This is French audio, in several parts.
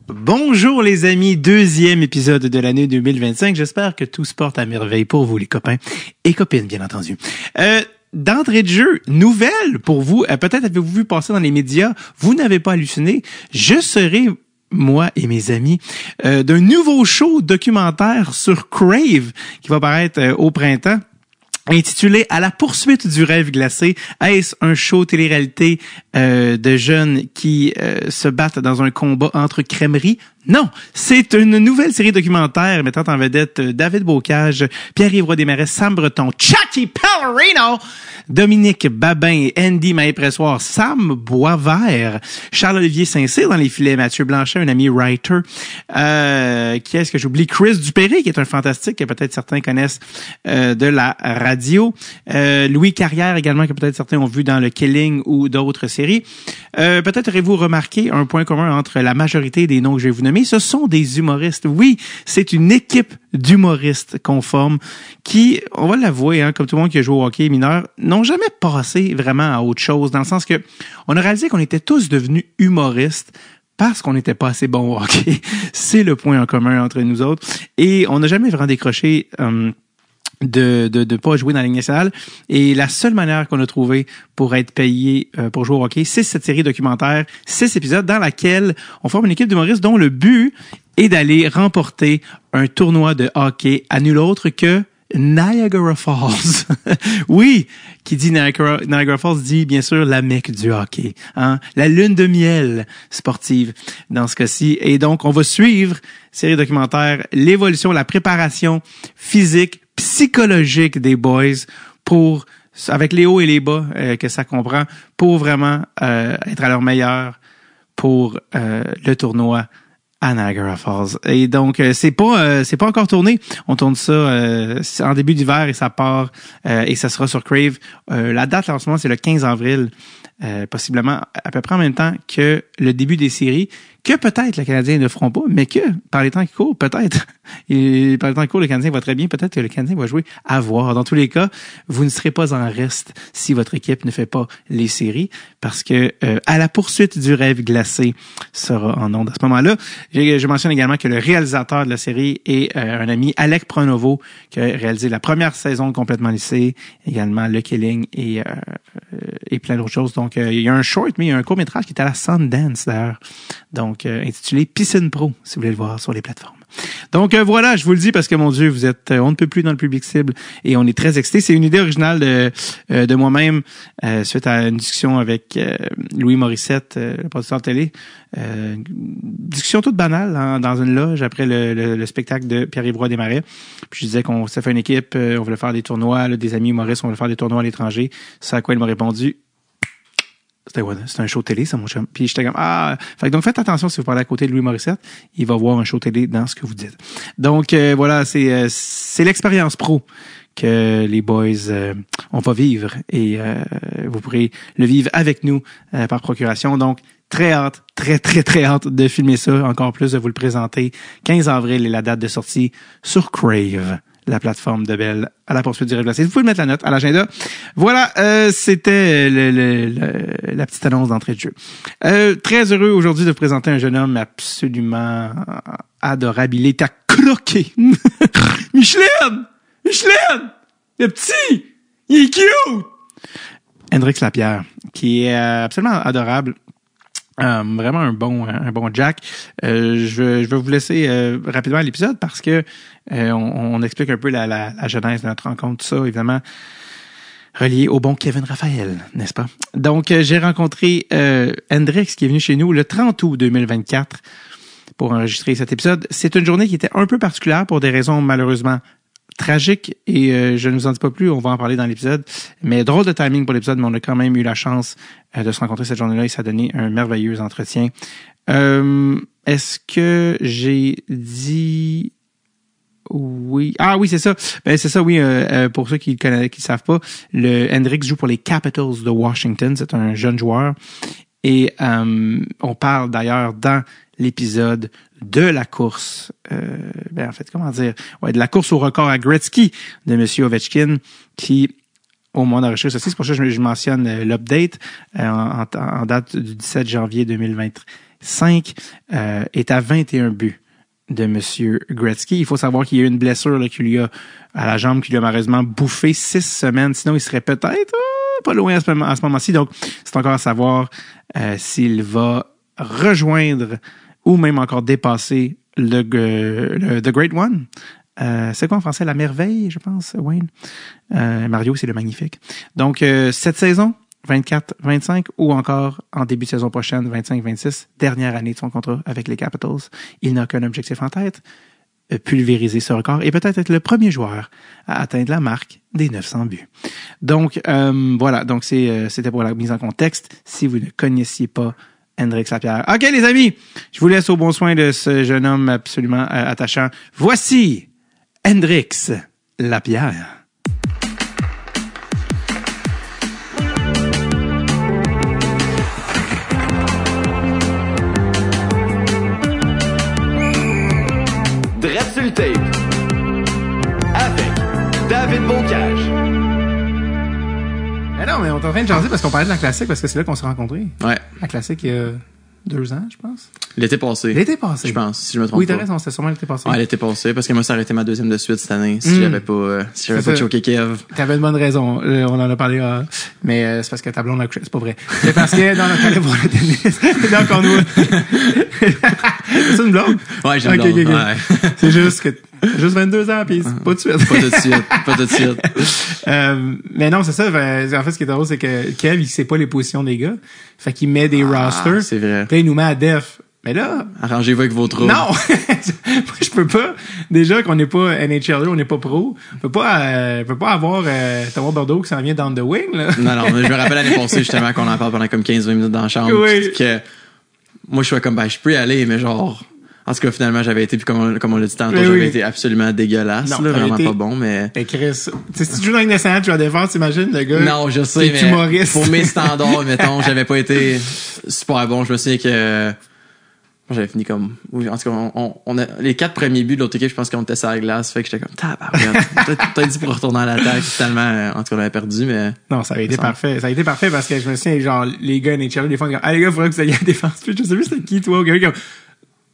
Bonjour les amis, deuxième épisode de l'année 2025. J'espère que tout se porte à merveille pour vous les copains et copines, bien entendu. D'entrée de jeu, nouvelle pour vous, peut-être avez-vous vu passer dans les médias, vous n'avez pas halluciné, je serai, moi et mes amis, d'un nouveau show documentaire sur Crave qui va paraître au printemps. Intitulé « À la poursuite du rêve glacé ». Est-ce un show télé-réalité de jeunes qui se battent dans un combat entre crèmeries? Non, c'est une nouvelle série documentaire mettant en vedette David Bocage, Pierre-Yves Roy Desmarais, Sam Breton, Chucky Pellerino, Dominique Babin et Andy Maé-Pressoir, Sam Boisvert, Charles-Olivier Saint-Cyr dans les filets, Mathieu Blanchet, un ami writer, qui est-ce que j'oublie? Chris Dupéré, qui est un fantastique que peut-être certains connaissent de la radio, Louis Carrière également, que peut-être certains ont vu dans le Killing ou d'autres séries. Peut-être aurez-vous remarqué un point commun entre la majorité des noms que je vais vous nommer. Ce sont des humoristes. Oui, c'est une équipe d'humoristes qu'on forme qui, on va l'avouer, hein, comme tout le monde qui a joué au hockey mineur, n'ont jamais passé vraiment à autre chose, dans le sens que on a réalisé qu'on était tous devenus humoristes parce qu'on n'était pas assez bons au hockey. C'est le point en commun entre nous autres. Et on n'a jamais vraiment décroché de pas jouer dans la Ligue nationale. Et la seule manière qu'on a trouvé pour être payé pour jouer au hockey, c'est cette série documentaire, 6 épisodes dans laquelle on forme une équipe d'humoristes dont le but est d'aller remporter un tournoi de hockey à nul autre que Niagara Falls. Oui, qui dit Niagara Falls dit bien sûr la Mecque du hockey, hein, la lune de miel sportive dans ce cas-ci. Et donc on va suivre série documentaire, l'évolution, la préparation physique, psychologique des boys pour, avec les hauts et les bas que ça comprend, pour vraiment être à leur meilleur pour le tournoi à Niagara Falls. Et donc c'est pas encore tourné. On tourne ça en début d'hiver et ça part et ça sera sur Crave. La date là, en ce moment c'est le 15 avril. Possiblement à peu près en même temps que le début des séries, que peut-être les Canadiens ne feront pas, mais que par les temps qui courent, peut-être, et par les temps qui courent, le Canadien va très bien, peut-être que le Canadien va jouer à voir. Dans tous les cas, vous ne serez pas en reste si votre équipe ne fait pas les séries, parce que à la poursuite du rêve glacé sera en ondes à ce moment-là. Je mentionne également que le réalisateur de la série est un ami, Alec Pronovo, qui a réalisé la première saison de Complètement lycée, également Le Killing et plein d'autres choses. Donc, il y a un short, mais il y a un court-métrage qui est à la Sundance, d'ailleurs. Donc, intitulé Piscine Pro, si vous voulez le voir sur les plateformes. Donc, voilà, je vous le dis parce que, mon Dieu, vous êtes, on ne peut plus dans le public cible et on est très excités. C'est une idée originale de moi-même, suite à une discussion avec Louis Morissette, le producteur de télé. Discussion toute banale, hein, dans une loge après le spectacle de Pierre-Yves Roy Desmarais. Puis je disais qu'on s'est fait une équipe, on voulait faire des tournois, là, des amis humoristes, on voulait faire des tournois à l'étranger. C'est à quoi il m'a répondu: c'était un show télé, ça, mon chum. Puis j'étais comme, fait que donc faites attention si vous parlez à côté de Louis Morissette, il va voir un show télé dans ce que vous dites. Donc voilà, c'est l'expérience pro que les boys on va vivre et vous pourrez le vivre avec nous par procuration. Donc très hâte, très hâte de filmer ça, encore plus de vous le présenter. 15 avril est la date de sortie sur Crave, la plateforme de Bell, à la poursuite du rêve glacé. Vous pouvez mettre la note à l'agenda. Voilà, c'était la petite annonce d'entrée de jeu. Très heureux aujourd'hui de vous présenter un jeune homme absolument adorable. Il est à croquer. Micheline! Le petit! Il est cute! Hendrix Lapierre, qui est absolument adorable. Vraiment un bon Jack. Je vais vous laisser rapidement à l'épisode parce que on explique un peu la genèse de notre rencontre, tout ça, évidemment, relié au bon Kevin Raphaël, n'est-ce pas? Donc, j'ai rencontré Hendrix qui est venu chez nous le 30 août 2024 pour enregistrer cet épisode. C'est une journée qui était un peu particulière pour des raisons malheureusement tragiques et je ne vous en dis pas plus, on va en parler dans l'épisode. Mais drôle de timing pour l'épisode, mais on a quand même eu la chance de se rencontrer cette journée-là et ça a donné un merveilleux entretien. Est-ce que j'ai dit... Oui. Ah oui, c'est ça. Ben c'est ça, oui. Pour ceux qui ne savent pas, le Hendrix joue pour les Capitals de Washington. C'est un jeune joueur. Et on parle d'ailleurs dans l'épisode de la course, en fait, comment dire? Ouais, de la course au record à Gretzky de M. Ovechkin, qui, au moment d'enregistrer ceci, c'est pour ça que je mentionne l'update en date du 17 janvier 2025. 5 est à 21 buts de Monsieur Gretzky. Il faut savoir qu'il y a eu une blessure là, qui lui a à la jambe qui lui a malheureusement bouffé 6 semaines. Sinon, il serait peut-être pas loin à ce moment-ci. Donc, c'est encore à savoir s'il va rejoindre ou même encore dépasser The Great One. C'est quoi en français? La merveille, je pense, Wayne. Mario, c'est le magnifique. Donc, cette saison, 24-25 ou encore en début de saison prochaine, 25-26, dernière année de son contrat avec les Capitals. Il n'a qu'un objectif en tête, pulvériser ce record et peut-être être le premier joueur à atteindre la marque des 900 buts. Donc, voilà. Donc, c'était pour la mise en contexte. Si vous ne connaissiez pas Hendrix Lapierre. OK, les amis, je vous laisse au bon soin de ce jeune homme absolument attachant. Voici Hendrix Lapierre. Drette sur le tape avec David Bocage. Mais non, mais on est en train de jaser parce qu'on parlait de la classique, parce que c'est là qu'on s'est rencontrés. Ouais. La classique, il y a 2 ans, je pense. L'été passé. L'été passé. Je pense, si je me trompe oui, pas. t'as raison, c'était sûrement l'été passé. Ouais, l'été passé, parce que moi, ça aurait été ma deuxième de suite cette année, si j'avais pas choqué Kev. T'avais une bonne raison. On en a parlé, mais c'est parce que ta blonde a couché. C'est pas vrai. C'est parce que dans notre allée pour le tennis. Donc, on nous... C'est une blonde? Ouais, j'ai une blonde. Okay. Ouais. C'est juste que, juste 22 ans, pis pas de suite. Pas de suite. Mais non, c'est ça. En fait, ce qui est drôle, c'est que Kev, il sait pas les positions des gars. Fait qu'il met des rosters. C'est vrai. Puis là, il nous met à def. Mais là... Arrangez-vous avec vos troubles. Non! Moi, je peux pas. Déjà qu'on n'est pas NHLer, on n'est pas pro. On peut pas avoir Thomas Bordeaux qui s'en vient down the wing, là. Non, mais je me rappelle l'année passée, justement, qu'on en parle pendant comme 15-20 minutes dans la chambre. Oui. Que moi, je suis comme, je peux y aller, mais genre, en tout cas, finalement, j'avais été, puis comme on l'a dit tantôt, j'avais été absolument dégueulasse, non, là, vraiment pas bon, mais... Et Chris, si tu joues dans une nationale, tu vas défendre, t'imagines, le gars? Non, je sais, mais humoriste. pour mes standards, mettons, j'avais pas été super bon. Je me souviens que j'avais fini comme... En tout cas, on a les 4 premiers buts de l'autre équipe, je pense qu'on était sur la glace, fait que j'étais comme, tabarnak, t'as dit pour retourner à l'attaque, tellement, en tout cas, on avait perdu, mais... Non, ça a été parfait. Ça a été parfait parce que je me souviens, genre, les gars NHL, des fois, comme, les gars, faudrait que vous ayez à la défense. Puis je sais plus c'était qui, toi, quelqu'un comme,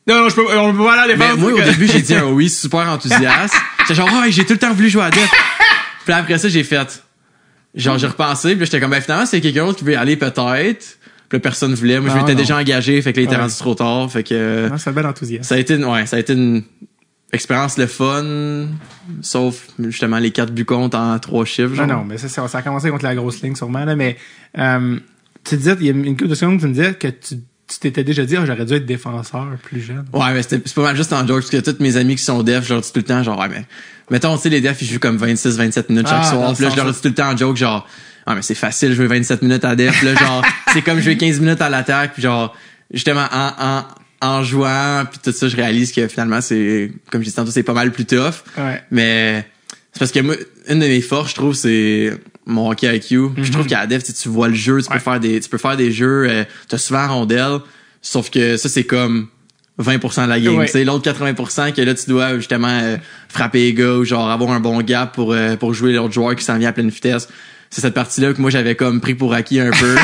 non, on peut pas aller à la défense. Mais moi, au début, j'ai dit un oui, super enthousiaste. J'étais genre, j'ai tout le temps voulu jouer à def. Puis après ça, j'ai fait, genre, j'ai repensé, puis j'étais comme, finalement, c'est quelqu'un d'autre qui veut y aller peut-être. Puis là, personne voulait. Moi, je m'étais déjà engagé, fait que là, il était rendu trop tard, fait que... Non, c'est un bel enthousiasme. Ça a été une expérience le fun, sauf, justement, les 4 buts contre en 3 chiffres, genre. Non, mais ça a commencé contre la grosse ligne, sûrement, là, mais, tu disais, il y a une couple de secondes, tu me disais que tu t'étais déjà dit, j'aurais dû être défenseur plus jeune. Ouais, mais c'est pas mal juste en joke, parce que tous mes amis qui sont def, je leur dis tout le temps, genre, mais, mettons, tu sais, les defs, ils jouent comme 26-27 minutes chaque soir, puis là, je leur dis tout le temps en joke, genre, mais c'est facile de jouer 27 minutes à def, là, genre, c'est comme jouer 15 minutes à l'attaque, puis genre, justement, en jouant, puis tout ça, je réalise que finalement, c'est, comme je disais tantôt, c'est pas mal plus tough. Ouais. Mais, c'est parce que moi, une de mes forces, je trouve, c'est mon hockey IQ. Je trouve qu'à la def, tu vois le jeu, tu peux faire des jeux, t'as souvent la rondelle, sauf que ça, c'est comme 20% de la game. Tu sais, l'autre 80% que là, tu dois justement frapper les gars ou genre avoir un bon gap pour jouer l'autre joueur qui s'en vient à pleine vitesse. C'est cette partie-là que moi, j'avais comme pris pour acquis un peu.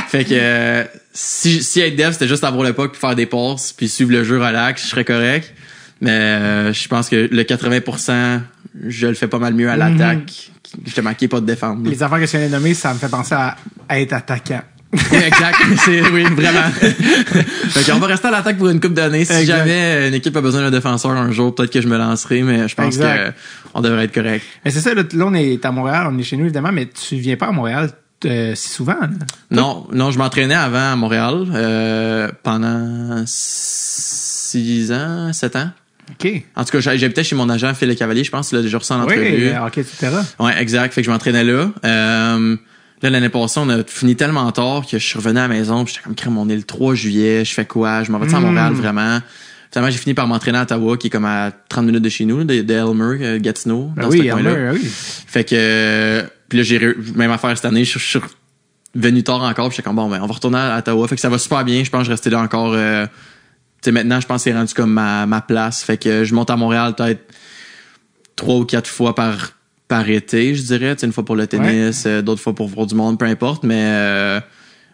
Fait que si être def, c'était juste avoir le puck puis faire des passes puis suivre le jeu relax, je serais correct. Mais je pense que le 80%, je le fais pas mal mieux à l'attaque, justement, qui est pas de défendre. Les affaires que tu viens de nommer, ça me fait penser à être attaquant. Exact, oui, vraiment. Fait qu'on va rester à l'attaque pour une couple d'années. Si jamais une équipe a besoin d'un défenseur un jour, peut-être que je me lancerai, mais je pense que on devrait être correct. Mais c'est ça, là, on est à Montréal, on est chez nous évidemment, mais tu viens pas à Montréal si souvent. Là. Non, je m'entraînais avant à Montréal pendant 6 ans, 7 ans. OK. En tout cas, j'habitais chez mon agent Phil Le Cavalier, je pense, tu l'as déjà reçu en entrevue. Oui, OK, etc. Ouais, exact. Fait que je m'entraînais là. Là, l'année passée, on a fini tellement tard que je suis revenu à la maison pis j'étais comme, crème, on est le 3 juillet, je fais quoi? Je m'en vais à Montréal, vraiment? Finalement, j'ai fini par m'entraîner à Ottawa, qui est comme à 30 minutes de chez nous, de Elmer, Gatineau, dans ce coin-là. Oui. Fait que, puis là, j'ai même affaire cette année, je suis venu tard encore pis j'étais comme, bon, on va retourner à Ottawa. Fait que ça va super bien, je pense que je restais là encore, tu sais, maintenant, je pense que c'est rendu comme ma place. Fait que je monte à Montréal peut-être 3 ou 4 fois par été, je dirais. Une fois pour le tennis, d'autres fois pour voir du monde, peu importe. Mais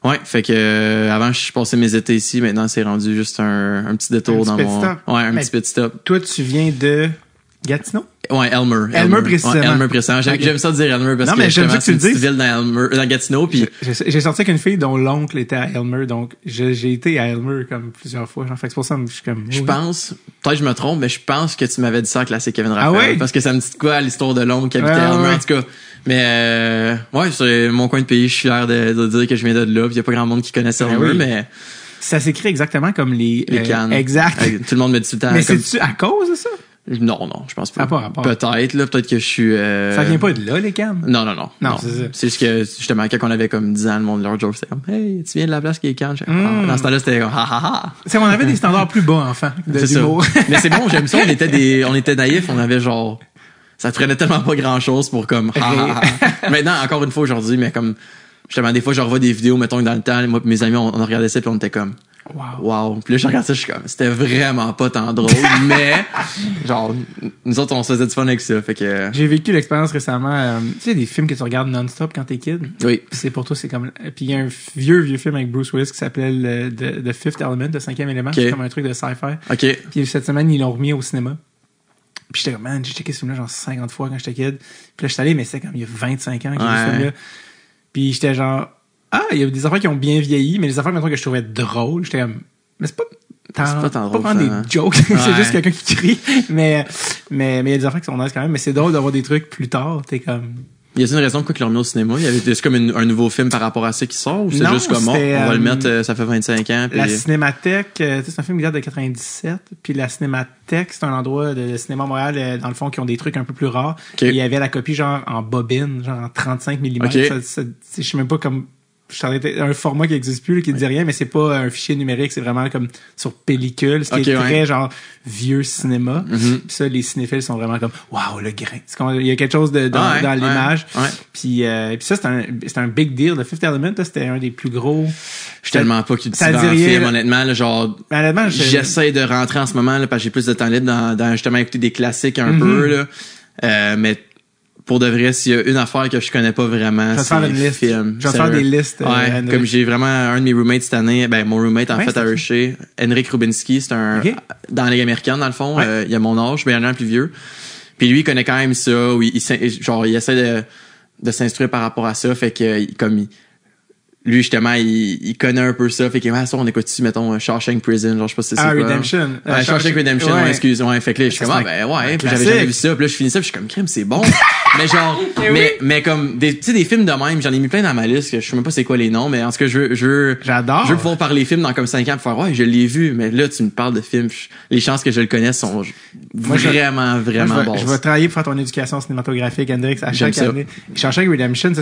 Ouais, fait que avant je passais mes étés ici, maintenant c'est rendu juste un petit détour Un petit dans mon... stop. Ouais, un Mais petit petit stop. Toi, tu viens de Gatineau? Ouais, Elmer. Elmer, précisément. Ouais, Elmer, précisément. J'aime ça dire Elmer parce Non, mais que j'aime ça que tu le c'est une dises. petite ville dans Gatineau, puis J'ai sorti avec une fille dont l'oncle était à Elmer, donc j'ai été à Elmer comme plusieurs fois. Genre, fait que c'est pour ça que je suis comme... je pense, peut-être que je me trompe, mais je pense que tu m'avais dit ça à Classique Kevin Raphaël. Ah ouais? Parce que ça me dit de quoi l'histoire de l'oncle qui habitait Ouais, à Elmer, ouais. en tout cas. Mais ouais, c'est mon coin de pays, je suis fier de dire que je viens de là, puis y a pas grand monde qui connaissait Elmer, oui. mais Ça s'écrit exactement comme les Cannes. Exact. Tout le monde me dit tout le temps. Mais comme- c'est-tu à cause de ça? Non, je pense pas. Ça a pas rapport. Peut-être, là, peut-être que je suis... Ça vient pas de là, les Cannes? Non. Non, c'est ça. C'est juste que, justement, quand on avait comme 10 ans, le monde, leur joke, c'était comme, hey, tu viens de la place qui est Cannes? Dans ce temps-là, c'était comme, ha ha ha. C'est on avait des standards plus bas, enfant, de C'est ça. l'humour. Mais c'est bon, j'aime ça. On était naïfs, on avait genre, ça prenait tellement pas grand chose pour comme, ha ha ha. Maintenant, encore une fois aujourd'hui, mais comme, justement, des fois, je revois des vidéos, mettons que dans le temps, moi et mes amis, on regardait ça puis on était comme, wow. Puis là, je regarde ça, je suis comme, c'était vraiment pas tant drôle, mais, genre, nous autres, on se faisait du fun avec ça, fait que, J'ai vécu l'expérience récemment. Tu sais, des films que tu regardes non-stop quand t'es kid. oui. Puis c'est pour toi, c'est comme... Puis il y a un vieux film avec Bruce Willis qui s'appelait The Fifth Element, le cinquième élément. Ok. C'est comme un truc de sci-fi. OK. Puis cette semaine, ils l'ont remis au cinéma. Puis j'étais comme, man, j'ai checké ce film-là genre 50 fois quand j'étais kid. Puis là, j'étais allé, mais c'était comme il y a 25 ans que j'ai vu ce film-là. Puis j'étais genre, il y a des affaires qui ont bien vieilli, mais les affaires, maintenant que je trouvais drôles, j'étais comme, mais c'est pas tant drôle, vraiment ça, des hein. jokes, c'est Ouais. juste quelqu'un qui crie. Mais il y a des affaires qui sont nice quand même, mais c'est drôle d'avoir des trucs plus tard, t'es comme... Y a-t-il une raison pourquoi ils l'ont remis au cinéma? Y avait-ce comme un nouveau film par rapport à ça qui sort? Ou c'est Non, juste comme, c'était, on va le mettre, ça fait 25 ans. Puis... La Cinémathèque, tu sais, c'est un film qui date de 97, puis la Cinémathèque, c'est un endroit de cinéma à Montréal, dans le fond, qui ont des trucs un peu plus rares. Ok. Et il y avait la copie genre en bobine, genre en 35 mm. Ok. Je sais même pas comme... un format qui existe plus, là, qui dit rien, mais c'est pas un fichier numérique, c'est vraiment comme sur pellicule, ce qui est très genre vieux cinéma. Puis ça, les cinéphiles sont vraiment comme waouh, le grain. Il y a quelque chose dans l'image. Ouais. Puis ça, c'est un big deal. Le Fifth Element, là, c'était un des plus gros. Je suis tellement pas Ça cultivé dit en rien, film, là. honnêtement, là, genre, Honnêtement, j'essaie de rentrer en ce moment, là, parce que j'ai plus de temps libre dans justement écouter des classiques un peu, là. Mais pour de vrai, s'il y a une affaire que je connais pas vraiment, Je vais c'est faire une liste. film. Je vais faire des listes. Ouais, Henrik. comme j'ai vraiment un de mes roommates cette année, ben mon roommate en Ouais, fait à c'est Hershey, Henrik Rubinski, c'est un Ok. dans la Ligue américaine dans le fond, Ouais. il a mon âge, ben il y en a un plus vieux. Puis lui il connaît quand même ça, où il essaie de s'instruire par rapport à ça, fait que lui justement il connaît un peu ça, fait que ça on écoute-tu mettons Shawshank Prison, genre je sais pas si c'est quoi. Redemption. Shawshank Redemption, ouais. ouais, excuse, ouais, fait que là je suis Ça, comme c'est ben ouais, puis classique. j'avais jamais vu ça, puis là je finis ça, puis je suis comme crime, c'est bon. Mais genre mais comme tu sais des films de même, j'en ai mis plein dans ma liste, que je sais même pas c'est quoi les noms, mais en tout cas J'adore. je veux pouvoir parler films dans comme 5 ans pour faire ouais, je l'ai vu, mais là tu me parles de films, les chances que je le connaisse sont vraiment basses. Je vais travailler pour faire ton éducation cinématographique, Hendrix, à J'aime chaque ça. année. Shawshank Redemption,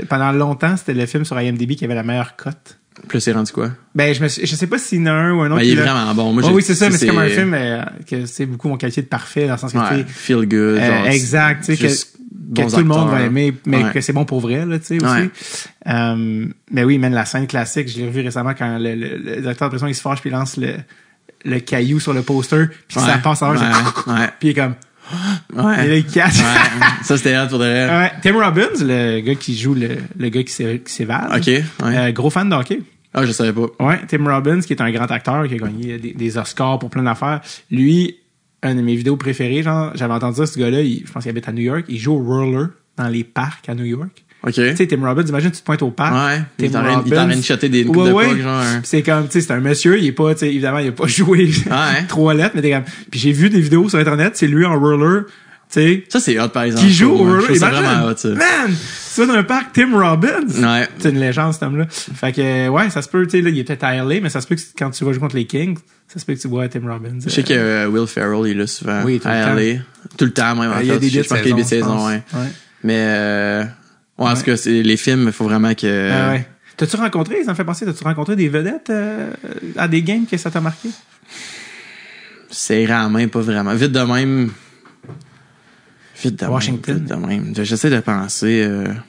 pendant longtemps, c'était le film sur IMDb qui avait la meilleure cote. Puis là, c'est rendu quoi? Ben, je sais pas s'il y en a un ou un autre. Ben, il est vraiment bon. Moi, oui, c'est ça, mais c'est comme un film que c'est beaucoup mon qualité de parfait, dans le sens que ouais, tu sais, feel good. Genre, exact, tu sais, juste que bons tout le monde va acteurs. aimer, mais Ouais. que c'est bon pour vrai, là, tu sais, aussi. Mais oui, même la scène classique, je l'ai revu récemment quand le directeur de prison, il se fâche puis il lance le caillou sur le poster, puis ça passe en ouais. puis il est comme, Ouais. et là, il catch. Ouais. Ça, c'était hâte pour de vrai. Ouais. Tim Robbins, le gars qui joue le gars qui s'évade. OK. Ouais. Gros fan de hockey. Ah, je savais pas. Ouais, Tim Robbins, qui est un grand acteur, qui a gagné des Oscars pour plein d'affaires. Lui, un de mes vidéos préférées, genre, j'avais entendu ça, ce gars-là, je pense qu'il habite à New York, il joue au roller dans les parcs à New York. OK. Tu sais, Tim Robbins, imagine, tu te pointes au parc. Ouais. Il Tim est en train de shotter des coups de puck, genre. Puis c'est comme, tu sais, c'est un monsieur, il est pas, tu sais, évidemment, il a pas joué Ouais. 3 lettres, mais t'es comme, puis j'ai vu des vidéos sur Internet, c'est lui en roller, tu sais, Ça, c'est hot, par exemple. qui joue au Je roller. trouve ça Imagine, vraiment hot, ça. man, c'est dans un parc Tim Robbins. Ouais. C'est une légende, cet homme-là. Fait que, ouais, ça se peut, tu sais, là, il est peut-être à LA, mais ça se peut que quand tu vas jouer contre les Kings, ça se peut que tu vois Tim Robbins. Je sais que Will Ferrell, il est là souvent. Oui, tout le à LA. Tout le temps, même. En il y a fait. des Je bits pense qu'il y a des saisons, saisons, je ouais. pense. Ouais. Mais, ouais, en tout cas, les films, il faut vraiment que... Ah ouais. T'as-tu rencontré, ça me fait penser, t'as-tu rencontré des vedettes à des games que ça t'a marqué? C'est à la main, pas vraiment. Vite de même. Washington. Vite de même. J'essaie de penser.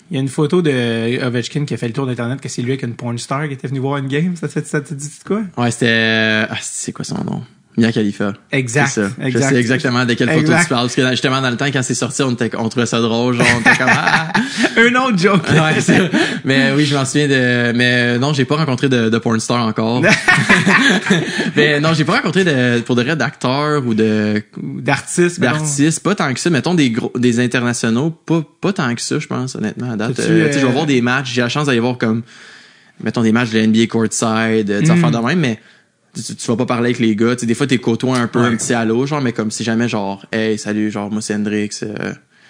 Il y a une photo de Ovechkin qui a fait le tour d'Internet que c'est lui avec une porn star qui était venu voir une game. Ça te dit de quoi? Ouais, c'était. Ah, c'est quoi son nom? Mia Khalifa. Exact. C'est ça. Exact. Je sais exactement de quelle photo Exact. tu parles. Parce que justement, dans le temps, quand c'est sorti, on trouvait ça drôle. Genre, on était comme, Un autre joke. Ouais, c'est... Mais oui, je m'en souviens mais non, j'ai pas rencontré de porn star encore. Mais non, j'ai pas rencontré pour de vrai d'acteurs ou D'artistes. d'artistes. Pas tant que ça. Mettons des internationaux. Pas tant que ça, je pense, honnêtement, à date. Tu sais, je vais voir des matchs. J'ai la chance d'aller voir comme, mettons, des matchs de NBA courtside, des affaires de même, mais tu vas pas parler avec les gars. Tu sais, des fois, t'es côtoies un peu un petit allô, genre, mais comme si jamais, genre, hey, salut, genre, moi, c'est Hendrix.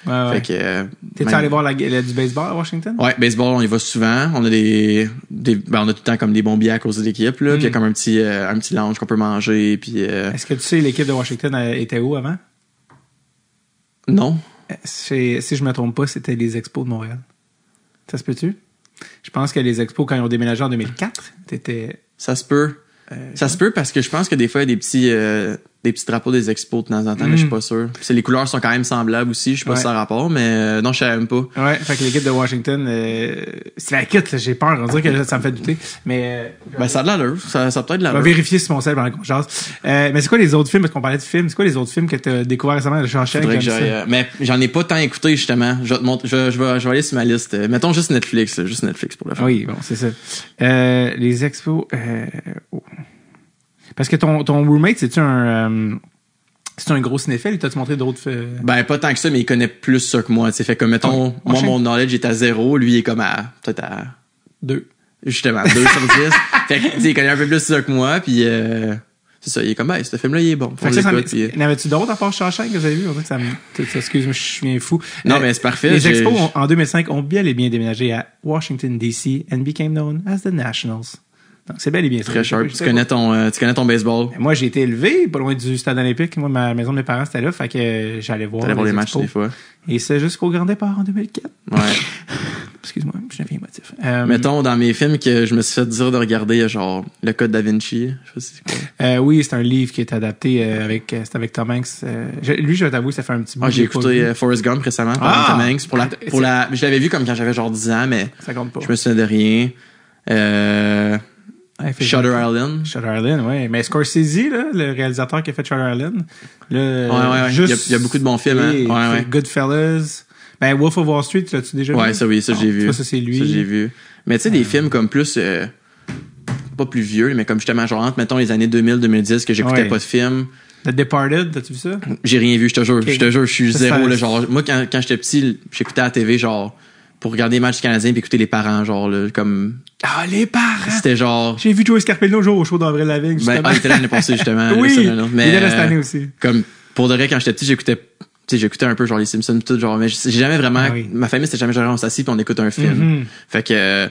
Ouais. Fait que, T'es-tu allé voir du baseball à Washington? Ouais, baseball, on y va souvent. On a on a tout le temps comme des bons billets à cause de l'équipe, là. Puis il y a comme un petit lounge qu'on peut manger, puis Est-ce que tu sais l'équipe de Washington était où avant? Non. Si je me trompe pas, c'était les Expos de Montréal. Ça se peut-tu? Je pense que les Expos, quand ils ont déménagé en 2004, t'étais... Ça se peut. Ça se peut parce que je pense que des fois, il y a des petits drapeaux des expos de temps en temps, mais je suis pas sûr. Puis les couleurs sont quand même semblables aussi, je sais pas si ça a rapport, mais non, je savais même pas. Ouais, fait que l'équipe de Washington, c'est la kit, j'ai peur, on dirait que ça me fait douter. Mais ça a de l'allure, ça a peut-être de l'allure. On va vérifier si mon sel pendant qu'on jase. Mais c'est quoi les autres films, parce qu'on parlait de films, c'est quoi les autres films que t'as découvert récemment de Shawshank? Faudrait que j'aille, mais j'en ai pas tant écouté, justement. Je vais aller sur ma liste. Mettons juste Netflix pour le faire. Oui, bon, c'est ça. Les expos, Parce que ton roommate, c'est-tu un gros cinéphile? Il t'a-tu montré d'autres... Ben, pas tant que ça, mais il connaît plus ça que moi. Tu sais, fait que, mettons, moi, mon knowledge est à 0, lui, il est comme peut-être à 2. Justement, 2 sur 10. Fait que, tu sais, il connaît un peu plus ça que moi, puis c'est ça, il est comme, ben, ce film-là, il est bon. N'avais-tu d'autres à part Shawshank que vous avez vu? On dirait que ça me... Excuse-moi, je suis bien fou. Non, mais c'est parfait. Les expos, en 2005, ont bien et bien déménagé à Washington, D.C. and became known as the Nationals. Donc, c'est bel et bien ça. Très sharp. Tu connais ton baseball. Moi, j'ai été élevé pas loin du stade olympique. Moi, ma maison de mes parents, c'était là. Fait que j'allais voir les matchs des fois. Et c'est jusqu'au grand départ en 2004. Ouais. Excuse-moi, je deviens émotif. Mettons, dans mes films que je me suis fait dire de regarder, il y a genre Le Code Da Vinci. Je sais pas c'est quoi. Oui, c'est un livre qui est adapté c'est avec Tom Hanks. Lui, je vais t'avouer, ça fait un petit bout. J'ai écouté Forrest Gump récemment par Tom Hanks. Je l'avais vu comme quand j'avais genre 10 ans, mais ça compte pas. Je me souviens de rien. Shutter Island. Shutter Island, oui. Mais Scorsese, là, le réalisateur qui a fait Shutter Island. Ouais. Il y a beaucoup de bons films, hein. Ouais. Goodfellas. Ben, Wolf of Wall Street, l'as-tu déjà vu? Ouais, ça j'ai vu. Ça, c'est lui. Ça, j'ai vu. Mais tu sais, des films comme plus, pas plus vieux, mais comme justement, genre, entre, mettons, les années 2000-2010 que j'écoutais pas de films. The Departed, t'as-tu vu ça? J'ai rien vu, je te jure. Okay. Je te jure, je suis zéro, là. Genre, moi, quand j'étais petit, j'écoutais à la TV, genre, pour regarder les matchs canadiens puis écouter les parents, genre, là, comme... Ah, les parents! C'était genre... J'ai vu Joey Scarpello au show d'Avril Lavigne, justement. Ben, il était l'année passée, justement. Oui, mais, il est là cette année aussi. Comme, pour de vrai, quand j'étais petit, j'écoutais un peu, genre, les Simpsons tout, genre, mais j'ai jamais vraiment... Ma famille, c'était jamais genre, on s'assit puis on écoute un film. Fait que...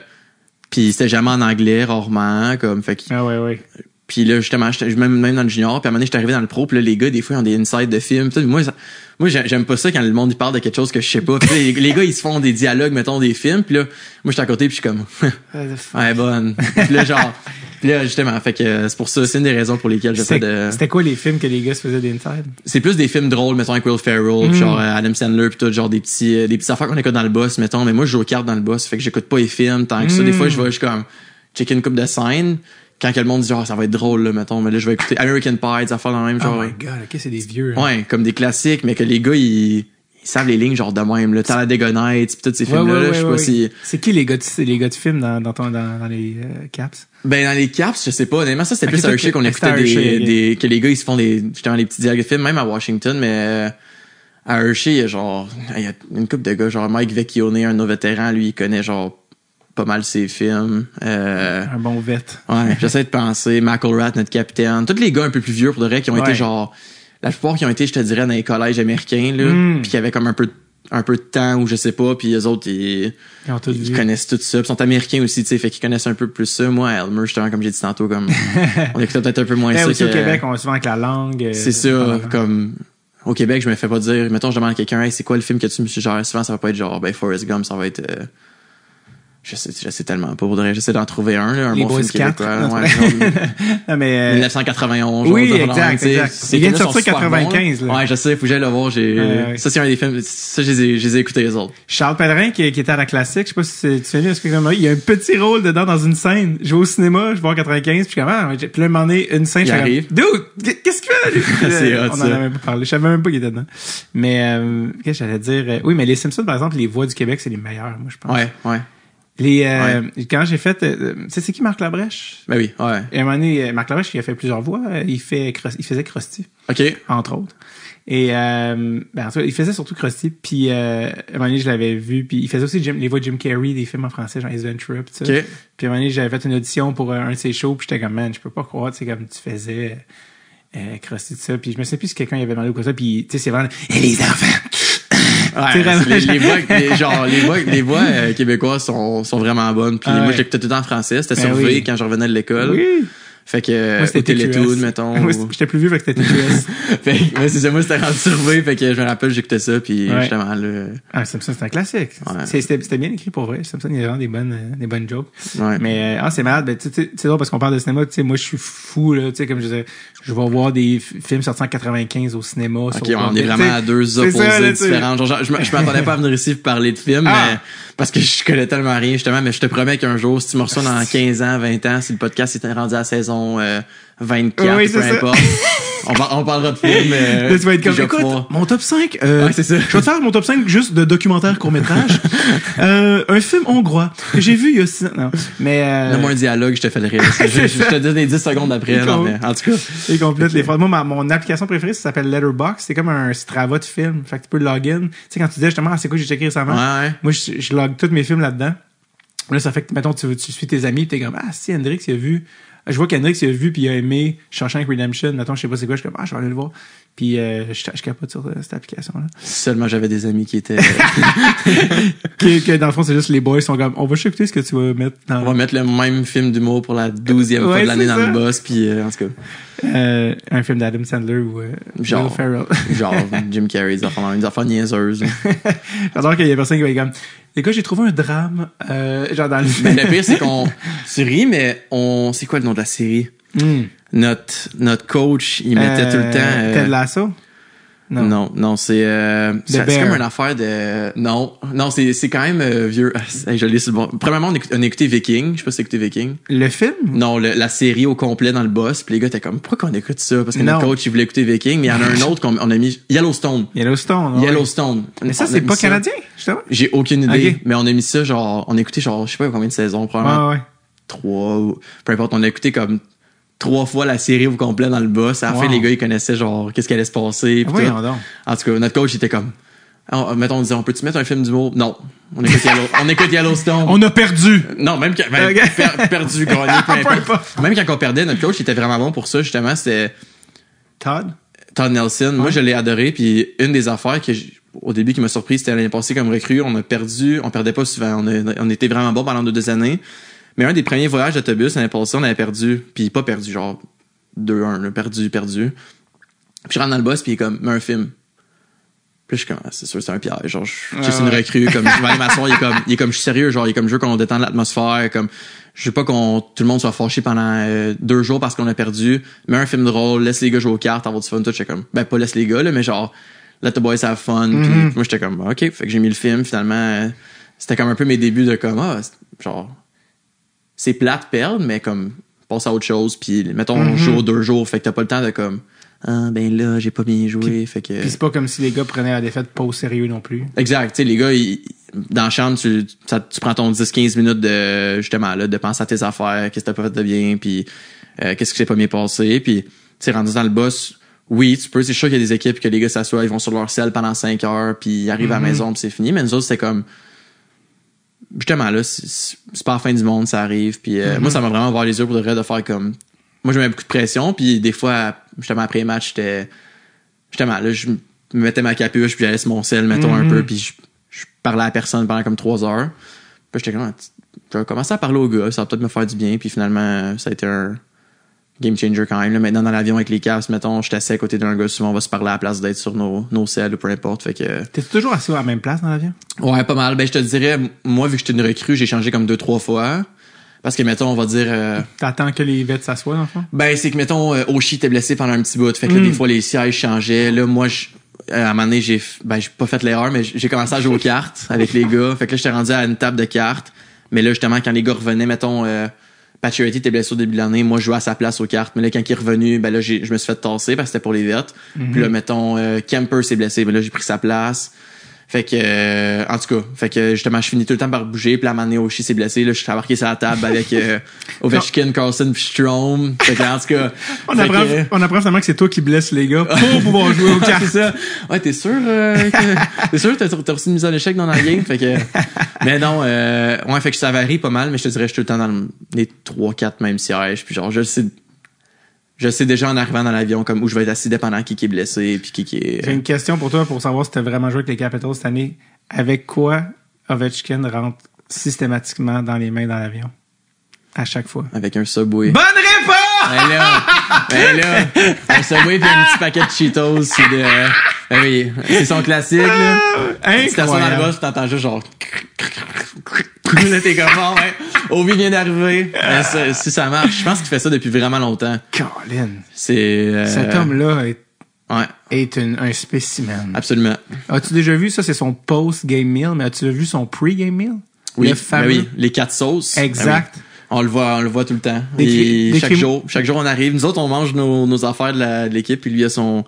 Puis c'était jamais en anglais, rarement, comme, fait que... Ah ouais. Puis là, justement, même dans le junior, puis à un moment donné, j'étais arrivé dans le pro, puis là, les gars, des fois, ils ont des insides de films. Moi, j'aime pas ça quand le monde il parle de quelque chose que je sais pas. Puis les gars, ils se font des dialogues, mettons, des films, puis là, moi, j'étais à côté, puis je suis comme, ouais, bonne. Puis là, justement, fait que c'est pour ça, c'est une des raisons pour lesquelles j'essaie de... C'était quoi les films que les gars se faisaient d'inside? C'est plus des films drôles, mettons, avec Will Ferrell, puis genre Adam Sandler, puis tout, genre des petites affaires qu'on écoute dans le boss, mettons, mais moi, je joue aux cartes dans le boss, fait que j'écoute pas les films tant que ça. Des fois, je suis comme, checker une coupe de scène, quand que le monde dit genre ça va être drôle là mettons, mais là je vais écouter American Pie, des affaires dans le même genre. Oh my god, ok, c'est des vieux. Ouais, comme des classiques, mais que les gars ils savent les lignes genre de même là, Talladega Nights, puis tous ces films là, je sais pas si... C'est qui les gars de films dans les Caps? Ben dans les Caps, je sais pas, honnêtement ça c'était plus à Hershey qu'on écoutait que les gars ils se font justement les petits dialogues de films, même à Washington, mais à Hershey il y a une couple de gars genre Mike Vecchione, un nouveau vétéran, lui il connaît genre pas mal ses films. Un bon vet. Ouais, j'essaie de penser. McElrath, notre capitaine. Tous les gars un peu plus vieux, pour de vrai, qui ont été genre... La plupart qui ont été, je te dirais, dans les collèges américains, là. Puis qui avaient comme un peu de temps, ou je sais pas. Puis les autres, ils connaissent tout ça. Puis ils sont américains aussi, tu sais, fait qu'ils connaissent un peu plus ça. Moi, Elmer, justement, comme j'ai dit tantôt, comme... on écoutait peut-être un peu moins ça. Aussi au Québec, on va souvent avec la langue. C'est ça, comme... Au Québec, je me fais pas dire... Mettons, je demande à quelqu'un, hey, c'est quoi le film que tu me suggères? Souvent, ça va pas être genre, ben, Forrest Gump, ça va être... Je sais tellement pas. Pour de vrai, j'essaie d'en trouver un Les bon Boys film 4. québécois. Ouais, genre, Non, mais, 1991. oui, genre, exact. Il vient de sortir 95, là. Ouais, je sais, faut que j'aille le voir. Ouais. Ça, c'est un des films. Ça, je les ai écoutés, les autres. Charles Pellerin, qui était à la classique, je sais pas si tu fais il y a un petit rôle dedans dans une scène. Je vais au cinéma, je vais en 95, puis comment, puis là, à un moment donné, une scène, Il arrive. Dude, qu'est-ce qu'il fait? C'est hot, on en ça. a même pas parlé. Je savais même pas qu'il était dedans. Mais, qu'est-ce que j'allais dire? Oui, mais les Simpsons, par exemple, les voix du Québec, c'est les meilleures, moi, je pense. Ouais. Quand j'ai fait, c'est qui Marc Labrèche? Ben oui, ouais. Et à un moment donné, Marc Labrèche, il a fait plusieurs voix. Il faisait Krusty, OK. entre autres. Et en tout cas, il faisait surtout Krusty. Puis à un moment donné, je l'avais vu. Puis il faisait aussi les voix de Jim Carrey, des films en français, genre Ace Ventura, pis ça. OK. Puis à un moment donné, j'avais fait une audition pour un de ses shows. Puis j'étais comme, man, je peux pas croire, tu sais, comme tu faisais Krusty, tout ça. Puis je me sais plus si quelqu'un y avait demandé ou quoi ça. Puis tu sais, c'est vraiment, et les enfants. Ouais, les voix québécoises sont vraiment bonnes. Puis moi, je l'écoutais tout le temps en français. C'était sur V quand je revenais de l'école. Oui. Fait que, moi, c'était Télétoon, mettons. Moi, j'étais plus vieux, fait que c'était TQS. Fait que, moi, c'est ça, moi, c'était rendu sur V. Fait que je me rappelle, j'écoutais ça. Puis justement, là. Ah, Simpson, c'est un classique. Ouais. C'était bien écrit pour vrai. Simpson, il y a vraiment des bonnes jokes. Ouais. Mais, c'est malade. Ben, tu sais, c'est drôle parce qu'on parle de cinéma. Tu sais, moi, je suis fou, là. Tu sais, comme je disais, je vais voir des films sortis en 95 au cinéma. Ok, on est vraiment à deux opposés différents. Genre, je m'attendais pas à venir ici pour parler de films, mais, parce que je connais tellement rien, justement, mais je te promets qu'un jour, si tu me reçois dans 15 ans, 20 ans, si le podcast est rendu à la saison, 24, oui, peu importe. On parlera de films. Là, tu vas être comme, écoute, mon top 5, c'est ça. je vais te faire mon top 5 juste de documentaires court-métrage. Un film hongrois que j'ai vu il y a 6 ans. Non, mais, donne-moi un dialogue, je te fais le rire. Je te donne les 10 secondes après, non, mais, en tout cas. Et complète les phrases. Moi, mon application préférée, ça s'appelle Letterboxd. C'est comme un Strava de films. Fait que tu peux login. Tu sais, quand tu disais justement, c'est quoi j'ai checké récemment. Ouais. Moi, je log tous mes films là-dedans. Là, ça fait que, mettons, tu suis tes amis, pis t'es comme, si, Hendrix, il a vu. Je vois qu'Hendrix, il a vu, puis il a aimé Shawshank Redemption. Mettons, je sais pas c'est quoi, je suis comme, je vais aller le voir. Puis, je capote sur cette application-là. Seulement, j'avais des amis qui étaient... que dans le fond, c'est juste les boys sont comme, on va juste écouter ce que tu vas mettre dans... On va mettre le même film d'humour pour la 12e fois de l'année dans le boss, puis en tout cas... un film d'Adam Sandler ou genre, Will Ferrell. genre Jim Carrey, des affaires niaiseuses. J'adore qu'il y a personne qui va être comme, les gars, j'ai trouvé un drame, genre dans le film. Mais le pire, c'est qu'on... Tu ris, mais c'est quoi le nom de la série? Notre coach, il mettait tout le temps... Ted Lasso? Non, c'est comme une affaire de... Non, c'est quand même vieux. Je l'ai sur le bon. Premièrement, on a écouté Viking. Je sais pas si t'as écouté Viking. Le film? Non, la série au complet dans le boss. Puis les gars étaient comme, pourquoi qu'on écoute ça? Parce que notre coach, il voulait écouter Viking. Mais il y en a un autre qu'on a mis... Yellowstone. Mais ça, c'est pas canadien, justement? J'ai aucune idée. Okay. Mais on a mis ça, genre... On a écouté, genre, je sais pas combien de saisons, probablement. 3 ou... Peu importe, on a écouté comme... 3 fois la série au complet dans le boss. À la fin, les gars, ils connaissaient genre qu'est-ce qui allait se passer. Oui, en tout cas, notre coach était comme... mettons, on disait, on peut-tu mettre un film d'humour? Non. On écoute Yellowstone. On a perdu. Non, même quand... perdu, gagné, peu importe. Même quand on perdait, notre coach était vraiment bon pour ça, justement. C'était... Todd Nelson. Moi, je l'ai adoré. Puis une des affaires au début qui m'a surpris, c'était l'année passée comme recrue. On perdait pas souvent. On était vraiment bon pendant 2 années. Mais un des premiers voyages d'autobus, l'année passée, on avait perdu. Puis pas perdu, genre 2-1, perdu. Puis je rentre dans le boss, puis il est comme, mets un film. Puis je suis comme, c'est sûr, c'est un piège. Genre, c'est une recrue. Comme, je vais aller m'asseoir, il est comme, je suis sérieux. Genre, il est comme, je veux qu'on détende l'atmosphère. Comme, je veux pas tout le monde soit fâché pendant 2 jours parce qu'on a perdu. Mets un film drôle, laisse les gars jouer aux cartes, avoir du fun, tout. J'étais comme, pas laisse les gars, là, mais genre, let the boys have fun. Puis moi, j'étais comme, OK. Fait que j'ai mis le film, finalement. C'était comme un peu mes débuts de comme, genre, c'est plate perdre, mais comme passe à autre chose, puis mettons jour 2 jours, fait que t'as pas le temps de comme ben là j'ai pas bien joué, puis, fait que puis c'est pas comme si les gars prenaient la défaite pas au sérieux non plus. Exact, tu sais les gars dans la chambre tu prends ton 10-15 minutes de justement là de penser à tes affaires, qu'est-ce que t'as pas fait de bien, puis qu'est-ce que s'est pas bien passé, puis tu sais rendu dans le boss. Oui, tu peux, c'est sûr qu'il y a des équipes que les gars s'assoient, ils vont sur leur selle pendant 5 heures, puis ils arrivent à la maison, puis c'est fini, mais nous autres c'est comme justement là c'est pas la fin du monde, ça arrive, puis moi ça m'a vraiment ouvert les yeux pour de vrai de faire comme moi je mets beaucoup de pression, puis des fois justement après les matchs justement là je me mettais ma capuche puis j'allais sur mon sel mettons un peu, puis je parlais à personne pendant comme 3 heures, puis j'étais comme je vais commencer à parler aux gars, ça va peut-être me faire du bien, puis finalement ça a été game changer quand même. Là, maintenant, dans l'avion avec les Cavs, mettons, je suis assis à côté d'un gars, souvent on va se parler à la place d'être sur nos selles ou peu importe. Fait que... T'es toujours assis à la même place dans l'avion? Ouais, pas mal. Ben, je te dirais, moi, vu que j'étais une recrue, j'ai changé comme 2-3 fois. Parce que, mettons, on va dire... T'attends que les vets s'assoient, dans le fond? Ben, c'est que, mettons, Oshie était blessé pendant un petit bout. Fait que là, des fois, les sièges changeaient. Là, moi, à un moment donné, j'ai pas fait l'erreur, mais j'ai commencé à jouer aux cartes avec les gars. Fait que là, j'étais rendu à une table de cartes. Mais là, justement, quand les gars revenaient, mettons... Pacioretty était blessé au début de l'année, moi je jouais à sa place aux cartes, mais là quand il est revenu, ben là je me suis fait tasser parce que c'était pour les vets. Puis là mettons Kemper s'est blessé, ben là j'ai pris sa place. Fait que en tout cas, fait que justement je finis tout le temps par bouger, puis là à un moment donné Oshie s'est blessé, là je suis embarqué sur la table avec Ovechkin, Carlson, puis Strome. Fait que en tout cas, on apprend finalement que c'est toi qui blesses les gars pour pouvoir jouer aux cartes. C'est ça. Ouais, t'es sûr que t'as reçu une mise en échec dans la game, fait que mais non, ouais, fait que ça varie pas mal, mais je te dirais je suis tout le temps dans les 3-4 mêmes sièges, puis genre je sais déjà en arrivant dans l'avion comme où je vais être assis dépendant qui est blessé puis qui est... J'ai une question pour toi pour savoir si t'as vraiment joué avec les Capitals cette année. Avec quoi Ovechkin rentre systématiquement dans les mains dans l'avion? À chaque fois. Avec un Subway. Bonne réponse! Ben là, un Subway puis un petit paquet de Cheetos. Oui, c'est son classique, là. Tu t'assois dans le bus, t'entends juste genre... Là, t'es comme bon, ouais. Ovi vient d'arriver. Si ça marche, je pense qu'il fait ça depuis vraiment longtemps. Colin. C'est... Cet homme-là est ouais. un spécimen. Absolument. As-tu déjà vu, ça c'est son post-game meal, mais as-tu déjà vu son pre-game meal? Oui, le fameux... oui, les 4 sauces. Exact. Ben oui. On le voit tout le temps. Chaque jour on arrive. Nous autres, on mange nos affaires de l'équipe, puis lui, il a son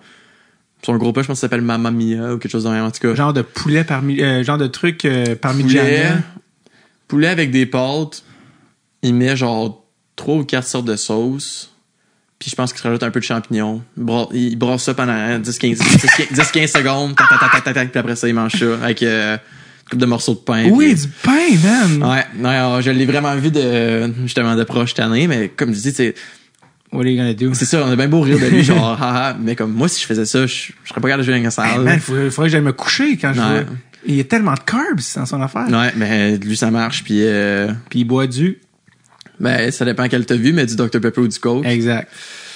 gros plat, je pense que ça s'appelle Mamma Mia ou quelque chose de même, en tout cas. Genre de poulet genre de truc parmigiana. Poulet avec des pâtes. Il met genre 3 ou 4 sortes de sauces. Puis je pense qu'il se rajoute un peu de champignons. Il brasse ça pendant 10-15 secondes. Puis après ça, il mange ça avec une couple de morceaux de pain. Oui, du pain, man! Ouais, je l'ai vraiment vu justement de proche cette année, mais comme je dis, c'est... What are you gonna do? C'est ça, on a bien beau rire de lui, genre, haha, mais comme moi, si je faisais ça, je serais pas capable de jouer dans la salle. Man, faudrait que j'aille me coucher quand je jouais. Il y a tellement de carbs dans son affaire. Ouais, mais lui, ça marche, puis il boit du... Ben, ça dépend quel t'as vu, mais du Dr Pepper ou du Coke. Exact.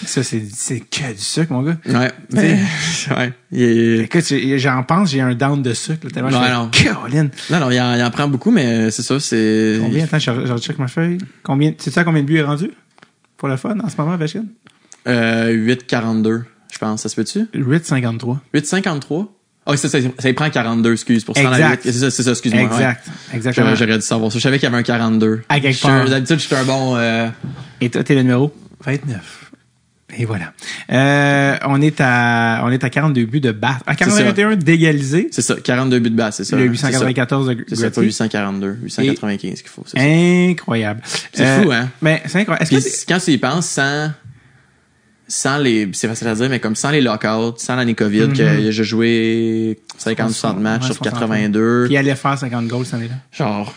Ça, c'est que du sucre, mon gars. Ouais. Ouais. Écoute, j'en pense, j'ai un down de sucre, là, tellement Caroline. Non, il en prend beaucoup, mais c'est ça, c'est... Combien? Attends, je check ma feuille. Tu sais à combien de buts il est rendu? Pour le fun, en ce moment, Ovechkin? 8,42, je pense. Ça se peut-tu? 8,53. 8,53? Ah, ça, il prend 42, excuse, pour 108. C'est ça, excuse-moi. Exact. Ouais. Exactement. J'aurais dû savoir ça. Je savais qu'il y avait un 42. À quelque part. D'habitude, je suis un bon... Et toi, t'es le numéro 29. Et voilà. On est à 42 buts de basse. À 41 d'égalisé. C'est ça, 42 buts de basse, c'est ça. Le 894 de Gretzky. C'est ça, pas 842, 895 qu'il faut. Incroyable. C'est fou, hein? Mais c'est incroyable. Quand tu y penses, sans les, c'est facile à dire, mais comme sans les lockouts, sans l'année COVID, que j'ai joué 50-60 matchs sur 82. Puis il allait faire 50 goals cette année-là. Genre,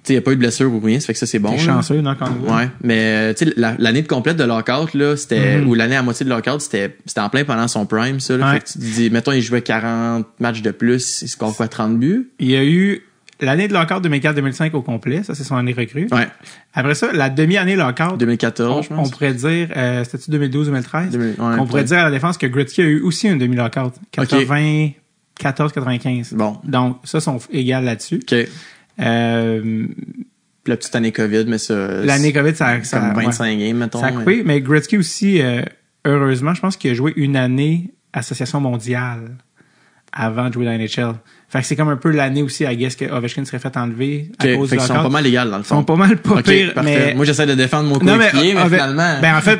tu sais, il n'y a pas eu de blessure ou rien, ça fait que ça, c'est bon. T'es chanceux, non, quand même. Ouais. Mais, tu sais, l'année de complète de lockout, là, c'était, ou l'année à moitié de lockout, c'était en plein pendant son prime, ça, là. Ouais. Fait que tu te dis, mettons, il jouait 40 matchs de plus, il score quoi, 30 buts? Il y a eu l'année de lockout 2004-2005 au complet, ça, c'est son année recrue. Ouais. Après ça, la demi-année lockout. 2014, je pense. On pourrait dire, c'était-tu 2012-2013? Ouais, on pourrait dire à la défense que Gretzky a eu aussi une demi-lockout. 94-95. Bon. Donc, ça, sont égales là-dessus. OK. La petite année COVID, mais ça... L'année COVID, ça comme 25 games, mettons. Ça a coupé, mais Gretzky aussi, heureusement, je pense qu'il a joué une année Association mondiale avant de jouer dans la NHL. Fait que c'est comme un peu l'année aussi, I guess, que Ovechkin serait fait enlever à cause fait du qu'ils sont pas mal légales, dans le fond. Ils sont pas mal pas pires, mais... Moi, j'essaie de défendre mon coéquipier, mais finalement... Ben, en fait,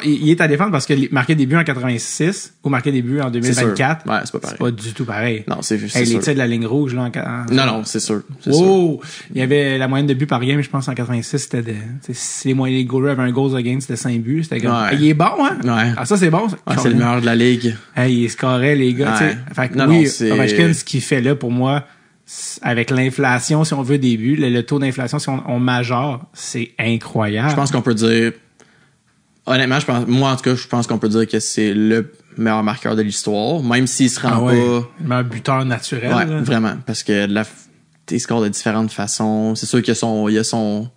il est à défendre parce qu'il marquait des buts en 86 ou marquait des buts en 2024. Ouais, c'est pas pareil. C'est pas du tout pareil. Non, c'est sûr. Les tirs de la ligne rouge, là, Non, c'est sûr. Oh! Il y avait la moyenne de buts par game, je pense, en 86, c'était si les goalers avaient un goals against, c'était 5 buts, c'était comme, il est bon, hein? Ouais. Ah, ça, c'est bon, ça. Ouais, c'est le meilleur de la ligue. Il scorait, les gars, tu sais. Fait que oui, Ovechkin, ce qu'il fait là, pour moi, avec l'inflation, si on veut des buts, le taux d'inflation, si on majore, c'est incroyable. Je pense qu'on peut dire, honnêtement, moi, en tout cas, je pense qu'on peut dire que c'est le meilleur marqueur de l'histoire, même s'il se rend pas... Le meilleur buteur naturel. Ouais, là. vraiment. Parce que il score de différentes façons. C'est sûr qu'il y a son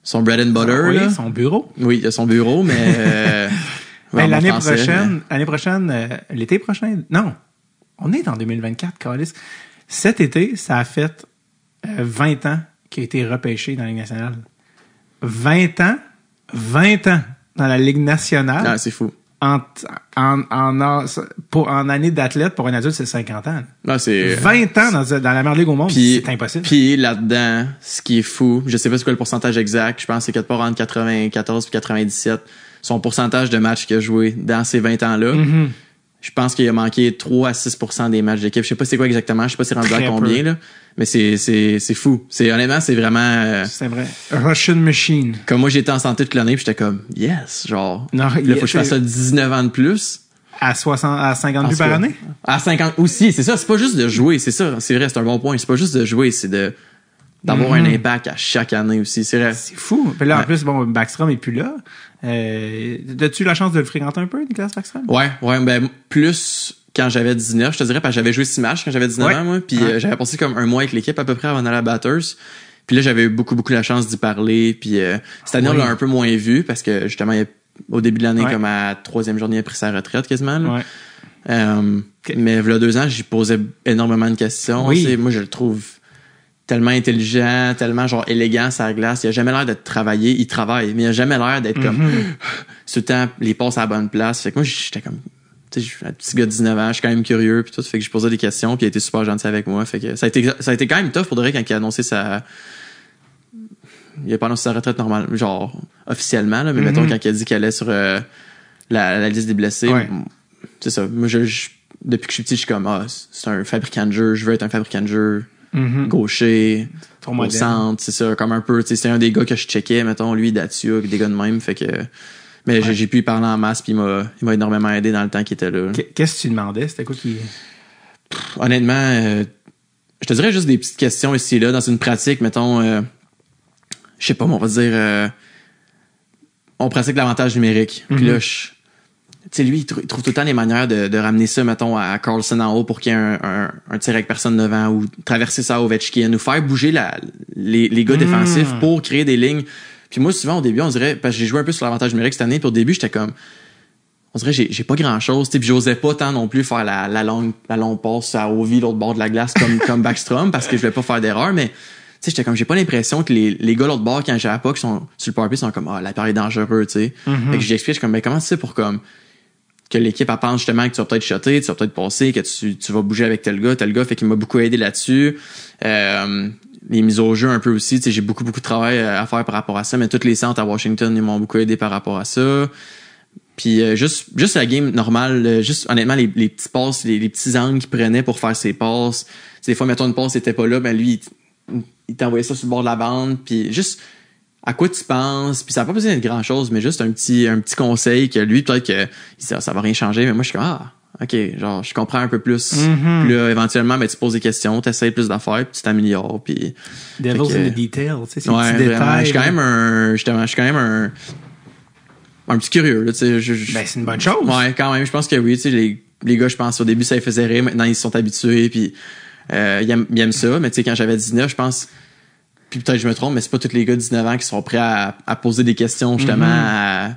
son bread and butter. Oui, là. son bureau. Oui, il a son bureau, mais... Ben, l'année français, prochaine, l'été prochain, non, on est en 2024, Carlis. Cet été, ça a fait 20 ans qu'il a été repêché dans la Ligue nationale. 20 ans dans la Ligue nationale. Ah, c'est fou. En année d'athlète, pour un adulte, c'est 50 ans. Ah, c'est... 20 ans dans la meilleure ligue au monde, c'est impossible. Puis là-dedans, ce qui est fou, je sais pas c'est quoi le pourcentage exact, je pense que c'est quelque part entre 94 et 97, son pourcentage de matchs qu'il a joué dans ces 20 ans-là. Mm-hmm. Je pense qu'il a manqué 3 à 6% des matchs d'équipe. Je sais pas c'est quoi exactement, je sais pas c'est rendu à combien, là. Mais c'est fou. Honnêtement, c'est vraiment... c'est vrai. Russian machine. Comme moi, j'étais en santé toute l'année, puis j'étais comme, yes, genre, non, il faut que je fasse ça 19 ans de plus. À 50 buts par année? À 50 aussi, c'est ça. C'est pas juste de jouer, c'est ça. C'est vrai, c'est un bon point. C'est pas juste de jouer, c'est d'avoir un impact à chaque année aussi. C'est vrai. C'est fou. Puis là, en plus, bon, Backstrom est plus là. As-tu la chance de le fréquenter un peu, Nicolas Backstrom? Ouais, ben, plus quand j'avais 19, je te dirais, parce que j'avais joué 6 matchs quand j'avais 19 ans, moi. Puis j'avais passé comme un mois avec l'équipe à peu près avant d'aller à Batters. Puis là, j'avais eu beaucoup la chance d'y parler. Puis cette année, on l'a un peu moins vu parce que justement, au début de l'année, comme à la 3e journée, il a pris sa retraite quasiment. Là. Mais il y a 2 ans, j'y posais énormément de questions. Oui. Moi, je le trouve tellement intelligent, tellement genre élégant sur la glace. Il a jamais l'air d'être travaillé. Il travaille, mais il a jamais l'air d'être comme tout le temps les passes à la bonne place. Fait que moi, j'étais comme... Tu sais, je suis un petit gars de 19 ans, je suis quand même curieux puis tout. Fait que je posais des questions puis il a été super gentil avec moi. Fait que ça a été quand même tough pour de vrai quand il a annoncé sa... Il a pas annoncé sa retraite normale, genre officiellement, là, mais mettons quand il a dit qu'il allait sur la liste des blessés. C'est ça. Moi, depuis que je suis petit, je suis comme, c'est un fabricant de jeu, je veux être un fabricant de jeu. Gaucher, au centre, c'est ça, comme un peu, tu sais, c'est un des gars que je checkais, mettons, lui, Datsua, des gars de même, fait que, mais j'ai pu y parler en masse, puis il m'a énormément aidé dans le temps qu'il était là. Qu'est-ce que tu demandais? C'était quoi qui... Honnêtement, je te dirais juste des petites questions ici et là, dans une pratique, mettons, je sais pas, on va dire, on pratique l'avantage numérique, puis là, tu sais, lui, il trouve tout le temps des manières de ramener ça, mettons, à Carlson en haut pour qu'il y ait un tir avec personne devant ou traverser ça à Ovechkin, nous faire bouger les gars défensifs pour créer des lignes. Puis moi, souvent, au début, on dirait, parce que j'ai joué un peu sur l'avantage numérique cette année, puis au début, j'étais comme, on dirait, j'ai pas grand chose, tu sais, puis j'osais pas tant non plus faire la longue passe à Ovi, l'autre bord de la glace, comme Backstrom, parce que je voulais pas faire d'erreur, mais, tu sais, j'étais comme, j'ai pas l'impression que les gars l'autre bord, quand j'ai pas, qui sont sur le powerplay, sont comme, l'appareil est dangereux, tu sais. Fait que j'explique, je suis comme, mais comment tu sais pour comme, que l'équipe elle pense justement que tu vas peut-être shotter, tu vas peut-être passer, que tu vas bouger avec tel gars, fait qu'il m'a beaucoup aidé là-dessus. Les mises au jeu un peu aussi, tu sais, j'ai beaucoup de travail à faire par rapport à ça, mais tous les centres à Washington, ils m'ont beaucoup aidé par rapport à ça. Puis juste la game normale, juste honnêtement les petits passes, les petits angles qu'il prenait pour faire ses passes. T'sais, des fois, mettons une passe était pas là, ben lui il t'envoyait ça sur le bord de la bande, puis juste à quoi tu penses, puis ça n'a pas besoin d'être grand chose, mais juste un petit conseil que lui peut-être que ça va rien changer, mais moi je suis comme ok, genre je comprends un peu plus. Puis là éventuellement ben tu poses des questions, tu essaies plus d'affaires, puis tu t'améliores, puis Devil's in the detail, tu sais, c'est ouais, petits détails. Je suis quand même un petit curieux là, tu sais, ben c'est une bonne chose. Ouais, quand même, je pense que oui, tu sais les gars, je pense au début ça les faisait rire, maintenant ils se sont habitués, puis ils aiment ça, mais tu sais quand j'avais 19, je pense. Puis peut-être je me trompe, mais c'est pas tous les gars de 19 ans qui sont prêts à poser des questions justement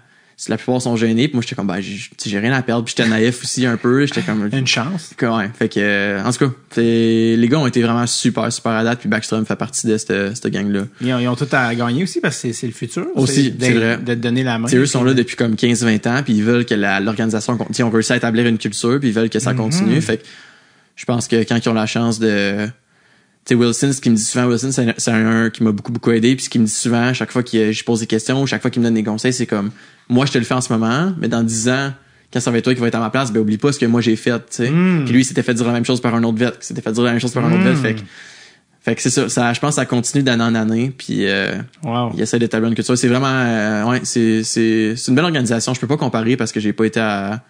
la plupart sont gênés, puis moi j'étais comme ben j'ai rien à perdre, puis j'étais naïf aussi un peu, j'étais comme une chance. Ouais, fait que en tout cas, les gars ont été vraiment super à date, puis Backstrom fait partie de cette gang là. Ils ont tout à gagner aussi parce que c'est le futur aussi, c'est vrai. De te donner la main. Eux sont là depuis comme 15-20 ans, puis ils veulent que l'organisation ils ont réussi à établir une culture, puis ils veulent que ça continue, fait que je pense que quand ils ont la chance de tu sais, Wilson, ce qu'il me dit souvent, Wilson, c'est un qui m'a beaucoup aidé, puis ce qu'il me dit souvent, à chaque fois que je pose des questions, chaque fois qu'il me donne des conseils, c'est comme, moi, je te le fais en ce moment, mais dans 10 ans, quand ça va être toi qui va être à ma place, ben, oublie pas ce que moi j'ai fait, tu sais. Puis lui, il s'était fait dire la même chose par un autre vet, fait que c'est ça, je pense que ça continue d'année en année, puis il essaie d'établir une culture. C'est vraiment, c'est une belle organisation. Je peux pas comparer parce que j'ai pas été à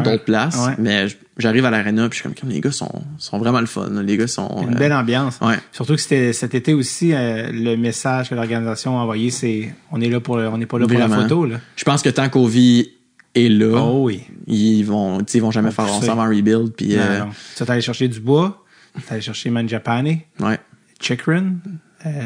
d'autres places, mais j'arrive à l'aréna puis je suis comme les gars sont vraiment le fun, les gars sont une belle ambiance. Surtout que c'était cet été aussi le message que l'organisation a envoyé, c'est on n'est pas là pour la photo là. Je pense que tant qu'Ovi est là, ils vont jamais faire ensemble un rebuild puis tu vas aller chercher Dubois, tu vas aller chercher Mangiapane, Chikrin,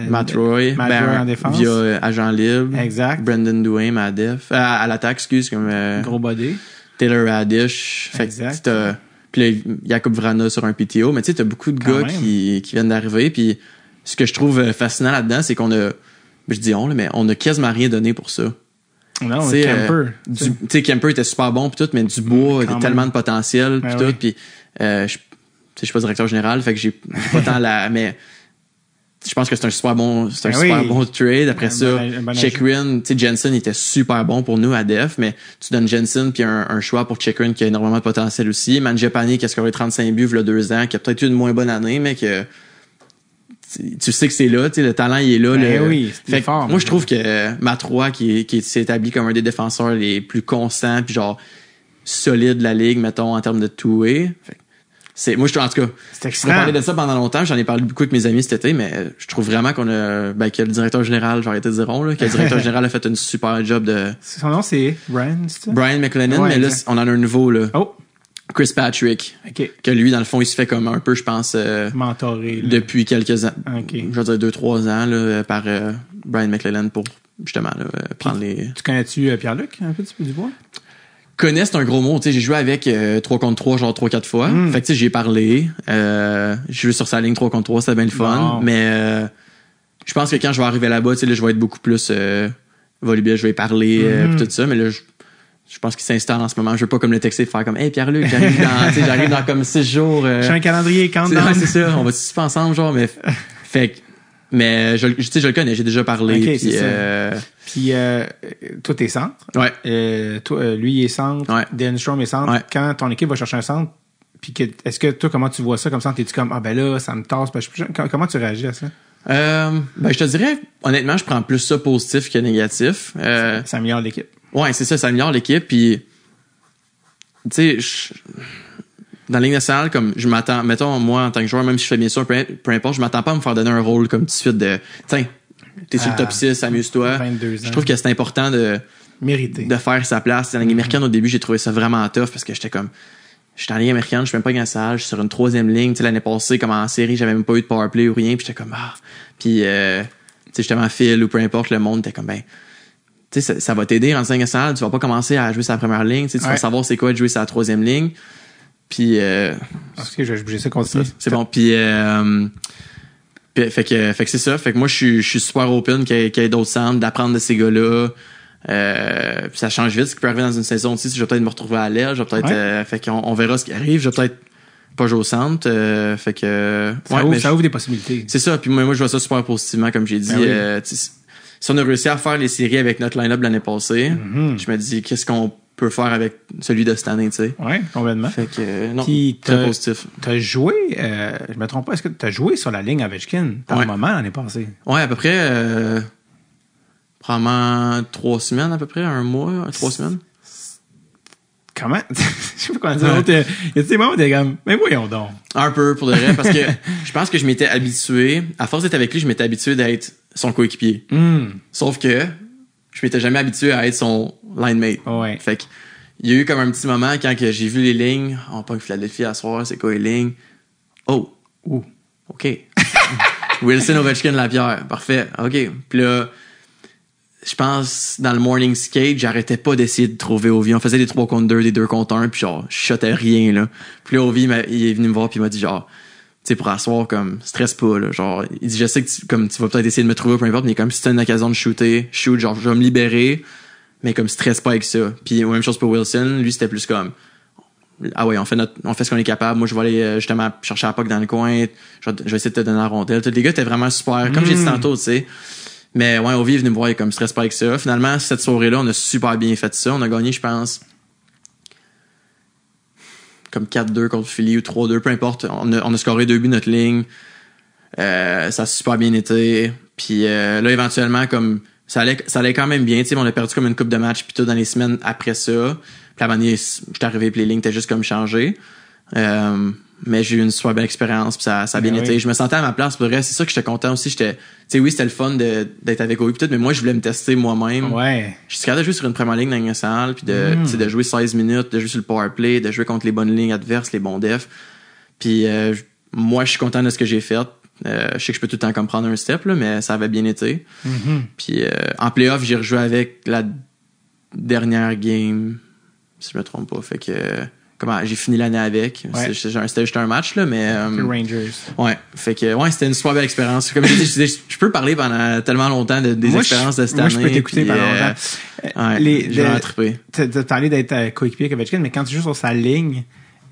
Matt Roy en défense. Via agent libre. Exact. Brendan Duane à l'attaque, excuse, comme Gros body. Taylor Radish. Exact. Puis là, Jakub Vrana sur un PTO. Mais tu sais, t'as beaucoup de gars qui viennent d'arriver. Puis ce que je trouve fascinant là-dedans, c'est qu'on a, je dis on, mais on a quasiment rien donné pour ça. Non, Kemper. Tu sais, Kemper était super bon pis tout, mais Dubois avait tellement de potentiel pis tout. Puis je suis pas directeur général, fait que j'ai pas tant mais je pense que c'est un super bon trade. Après ça, Chikrin, tu sais, Jensen était super bon pour nous à Def, mais tu donnes Jensen puis un choix pour Chikrin qui a énormément de potentiel aussi. Mangiapane qui a scoré 35 buts il y a 2 ans, qui a peut-être eu une moins bonne année, mais que tu sais que c'est là, tu sais, le talent il est là. C'est fort. Moi je trouve que Matt Roy qui s'est établi comme un des défenseurs les plus constants puis genre solides de la ligue, mettons en termes de two-way. Moi, en tout cas, je parlé de ça pendant longtemps. J'en ai parlé beaucoup avec mes amis cet été, mais je trouve vraiment que le directeur général, j'ai arrêté de dire que le directeur général a fait une super job de... Son nom, c'est Brian, c'est ça? Brian McLennan, mais là, on en a un nouveau, là. Oh! Chris Patrick. OK. Que lui, dans le fond, il se fait comme un peu, je pense... mentoré. Depuis quelques ans. OK. Je veux dire 2-3 ans, là, par Brian McLennan pour, justement, là, prendre les... Tu connais-tu Pierre-Luc, un peu du bois? Connais, c'est un gros mot. Tu sais, j'ai joué avec 3 contre 3, genre 3-4 fois. Fait que tu sais, j'ai parlé. J'ai joué sur sa ligne 3 contre 3, c'était bien le fun. Bon. Mais je pense que quand je vais arriver là-bas, tu sais, là, je vais être beaucoup plus volubile, je vais parler pis tout ça. Mais là, je pense qu'il s'installe en ce moment. Je veux pas comme le texter de faire comme hey Pierre-Luc, j'arrive dans comme 6 jours. J'ai un calendrier countdown. C'est ça. On va se pas ensemble, genre, mais fait que. Mais je le connais, j'ai déjà parlé. Okay, puis toi, t'es centre. Ouais. Toi, lui, il est centre. Ouais. Dan Strom est centre. Ouais. Quand ton équipe va chercher un centre, puis est-ce que toi, comment tu vois ça comme centre? T'es-tu comme, ah ben là, ça me tasse. Comment tu réagis à ça? Ben, je te dirais, honnêtement, je prends plus ça positif que négatif. Ça améliore l'équipe. Ouais, c'est ça améliore l'équipe. Puis, tu sais, dans la Ligue nationale, comme je m'attends, mettons, moi, en tant que joueur, même si je fais bien sûr, peu importe, je m'attends pas à me faire donner un rôle comme tout de suite de, tiens, t'es sur le top 6, amuse-toi. 22 ans. Je trouve que c'est important de faire sa place. Dans la Ligue américaine, au début, j'ai trouvé ça vraiment tough parce que j'étais en Ligue américaine, je suis même pas nationale, je suis sur une 3e ligne. Tu sais, l'année passée, comme en série, j'avais même pas eu de powerplay ou rien, puis j'étais comme, Puis, tu sais, justement, Phil ou peu importe, le monde était comme, ben, tu sais, ça va t'aider en Ligue nationale, tu vas pas commencer à jouer sa première ligne, tu vas savoir c'est quoi de jouer sa 3e ligne. Puis je vais bouger ça contre ça. C'est bon. Puis fait que c'est ça. Fait que moi je suis super open qu'il y ait d'autres centres, d'apprendre de ces gars-là. Puis ça change vite ce qui peut arriver dans une saison aussi. Si je vais peut-être me retrouver à l'aile, je vais peut-être fait qu'on verra ce qui arrive. Je vais peut-être pas jouer au centre. Fait que ça ouvre des possibilités. C'est ça. Puis moi je vois ça super positivement comme j'ai dit. Si on a réussi à faire les séries avec notre line-up l'année passée, je me dis qu'est-ce qu'on peut faire avec celui de cette année, tu sais. Oui, complètement. Fait que, non, très positif. T'as joué, je me trompe pas, est-ce que t'as joué sur la ligne Ovechkin par un moment l'année passée? Ouais, à peu près, probablement 3 semaines, à peu près, 1 mois, 3 semaines. Comment? Je sais pas comment dire. Il y a des moments où t'es comme, mais voyons donc. Un peu, pour de vrai, parce que je pense que je m'étais habitué, à force d'être avec lui, je m'étais habitué d'être son coéquipier. Sauf que, je m'étais jamais habitué à être son line mate. Ouais. Fait que, il y a eu comme un petit moment quand que j'ai vu les lignes. On pogne Philadelphie à soir, c'est quoi les lignes? Oh. OK. Wilson, Ovechkin, Lapierre. Parfait. OK. Puis là, je pense, dans le morning skate, j'arrêtais pas d'essayer de trouver Ovi. On faisait des 3 contre 2, des 2 contre 1, puis genre, je shotais rien, là. Puis là, Ovi, il est venu me voir, puis il m'a dit genre, tu sais, pour asseoir, comme, stresse pas, là. Genre, il dit, je sais que tu vas peut-être essayer de me trouver, peu importe, mais comme si c'était une occasion de shoot, genre, je vais me libérer, mais comme, stresse pas avec ça. Puis, même chose pour Wilson, lui, c'était plus comme, ah ouais, on fait ce qu'on est capable. Moi, je vais aller, justement, chercher la puck dans le coin, je vais essayer de te donner la rondelle. Tous les gars étaient vraiment super, comme j'ai dit tantôt, tu sais. Mais ouais, Ovi est venu me voir, il est comme, stresse pas avec ça. Finalement, cette soirée-là, on a super bien fait ça. On a gagné, je pense, comme 4-2 contre Philly ou 3-2, peu importe. On a scoré 2 buts notre ligne. Ça a super bien été. Puis là, éventuellement, comme ça allait quand même bien. On a perdu comme une coupe de match puis tout dans les semaines après ça. Puis à un moment donné, j'étais arrivé puis les lignes étaient juste comme changées. Mais j'ai eu une super belle expérience puis ça a bien été. Je me sentais à ma place. Pour vrai, c'est ça que j'étais content aussi. Oui, c'était le fun d'être avec eux puis tout, mais moi, je voulais me tester moi-même. Ouais. Je suis capable de jouer sur une première ligne dans la Ligue nationale puis de jouer 16 minutes, de jouer sur le power play, de jouer contre les bonnes lignes adverses, les bons defs. Puis moi, je suis content de ce que j'ai fait. Je sais que je peux tout le temps comme prendre un step, là, mais ça avait bien été. Puis en playoff, j'ai rejoué avec la dernière game, si je me trompe pas. Fait que j'ai fini l'année avec. Ouais. C'était juste un match, là, mais... Les Rangers. Ouais. Fait que, c'était une super belle expérience. Comme j'ai dit, je peux parler pendant tellement longtemps des expériences de cette année. Moi, je peux t'écouter pendant longtemps. J'ai vraiment trippé. T'as parlé d'être coéquipier avec Ovechkin, mais quand tu joues sur sa ligne,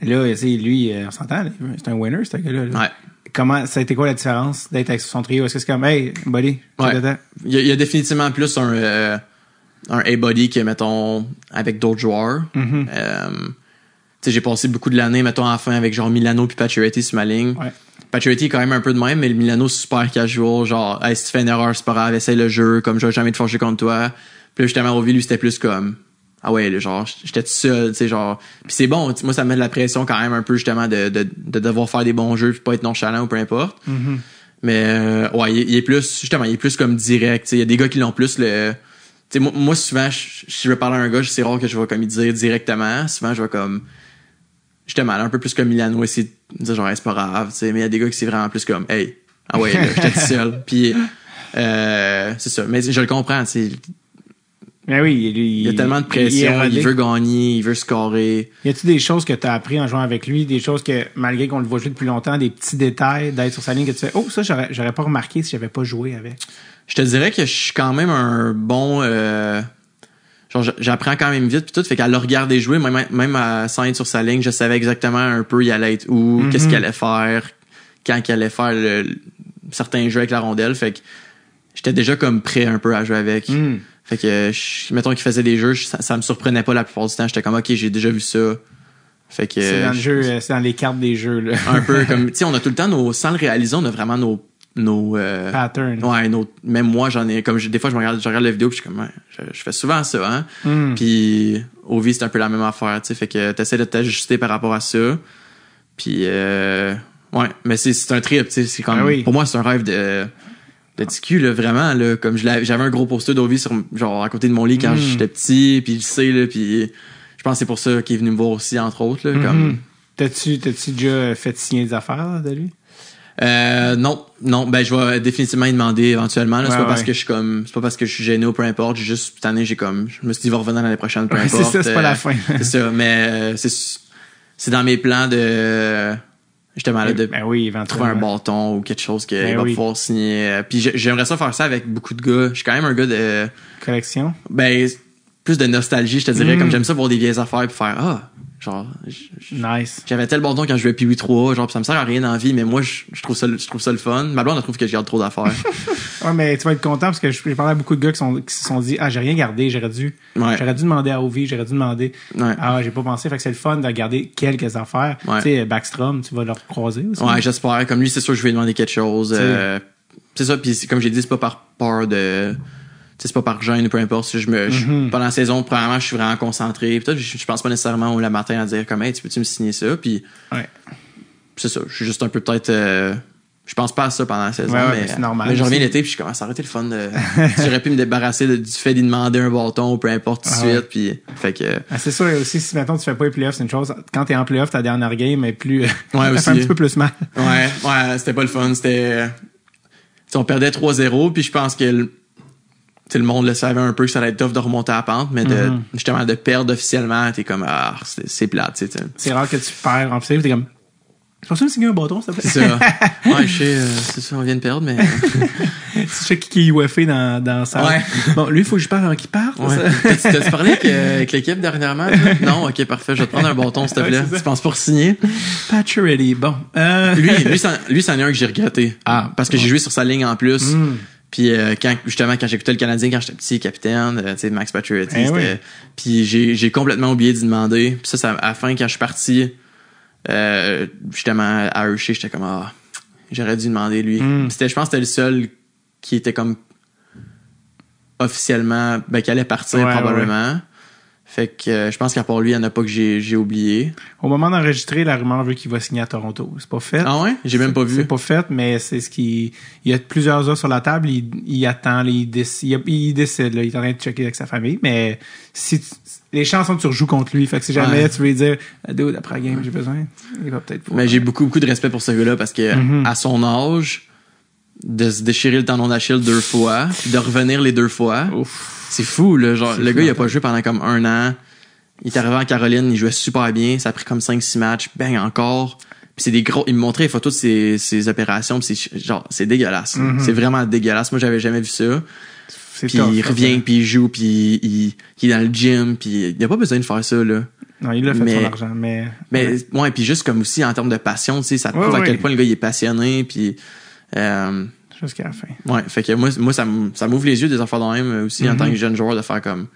là, tu sais, lui, on s'entend, là, c'est un winner, ce gars-là. Là. Ouais. Comment, ça a été quoi la différence d'être avec son trio? Est-ce que c'est comme, hey, buddy, ouais. Il y a définitivement plus un A-body que, mettons, avec d'autres joueurs. J'ai passé beaucoup de l'année, mettons, en fin avec genre Milano puis Pacioretty sur ma ligne. Ouais. Pacioretty est quand même un peu de même, mais le Milano, c'est super casual. Genre, hey, si tu fais une erreur, c'est pas grave, essaye le jeu, comme je vais jamais te fâcher contre toi. Puis là, justement, Ovi, lui, c'était plus comme, ah ouais, là, genre, j'étais tout seul, tu sais, genre. Puis c'est bon, moi, ça me met de la pression quand même un peu, justement, de devoir faire des bons jeux puis pas être nonchalant ou peu importe. Mais, ouais, il est plus, justement, il est plus comme direct. Il y a des gars qui l'ont plus le. Tu sais, moi, souvent, si je veux parler à un gars, c'est rare que je vais comme lui dire directement. Souvent, je vais comme. Justement, un peu plus comme Milano, essayer de dire genre, hey, c'est pas grave, tu sais, mais il y a des gars qui c'est vraiment plus comme, hey, ah ouais, là, j'étais tout seul. Puis, c'est ça. Mais je le comprends, tu sais. Mais oui, il y a tellement de pression, il veut gagner, il veut scorer. Y a-tu des choses que tu as appris en jouant avec lui, des choses que, malgré qu'on le voit jouer depuis longtemps, des petits détails d'être sur sa ligne que tu fais, oh, ça, j'aurais pas remarqué si j'avais pas joué avec? Je te dirais que je suis quand même un bon, genre, j'apprends quand même vite pis tout, fait qu'à le regarder jouer, même sans être sur sa ligne, je savais exactement un peu il allait être où, qu'est-ce qu'il allait faire, quand qu'il allait faire certains jeux avec la rondelle, fait que j'étais déjà comme prêt un peu à jouer avec. Fait que, mettons qu'il faisait des jeux, ça me surprenait pas la plupart du temps, j'étais comme, ok, j'ai déjà vu ça. Fait que. C'est dans le jeu, c'est dans les cartes des jeux, là. Un peu comme, tu sais, on a tout le temps sans le réaliser, on a vraiment nos patterns. Ouais, même moi j'en ai comme des fois je regarde la vidéo puis je suis comme ouais, je fais souvent ça puis Ovi c'est un peu la même affaire, tu sais, fait que t'essaies de t'ajuster par rapport à ça. Puis ouais, mais c'est un trip, tu sais, c'est comme pour moi c'est un rêve de TQ là, vraiment là, comme j'avais un gros poster d'Ovi sur genre à côté de mon lit quand j'étais petit, puis il sait là, puis je pense que c'est pour ça qu'il est venu me voir aussi entre autres là, comme T'as-tu déjà fait signer des affaires là, de lui? Non, ben je vais définitivement y demander éventuellement là, c'est pas parce que c'est pas parce que je suis gêné ou peu importe, j'ai juste cette année je me suis dit il va revenir l'année prochaine peu importe. C'est ça, c'est pas la fin. C'est ça, mais c'est dans mes plans de justement là, de trouver un bâton ou quelque chose qu'il va pouvoir signer. Puis j'aimerais ça faire ça avec beaucoup de gars. Je suis quand même un gars de collection. Ben plus de nostalgie, je te dirais, comme j'aime ça voir des vieilles affaires puis faire genre nice. J'avais tel bâton quand je jouais Pee-Wee 3, genre ça me sert à rien dans la vie, mais moi je trouve ça le fun. Ma blonde elle trouve que je garde trop d'affaires. Ouais, mais tu vas être content parce que j'ai parlé à beaucoup de gars qui se sont dit j'ai rien gardé, j'aurais dû demander à Ovi, j'aurais dû demander. J'ai pas pensé, fait que c'est le fun de garder quelques affaires. Tu sais, Backstrom, tu vas le croiser aussi. Ouais, j'espère. Comme lui, c'est sûr que je vais lui demander quelque chose. C'est ça, puis comme j'ai dit, c'est pas par peur de c'est pas par gêne ou peu importe. Si pendant la saison, premièrement, je suis vraiment concentré. Puis je pense pas nécessairement le matin à dire comme hey, tu peux-tu me signer ça? Puis c'est ça. Je suis juste un peu peut-être. Je pense pas à ça pendant la saison, mais c'est normal. Mais je reviens l'été puis je commence à arrêter le fun de. J'aurais pu me débarrasser du fait d'y demander un bâton ou peu importe tout de suite. Puis fait que. C'est sûr aussi si maintenant tu fais pas les playoffs, c'est une chose. Quand t'es en playoff, ta dernière game est plus. Ouais, aussi. Ça fait un petit peu plus mal. Ouais, c'était pas le fun. C'était. On perdait 3-0 puis je pense que le monde le savait un peu que ça allait être tough de remonter à la pente, mais justement de perdre officiellement, t'es comme c'est plate, tu sais. C'est rare que tu perds en fait, t'es comme c'est pour ça de me signer un bâton, s'il te plaît. C'est ça. Ouais, je sais, c'est ça, on vient de perdre, mais. Tu sais qui est UFA dans ça. Ouais. Bon, lui, il faut que je parle avant qu'il parte. Ouais. T'as-tu parlé avec l'équipe dernièrement? Non, ok, parfait. Je vais te prendre un bâton, s'il te plaît. Tu penses pour signer? Pacioretty, bon. Lui, c'en est un que j'ai regretté. Parce que j'ai joué sur sa ligne en plus. Puis quand j'écoutais le Canadien quand j'étais petit, capitaine, tu sais, Max Pacioretty, puis j'ai complètement oublié d'y demander. Puis ça à la fin, quand je suis parti, justement à Hershey, j'étais comme j'aurais dû demander lui. Je pense que c'était le seul qui était comme officiellement qui allait partir probablement. Fait que je pense qu'à part lui, il y en a pas que j'ai oublié. Au moment d'enregistrer, la rumeur veut qu'il va signer à Toronto. C'est pas fait. Ah ouais? J'ai même pas vu. C'est pas fait, mais c'est ce qui. Il y a plusieurs offres sur la table. Il attend, il décide. Là, il est en train de checker avec sa famille. Mais si les chances sont que tu rejoues contre lui. Fait que si jamais tu veux lui dire dude, après la game, j'ai besoin, il va peut-être pas. Mais j'ai beaucoup de respect pour ce gars-là parce que à son âge, de se déchirer le tendon d'Achille 2 fois, puis de revenir les 2 fois. Ouf. C'est fou, là. Genre, le gars, il a pas joué pendant comme 1 an. Il est arrivé en Caroline, il jouait super bien. Ça a pris comme 5-6 matchs. Bang, encore. Puis c'est des gros... Il me montrait les photos de ses opérations, puis c'est dégueulasse. Mm-hmm. C'est vraiment dégueulasse. Moi, j'avais jamais vu ça. Puis il revient, puis il joue, puis il est dans le gym, puis il a pas besoin de faire ça, là. Non, il l'a fait son argent, mais ouais, puis juste comme aussi en termes de passion, tu sais, ça te prouve à quel point le gars il est passionné, puis jusqu'à la fin. Ouais, fait que moi ça m'ouvre les yeux des affaires de même aussi en tant que jeune joueur de faire comme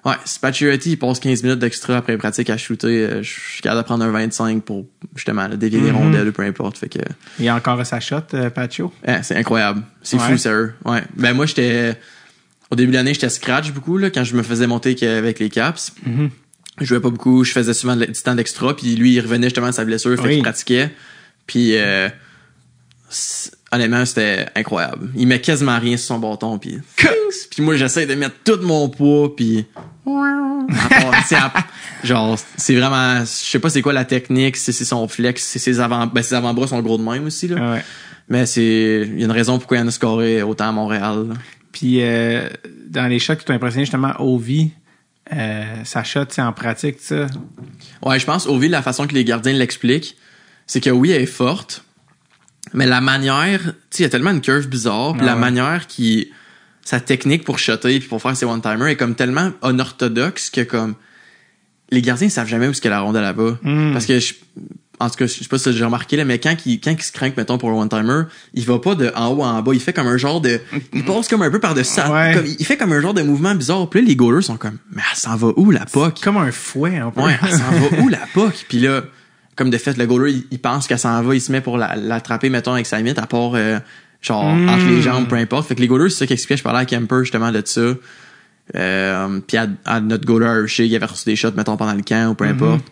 ouais, si Pacioretty il passe 15 minutes d'extra après pratique à shooter, je suis capable de prendre un 25 pour justement là, dévier les rondelles ou peu importe, fait que il y a encore sa shot Pacho. C'est incroyable. C'est fou sérieux. Ouais. Ben moi j'étais au début de l'année, j'étais scratch beaucoup là quand je me faisais monter avec les Caps. Je jouais pas beaucoup, je faisais souvent du temps d'extra, puis lui il revenait justement de sa blessure, fait qu'il pratiquait. Puis honnêtement, c'était incroyable. Il met quasiment rien sur son bâton, puis moi j'essaie de mettre tout mon poids, puis genre c'est vraiment, je sais pas c'est quoi la technique, si c'est son flex, si ses avant-bras sont gros de même aussi là. Ouais. Mais il y a une raison pourquoi il en a scoré autant à Montréal. Là. Puis dans les shots qui t'ont impressionné justement, Ovi, sa shot, c'est en pratique, ça. Ouais, je pense Ovi, la façon que les gardiens l'expliquent, c'est que oui, elle est forte, mais la manière, tu sais, il y a tellement une curve bizarre, puis la manière sa technique pour shotter puis pour faire ses one-timers est comme tellement unorthodoxe que comme les gardiens savent jamais où est-ce qu'il y a la rondelle là-bas. Parce que en tout cas, je sais pas si j'ai remarqué là, mais quand il se craque, mettons, pour un one-timer, il va pas de en haut en bas, il fait comme un genre de, il passe comme un peu par-dessus ça. Comme, il fait comme un genre de mouvement bizarre. Puis là, les goalers sont comme, mais elle s'en va où la puck? Comme un fouet, un peu. Ouais, elle s'en va où la puck? Puis là, comme de fait, le goaler, il pense qu'elle s'en va, il se met pour l'attraper, mettons, avec sa limite, à part, genre, entre les jambes, peu importe. Fait que les goalers, c'est ça qui expliquait, je parlais à Kemper, justement, de ça. Puis à notre goaler, Hershey, il avait reçu des shots, mettons, pendant le camp, ou peu importe.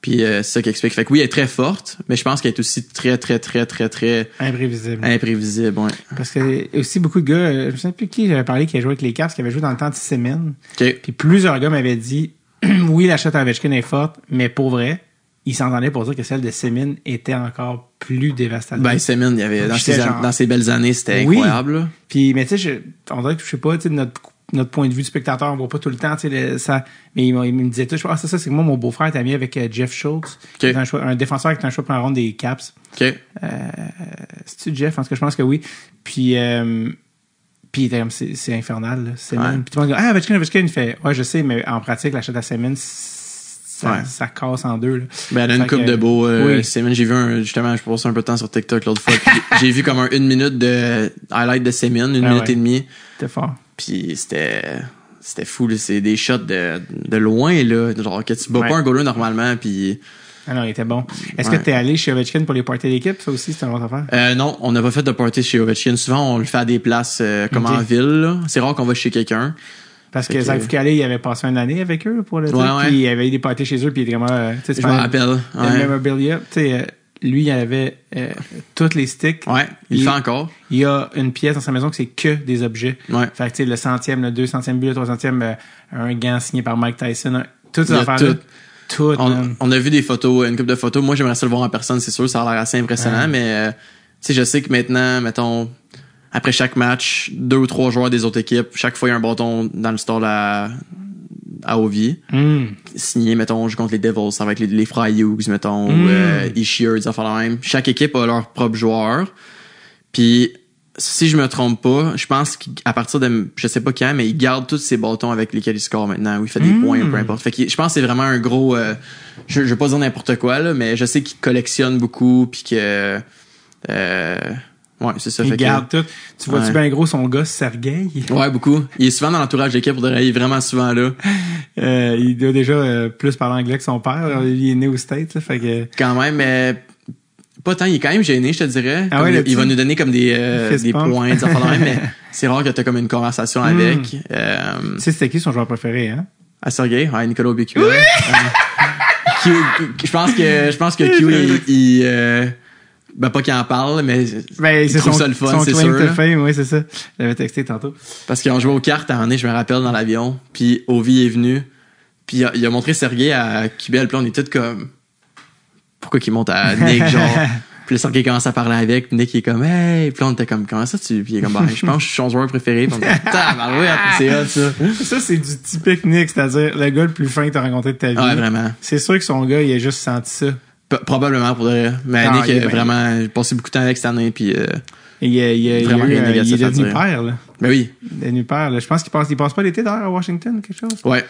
Puis c'est ça qui explique. Fait que oui, elle est très forte, mais je pense qu'elle est aussi très, très, très, très, très... Imprévisible, ouais. Parce que y a aussi beaucoup de gars, je me souviens plus qui j'avais parlé qui a joué avec les Caps, qui avait joué dans le temps de Semin. Okay. Puis plusieurs gars m'avaient dit, oui, la shot à Ovechkin est forte, mais pour vrai, ils s'entendaient pour dire que celle de Semin était encore plus dévastatrice. Ben, Semin, il y avait, dans ses belles années, c'était incroyable. Là. Puis, mais tu sais, on dirait que je sais pas, tu sais, notre point de vue du spectateur, on voit pas tout le temps, tu sais, ça, mais il me disait tout, c'est que moi, mon beau-frère est ami avec Jeff Schultz, un défenseur qui est un choix pour la ronde des Caps. Okay. C'est-tu Jeff? En tout cas, je pense que oui. Puis il était comme, c'est infernal, là. Puis tout le monde dit, Ovechkin, il fait, ouais, je sais, mais en pratique, la shot à Semin, ça casse en deux, là. Ben, elle a une coupe de beau, Semin, j'ai vu justement, je passais un peu de temps sur TikTok l'autre fois, puis j'ai vu comme une minute de highlight de Semin, une minute et demie. C'était fort. Puis c'était fou, là. C'est des shots de loin, là. Genre que tu bats pas un goaler normalement, puis... Ah non, il était bon. Est-ce que t'es allé chez Ovechkin pour les parties d'équipe? Ça aussi, c'est une autre affaire? Non, on n'a pas fait de party chez Ovechkin. Souvent, on le fait à des places comme en ville, là. C'est rare qu'on va chez quelqu'un. Parce que Zach Foucault, il avait passé une année avec eux pour le truc, puis il avait eu des parties chez eux, puis il était vraiment... je me rappelle. Le memorabilia, tu sais... Lui, il avait tous les sticks. Ouais, il le fait encore. Il y a une pièce dans sa maison que c'est que des objets. Ouais. Fait que tu sais, le 100e, le 200e but, le 300e, un gant signé par Mike Tyson. Toutes ces affaires-là. Tout. On a vu des photos, une couple de photos. Moi, j'aimerais ça le voir en personne, c'est sûr. Ça a l'air assez impressionnant, mais tu sais, je sais que maintenant, mettons, après chaque match, 2 ou 3 joueurs des autres équipes, chaque fois, il y a un bâton dans le store à Ovi. Signé, mettons, je contre les Devils, ça va être les frères Hughes, mettons, ou Ishier, des affaires la même. Chaque équipe a leur propre joueur. Puis, si je me trompe pas, je pense qu'à partir de, je sais pas quand, mais il garde tous ses bâtons avec lesquels il score maintenant, où il fait des points, peu importe. Fait que je pense que c'est vraiment un gros, je vais pas dire n'importe quoi, là, mais je sais qu'il collectionne beaucoup, puis que, ouais, c'est ça. Il garde tout. Tu vois-tu bien gros son gosse, Sergei? Ouais, beaucoup. Il est souvent dans l'entourage d'équipe, il est vraiment souvent là. Il doit déjà plus parler anglais que son père. Il est né aux States, là, fait que... Quand même, mais pas tant. Il est quand même gêné, je te dirais. Ah ouais, il va nous donner comme des points, des affaires mais c'est rare que t'as comme une conversation avec. Tu sais, c'était qui son joueur préféré, hein? À Sergei? Ouais, Nicolas Aubé-Kubel. Oui! Je pense que Q, il ben, pas qu'il en parle, mais il trouve ça le fun, c'est sûr. Oui, c'est ça. J'avais texté tantôt. Parce qu'ils ont joué aux cartes à un moment, je me rappelle, dans l'avion. Puis Ovi est venu. Puis il a montré Sergei à Kubel. Puis là, on est tous comme... Pourquoi qu'il monte à Nick, genre... Puis Puis là, Sergei commence à parler avec, puis Nick il est comme hey, puis là on était comme comment ça tu, puis il est comme ben, je pense que je suis son joueur préféré, puis on était tabarouette, c'est hot ça. Ça c'est du typique Nick, c'est-à-dire le gars le plus fin que t'as rencontré de ta vie. Ouais, vraiment. C'est sûr que son gars il a juste senti ça. Probablement pour de vrai. Mais Nick a vraiment passé beaucoup de temps avec cette année, puis il est devenu père, là. Ben oui. Il est devenu père, là. Je pense qu'il passe pas l'été d'ailleurs à Washington, quelque chose. Ouais,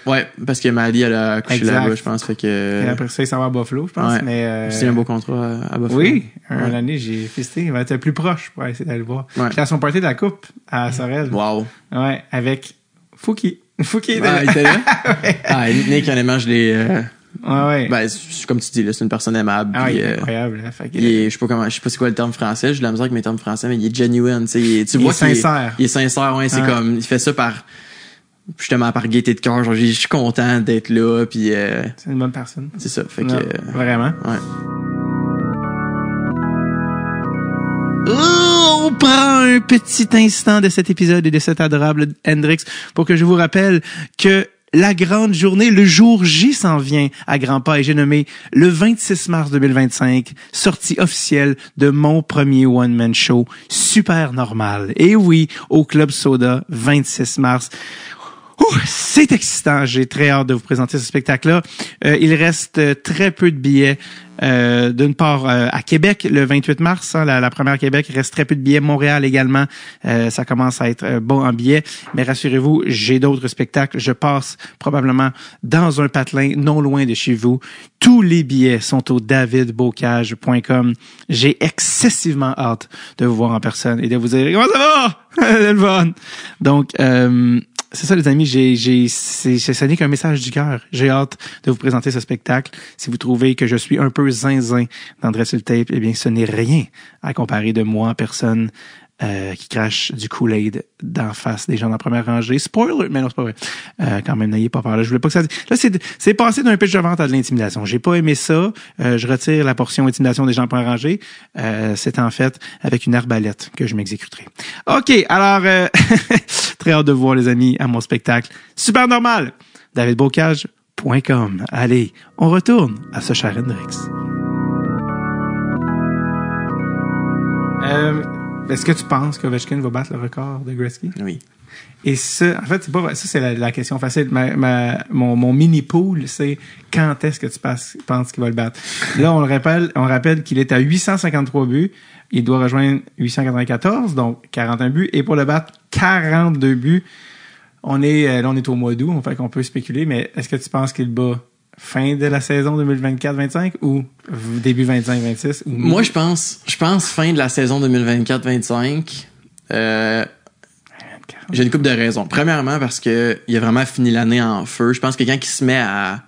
parce que Maddie, elle a accouché là-bas, je pense. Fait que... Et après ça, il s'en va à Buffalo, je pense. Ouais. Mais, c'est un beau contrat à Buffalo. Oui, une année, j'ai fisté. Il va être plus proche pour essayer d'aller le voir. Ouais. J'étais à son party de la coupe à Sorel. Wow. Ouais, avec Fouki. Fouki était là. Il était là? Ouais. Ah, Nick, honnêtement, je l'ai... Ouais. Ben, comme tu dis, là, c'est une personne aimable. Ah, puis, il est incroyable, là. Fait que, je sais pas c'est quoi le terme français. J'ai de la misère avec mes termes français, mais il est genuine, tu sais. Tu vois sincère. Il est sincère, ouais. C'est comme, il fait ça justement par gaieté de cœur. Genre, je suis content d'être là, puis c'est une bonne personne. C'est ça. Fait non, que. Vraiment. Ouais. On prend un petit instant de cet épisode et de cet adorable Hendrix pour que je vous rappelle que la grande journée, le jour J s'en vient à grands pas et j'ai nommé le 26 mars 2025, sortie officielle de mon premier one-man show, Super Normal. Et oui, au Club Soda, 26 mars. C'est excitant. J'ai très hâte de vous présenter ce spectacle-là. Il reste très peu de billets. D'une part, à Québec, le 28 mars, hein, la première à Québec, il reste très peu de billets. Montréal également, ça commence à être bon en billets. Mais rassurez-vous, j'ai d'autres spectacles. Je passe probablement dans un patelin non loin de chez vous. Tous les billets sont au davidbocage.com. J'ai excessivement hâte de vous voir en personne et de vous dire « Comment ça va? » C'est le fun. Donc, c'est ça, les amis, ça n'est qu'un message du cœur. J'ai hâte de vous présenter ce spectacle. Si vous trouvez que je suis un peu zinzin dans Dress sur le tape, eh bien, ce n'est rien à comparer de moi, personne qui crache du Kool-Aid d'en face des gens dans la première rangée. Spoiler! Mais non, c'est pas vrai. Quand même, n'ayez pas peur. Là, je voulais pas que ça... Là, c'est passé d'un pitch de vente à de l'intimidation. J'ai pas aimé ça. Je retire la portion intimidation des gens en première rangée. C'est en fait avec une arbalète que je m'exécuterai. OK, alors... très hâte de vous voir, les amis, à mon spectacle Super Normal. davidbocage.com. Allez, on retourne à ce cher Hendrix. Est-ce que tu penses qu'Ovechkin va battre le record de Gretzky? Oui. Et ça, en fait, c'est pas ça, c'est la question facile. Mon mini pool, c'est quand est-ce que tu penses qu'il va le battre? Là, on rappelle qu'il est à 853 buts. Il doit rejoindre 894, donc 41 buts. Et pour le battre, 42 buts. On est au mois d'août, fait qu'on peut spéculer, mais est-ce que tu penses qu'il bat fin de la saison 2024-25 ou début 25-26? Moi, je pense fin de la saison 2024-25. J'ai une couple de raisons. Premièrement, parce que il a vraiment fini l'année en feu. Je pense que quelqu'un qui se met à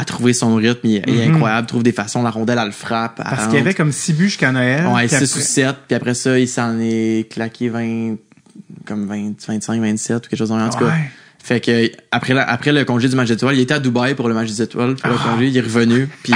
trouver son rythme, il est incroyable, trouve des façons, la rondelle, elle le frappe. Parce qu'il y avait comme 6 buts jusqu'à Noël. Ouais, 6 ou 7, puis après ça, il s'en est claqué 20, 25, 27 ou quelque chose en tout cas. Fait que après le congé du match d'étoiles, il était à Dubaï pour le match des étoiles. Pour le congé, il est revenu, puis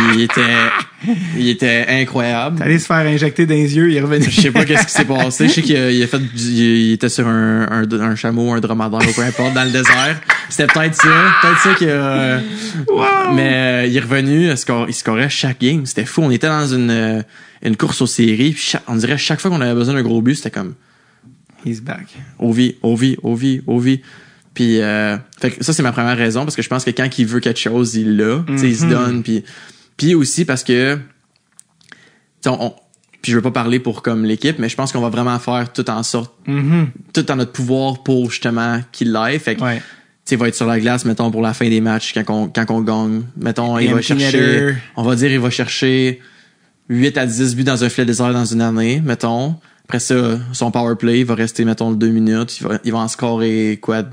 il était incroyable. T'es allé se faire injecter dans les yeux, il est revenu. Je sais pas qu'est-ce qui s'est passé. Je sais il était sur un chameau, un dromadaire ou peu importe, dans le désert. C'était peut-être ça qu'il a... Wow. Mais il est revenu, il scorait chaque game. C'était fou. On était dans une course aux séries, puis on dirait chaque fois qu'on avait besoin d'un gros but, c'était comme... He's back. Ovi. Puis fait que ça, c'est ma première raison, parce que je pense que quand il veut quelque chose, il l'a. Il se donne. Puis aussi parce que... Puis je veux pas parler pour comme l'équipe, mais je pense qu'on va vraiment faire tout en sorte... tout en notre pouvoir pour justement qu'il l'aille. Fait que... Ouais. Il va être sur la glace, mettons, pour la fin des matchs, quand on gagne. Mettons, il va chercher... On va dire, il va chercher 8 à 10 buts dans un filet désert dans une année, mettons. Après ça, son power play va rester, mettons, 2 minutes. Il va en scorer, quoi...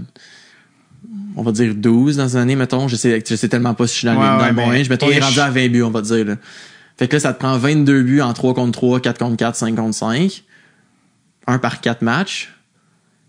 On va dire 12 dans une année, mettons. Je sais tellement pas si je suis dans le bon range. Mettons, il est rendu à 20 buts, on va dire, là. Fait que là, ça te prend 22 buts en 3 contre 3, 4 contre 4, 5 contre 5. 1 par 4 matchs.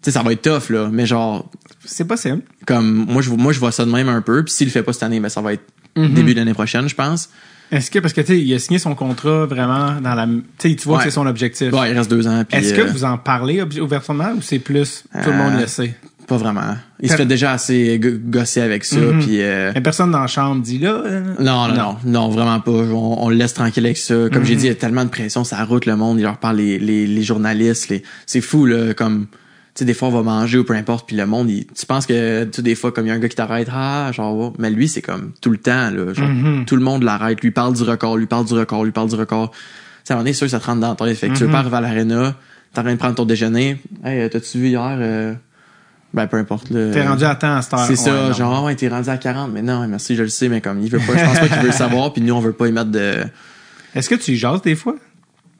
Tu sais, ça va être tough, là. Mais genre... C'est possible. Comme, moi, je vois ça de même un peu. Puis s'il le fait pas cette année, ben, ça va être début de l'année prochaine, je pense. Est-ce que, parce que, tu sais, il a signé son contrat vraiment dans la... Tu sais, tu vois que c'est son objectif. Ouais, il reste 2 ans. Puis, est-ce que vous en parlez ouvertement ou c'est plus tout le monde le sait? Pas vraiment. Il se fait déjà assez gosser avec ça. Puis Mais personne dans la chambre dit là. Non, vraiment pas. On le laisse tranquille avec ça. Comme j'ai dit, il y a tellement de pression, ça route le monde. Il leur parle les journalistes. C'est fou, là. Comme, tu sais, des fois, on va manger ou peu importe. Puis le monde, tu penses que, tu sais, des fois, comme il y a un gars qui t'arrête, genre, mais lui, c'est comme tout le temps, là. Genre, tout le monde l'arrête. Lui parle du record. Tu sais, à un moment donné, c'est sûr que ça te rentre dans ton fait que tu veux pas arriver à l'aréna, t'es en train de prendre ton déjeuner. Hey, t'as-tu vu hier, ben, peu importe, là. T'es rendu à temps à cette heure. C'est ça, genre, ouais, t'es rendu à 40, mais non, merci, je le sais, mais comme, il veut pas, je pense pas qu'il veut le savoir, puis nous, on veut pas y mettre de... Est-ce que tu y jases des fois?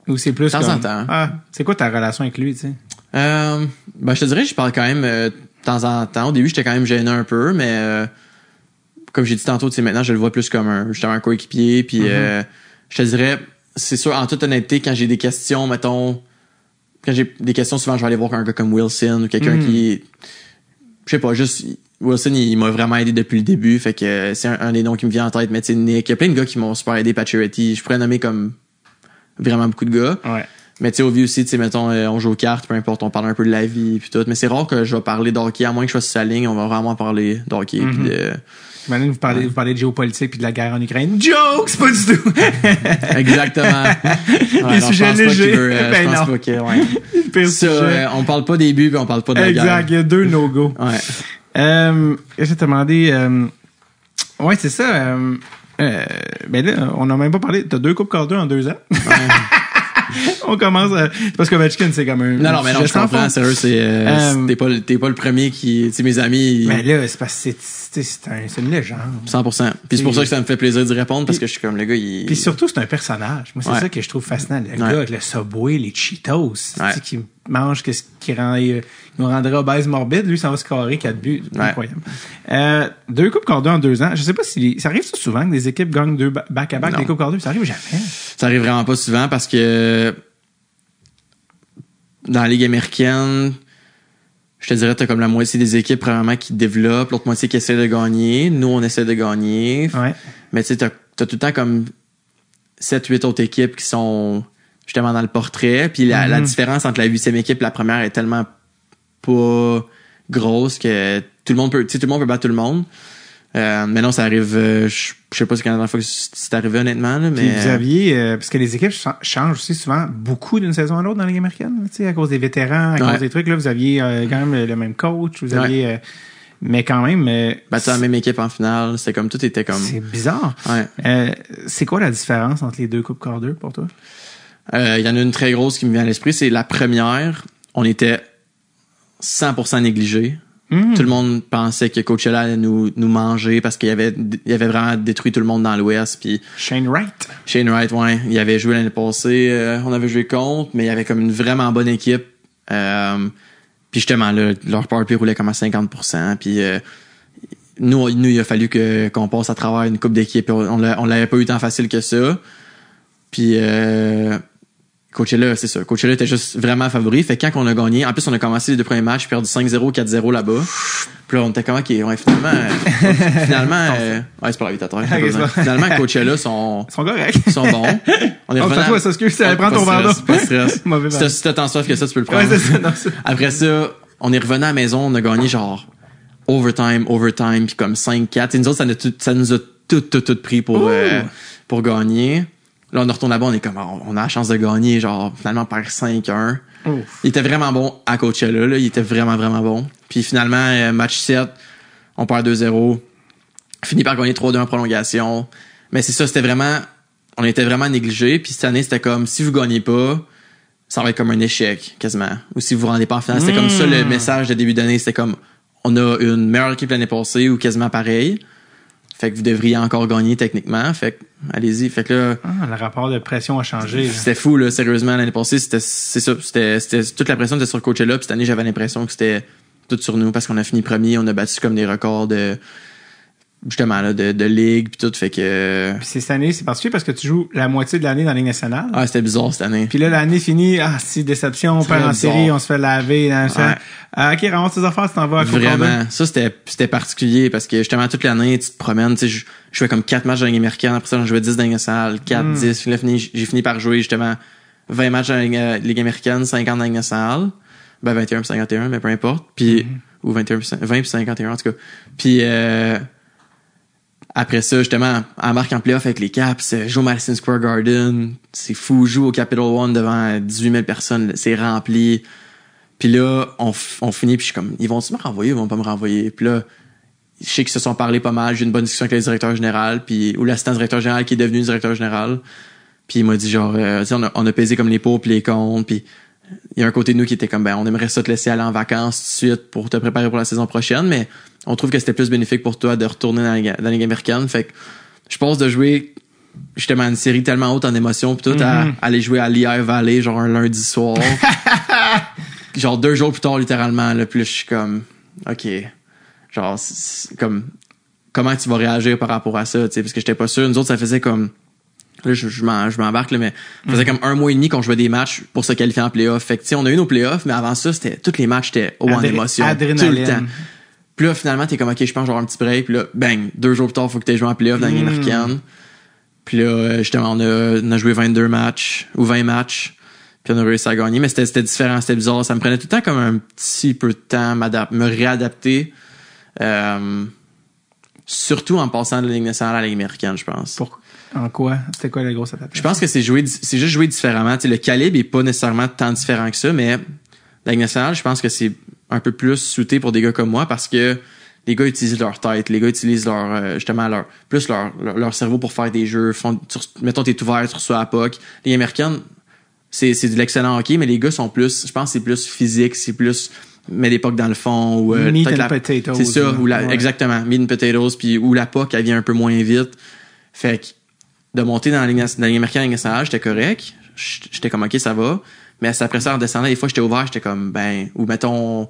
Ou c'est plus de temps en temps. C'est quoi ta relation avec lui, tu sais? Ben, je te dirais, je parle quand même, de temps en temps. Au début, j'étais quand même gêné un peu, mais, comme j'ai dit tantôt, tu sais, maintenant, je le vois plus comme justement un coéquipier, puis, je te dirais, c'est sûr, en toute honnêteté, quand j'ai des questions, mettons, souvent, je vais aller voir un gars comme Wilson ou quelqu'un qui, je sais pas, juste, Wilson, il m'a vraiment aidé depuis le début, fait que c'est un des noms qui me vient en tête, mais tu sais, Nick, il y a plein de gars qui m'ont super aidé, Pacioretty, je pourrais nommer comme vraiment beaucoup de gars. Ouais. Mais tu sais, au vieux aussi, tu sais, mettons, on joue aux cartes, peu importe, on parle un peu de la vie puis tout, mais c'est rare que je vais parler d'hockey, à moins que je sois sur sa ligne, on va vraiment parler d'hockey puis de... Maintenant, vous parlez de géopolitique puis de la guerre en Ukraine. Jokes, pas du tout! Exactement. Les sujets légers. Je pense pas que, ouais. Ça, on parle pas des buts puis on parle pas de la guerre. Exact, il y a 2 no-go. Ouais. Je vais te demander, ouais, c'est ça, ben là, on n'a même pas parlé, t'as 2 coupes Calder en 2 ans. Ouais. On commence parce que Ovechkin, c'est comme un... Non, mais non, je comprends, sérieux, t'es pas le premier qui... Tu sais, mes amis... Mais là, c'est parce que c'est une légende. 100%. Puis c'est pour ça que ça me fait plaisir d'y répondre, parce que je suis comme, le gars, il... Puis surtout, c'est un personnage. Moi, c'est ça que je trouve fascinant. Le gars avec le Subway, les Cheetos, tu sais, qui mange ce qui nous rendrait obèse morbide. Lui, ça va se carrer 4 buts. Incroyable. 2 coupes Calder en 2 ans. Je sais pas si... Ça arrive ça souvent que des équipes gagnent 2 back-à-back des coupes Calder? Ça arrive jamais. Ça arrive vraiment pas souvent parce que dans la Ligue américaine, je te dirais, t'as comme la moitié des équipes, premièrement, qui développent, l'autre moitié qui essaie de gagner. Nous, on essaie de gagner. Ouais. Mais tu sais, t'as tout le temps comme 7-8 autres équipes qui sont justement dans le portrait. Puis la différence entre la 8e équipe et la première est tellement pas grosse que tout le monde peut battre tout le monde. Mais non, ça arrive, je sais pas si c'est la dernière fois que c'est arrivé honnêtement, là, mais... Puis vous aviez, parce que les équipes changent aussi souvent beaucoup d'une saison à l'autre dans la Ligue américaine, tu sais, à cause des vétérans, à cause des trucs, là, vous aviez quand même le même coach, vous aviez, mais quand même... c'est la même équipe en finale, c'est comme tout était comme... C'est bizarre. Ouais. C'est quoi la différence entre les 2 coupes Calder pour toi? Il y en a une très grosse qui me vient à l'esprit, c'est la première, on était 100% négligés. Tout le monde pensait que Coachella allait nous manger parce qu'il avait vraiment détruit tout le monde dans l'Ouest. Puis Shane Wright, ouais. Il avait joué l'année passée. On avait joué contre, mais il y avait comme une vraiment bonne équipe. Puis justement, là, leur power play roulait comme à 50%. Puis nous, il a fallu qu'on passe à travers une coupe d'équipe. On l'avait pas eu tant facile que ça. Puis... Coachella, c'est ça. Coachella était juste vraiment favori. Fait que quand on a gagné, en plus, on a commencé les 2 premiers matchs, perdu 5-0, 4-0 là-bas. Puis là, on était comme, OK, ouais, finalement, c'est pour l'invitateur. Finalement, Coachella sont corrects. Sont bons. On est revenu. Toi, ça excuse, prends ton verre d'eau. Pas de stress. Si t'as tant soif que ça, tu peux le prendre. Ouais, c'est ça. Après ça, on est revenu à la maison, on a gagné genre overtime, puis comme 5-4. Et nous autres, ça nous a tout pris pour gagner. Là, on retourne là-bas, on est comme, on a la chance de gagner, genre, finalement, par 5-1. Il était vraiment bon à Coachella, là. Il était vraiment, vraiment bon. Puis finalement, match 7, on perd 2-0. Finit par gagner 3-2 en prolongation. Mais c'est ça, on était vraiment négligés. Puis cette année, c'était comme, si vous gagnez pas, ça va être comme un échec, quasiment. Ou si vous vous rendez pas en finale. C'était comme ça, le message de début d'année. C'était comme, on a une meilleure équipe l'année passée ou quasiment pareil. Fait que vous devriez encore gagner techniquement. Fait que, allez-y. Fait que là. Le rapport de pression a changé. C'était fou, là. Sérieusement, l'année passée, c'était toute la pression était sur Coachella. Puis cette année, j'avais l'impression que c'était tout sur nous parce qu'on a fini premier. On a battu comme des records justement, là, de ligue puis tout. Fait que. Puis cette année, c'est particulier parce que tu joues la moitié de l'année dans la Ligue nationale. Ah, c'était bizarre cette année. Puis là, l'année finie. Ah, si, déception, on perd en série, on se fait laver. OK, ramasse tes affaires, tu t'en vas à Coupe Vraiment. Calder. Ça, c'était particulier parce que justement, toute l'année, tu te promènes. Tu sais, je jouais comme 4 matchs dans la Ligue américaine. Après ça, j'en jouais 10 dans la Ligue nationale, 4, 10. Puis là, j'ai fini par jouer justement 20 matchs dans la Ligue américaine, 50 dans la Ligue nationale. Ben, 21 puis 51, mais peu importe. Puis, ou 21 20 puis 51 en tout cas. Puis après ça, justement, elle marque en playoff avec les Caps, joue au Madison Square Garden, c'est fou, joue au Capital One devant 18 000 personnes, c'est rempli. Puis là, on finit, puis je suis comme, ils vont-tu me renvoyer, ils vont pas me renvoyer? Puis là, je sais qu'ils se sont parlé pas mal, j'ai eu une bonne discussion avec le directeur général, puis ou l'assistant directeur général qui est devenu directeur général. Puis il m'a dit genre, tu sais, on a pesé comme les pour puis les contre, puis il y a un côté de nous qui était comme, ben, on aimerait ça te laisser aller en vacances tout de suite pour te préparer pour la saison prochaine, mais on trouve que c'était plus bénéfique pour toi de retourner dans la Ligue américaine. Fait que je pense de jouer justement une série tellement haute en émotion puis tout, à aller jouer à Lehigh Valley genre un lundi soir. Genre 2 jours plus tard littéralement, là, puis là, je suis comme, ok, genre c'est comme, comment tu vas réagir par rapport à ça, tu sais, parce que j'étais pas sûr. Nous autres, ça faisait comme, là, je m'embarque, là, mais ça faisait comme 1 mois et demi qu'on jouait des matchs pour se qualifier en playoff. Fait que, tu sais, on a eu nos playoffs, mais avant ça, tous les matchs étaient haut en émotion. Adrénaline. Tout le temps. Puis là, finalement, t'es comme, ok, je pense genre un petit break. Puis là, bang, 2 jours plus tard, faut que t'aies joué en playoff dans la Ligue américaine. Puis là, justement, on a joué 22 matchs, ou 20 matchs. Puis on a réussi à gagner. Mais c'était différent, c'était bizarre. Ça me prenait tout le temps comme un petit peu de temps me réadapter. Surtout en passant de la Ligue nationale à la Ligue américaine, je pense. En quoi? C'était quoi la grosse adaptation? Je pense que c'est juste jouer différemment. Tu sais, le calibre est pas nécessairement tant différent que ça, mais la Ligue nationale, je pense que c'est un peu plus suité pour des gars comme moi parce que les gars utilisent leur tête, les gars utilisent justement leur cerveau pour faire des jeux. Mettons, t'es ouvert, tu reçois la puck. Les Américaines, c'est de l'excellent hockey, mais les gars sont plus, je pense que c'est plus physique, c'est plus mettre des pucks dans le fond ou meat and potatoes. C'est ça, exactement, meat and potatoes, puis où la puck elle vient un peu moins vite. Fait que de monter dans la Ligue américaine, la Ligue nationale, j'étais correct, j'étais comme ok, ça va. Mais après ça, en descendant, des fois, j'étais ouvert, j'étais comme, ben, ou mettons,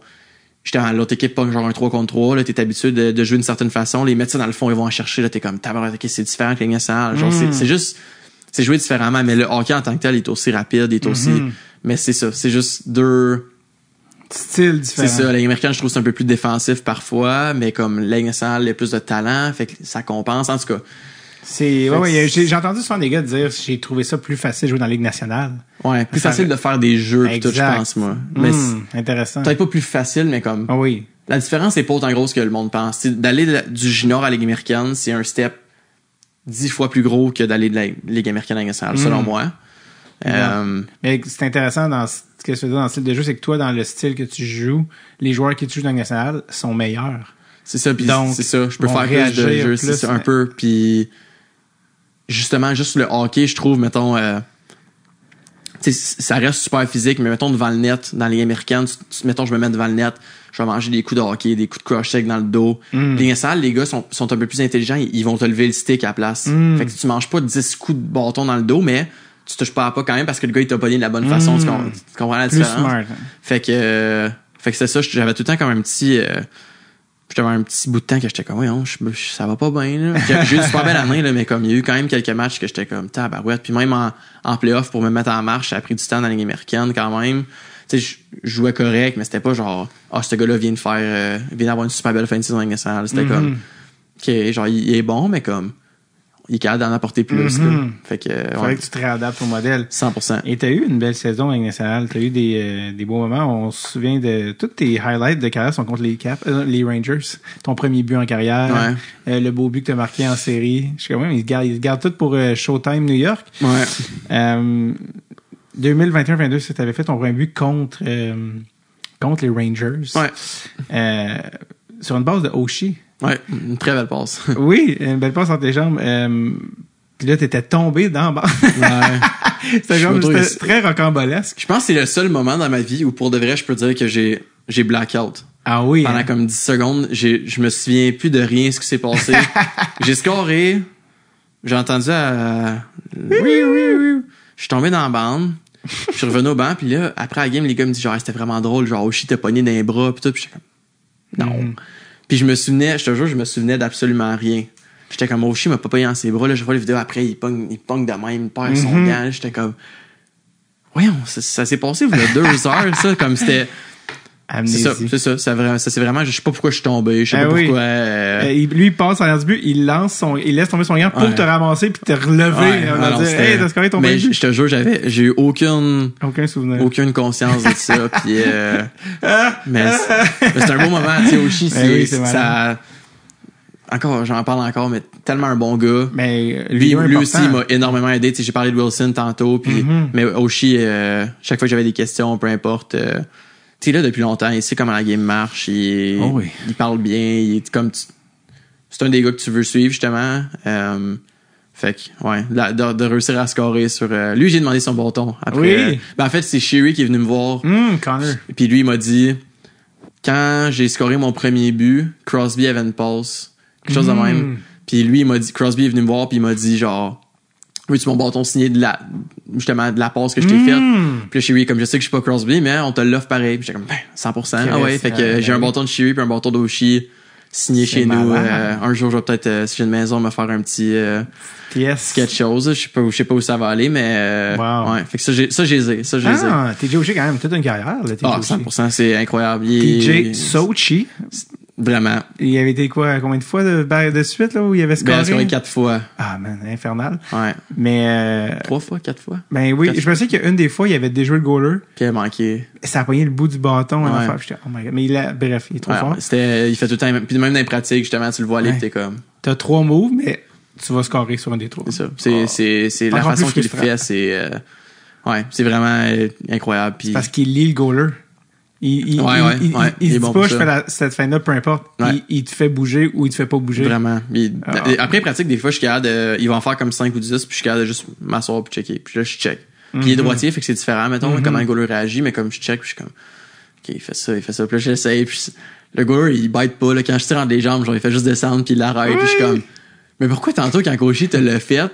j'étais dans l'autre équipe, pas genre un 3 contre 3, là, t'es habitué de jouer d'une certaine façon, les mettre ça dans le fond, ils vont en chercher, là, t'es comme, tabarouette, ok, c'est différent que la Ligue nationale. Genre, c'est joué différemment, mais le hockey en tant que tel, il est aussi rapide, il est aussi, mais c'est ça, c'est juste 2 styles différents. C'est ça, la Ligue américaine, je trouve c'est un peu plus défensif parfois, mais comme la Ligue nationale, il y a plus de talent, fait que ça compense, en tout cas. J'ai entendu souvent des gars dire j'ai trouvé ça plus facile de jouer dans la Ligue nationale. Ouais, plus facile de faire des jeux pis tout, je pense, moi. Mais intéressant. Peut-être pas plus facile, mais comme. Ah oui. La différence c'est pas autant grosse que le monde pense. T'sais, d'aller du junior à la Ligue américaine, c'est un step 10 fois plus gros que d'aller de la Ligue américaine à la Ligue nationale, selon moi. Mais c'est intéressant dans ce que tu fais dans le style de jeu, c'est que toi, dans le style que tu joues, les joueurs qui jouent dans la Ligue nationale sont meilleurs. C'est ça, puis c'est ça. Je peux faire plus de jeux, c'est ça, un peu, puis justement, juste le hockey, je trouve, mettons, ça reste super physique, mais mettons devant le net, dans les américaines, mettons, je me mets devant le net, je vais manger des coups de hockey, des coups de crush sec dans le dos. Les salles, les gars sont un peu plus intelligents, ils vont te lever le stick à la place. Fait que tu manges pas 10 coups de bâton dans le dos, mais tu touches pas quand même parce que le gars, il t'a pogné de la bonne façon. Tu comprends la différence? Smart. Fait que c'est ça, j'avais tout le temps comme un petit... J'avais un petit bout de temps que j'étais comme, ça va pas bien, là. J'ai eu une super belle année, là, mais comme, il y a eu quand même quelques matchs que j'étais comme, tabarouette. Puis même en playoff, pour me mettre en marche, ça a pris du temps dans la Ligue américaine, quand même. Tu sais, je jouais correct, mais c'était pas genre, ce gars-là vient d'avoir une super belle fin de saison nationale. C'était comme, ok, genre, il est bon, mais comme, il est capable d'en apporter plus, là. Fait que, fallait que tu te réadaptes au modèle. 100%. Et t'as eu une belle saison en Ligue nationale. T'as eu des beaux moments. On se souvient de tous tes highlights de carrière sont contre les Rangers. Ton premier but en carrière. Ouais. Le beau but que t'as marqué en série. Je sais quand même, ils se gardent tout pour Showtime New York. Ouais. 2021-22, tu avais fait ton premier but contre les Rangers. Ouais. Sur une base de Oshie. Ouais, une très belle passe. Oui, une belle passe entre tes jambes. Puis là, t'étais tombé dans le bas. Ouais. C'était très rocambolesque. Je pense que c'est le seul moment dans ma vie où, pour de vrai, je peux dire que j'ai blackout. Ah oui. Pendant comme 10 secondes, je me souviens plus de rien ce qui s'est passé. J'ai scoré. J'ai entendu oui. Je suis tombé dans la bande. Je suis revenu au banc. Puis là, après la game, les gars me disent genre, c'était vraiment drôle. Genre, Oshie t'a pogné dans les bras. Puis tout. Puis j'étais comme, non. Puis je me souvenais d'absolument rien. J'étais comme, Oshie m'a pas pogné dans ses bras, là, je vois les vidéos après, il pogne de même, il perd son gant, j'étais comme, voyons, ça s'est passé, il y a 2 heures, ça, comme c'était, Amnésie. C'est ça. Ça c'est vraiment, je sais pas pourquoi je suis tombé, je sais pas pourquoi. Lui, il passe en l'air du but, il laisse tomber son gant pour te ramasser puis te relever. Non, dire, hey, t'as scoré ton mais but. je te jure, j'ai eu aucun souvenir. Aucune conscience de ça. Puis, mais c'est un beau moment, tu sais, Oshie, ça. Encore, j'en parle encore, mais tellement un bon gars. Mais lui aussi, il m'a énormément aidé. Tu sais, j'ai parlé de Wilson tantôt, puis mais Oshie, chaque fois que j'avais des questions, peu importe, tu sais, là depuis longtemps, il sait comment la game marche, il parle bien, il est comme c'est un des gars que tu veux suivre justement. Fait que, ouais, de réussir à scorer sur... lui, j'ai demandé son bâton. Après, en fait, c'est Sherry qui est venu me voir. Connor. Puis lui, il m'a dit, quand j'ai scoré mon premier but, Crosby avait une passe. Quelque chose de même. Puis lui, il m'a dit, Crosby est venu me voir, puis il m'a dit, genre, veux-tu mon bâton signé de la passe que je t'ai faite? Puis là, Sherry, comme je sais que je suis pas Crosby, mais on te l'offre pareil. Puis j'étais comme, 100%. Ah ouais, fait que j'ai un bâton de Sherry puis un bâton d'Oshie signé chez nous. Un jour, je vais peut-être, si j'ai une maison, me faire un petit quelque chose. Je sais pas où ça va aller, mais ouais. Fait que ça j'ai TJ Oshie quand même toute une carrière. Là, 100%, c'est incroyable. TJ Sochi. Vraiment. Il avait été quoi, combien de fois de suite là où il avait scoré? Il a scoré 4 fois. Ah man, infernal. Ouais. Mais 3 fois, 4 fois. Ben oui, je me souviens qu'une des fois, il avait déjoué le goaler. Puis il a manqué. Ça a pogné le bout du bâton. Oh my God. Mais il est trop fort. Il fait tout le temps, puis même dans les pratiques, justement, tu le vois aller, t'es comme... T'as 3 moves, mais tu vas scorer sur un des 3. C'est ça. C'est la façon qu'il le fait, c'est vraiment incroyable. Puis... parce qu'il lit le goaler. Il se dit pas, je fais cette fin-là, peu importe. Il te fait bouger ou il te fait pas bouger. Vraiment. Après, pratique, des fois, je suis capable il va en faire comme 5 ou 10, puis je suis capable de juste m'asseoir puis checker. Puis là, je check. Puis il est droitier, fait que c'est différent, mettons, comment le goaler réagit, mais comme je check, puis je suis comme, OK, il fait ça. Puis là, j'essaye, puis le goaler, il bite pas, là. Quand je tire entre les jambes, genre, il fait juste descendre, puis il l'arrête, puis je suis comme, mais pourquoi tantôt, quand Oshie te l'a fait,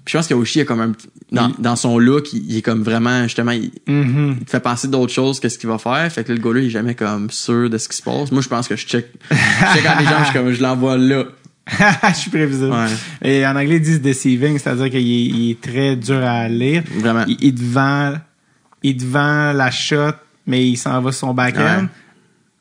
puis je pense qu'Oshie a comme dans son look, il est comme vraiment, justement, il te fait penser d'autres choses qu'est-ce qu'il va faire. Fait que là, le gars-là, il est jamais comme sûr de ce qui se passe. Moi, je pense que je check entre les jambes, je suis comme, je l'envoie là. Je suis prévisible. Ouais. Et en anglais, ils disent deceiving, c'est-à-dire qu'il est très dur à lire. Vraiment. Il te vend la shot, mais il s'en va sur son backhand. Ouais.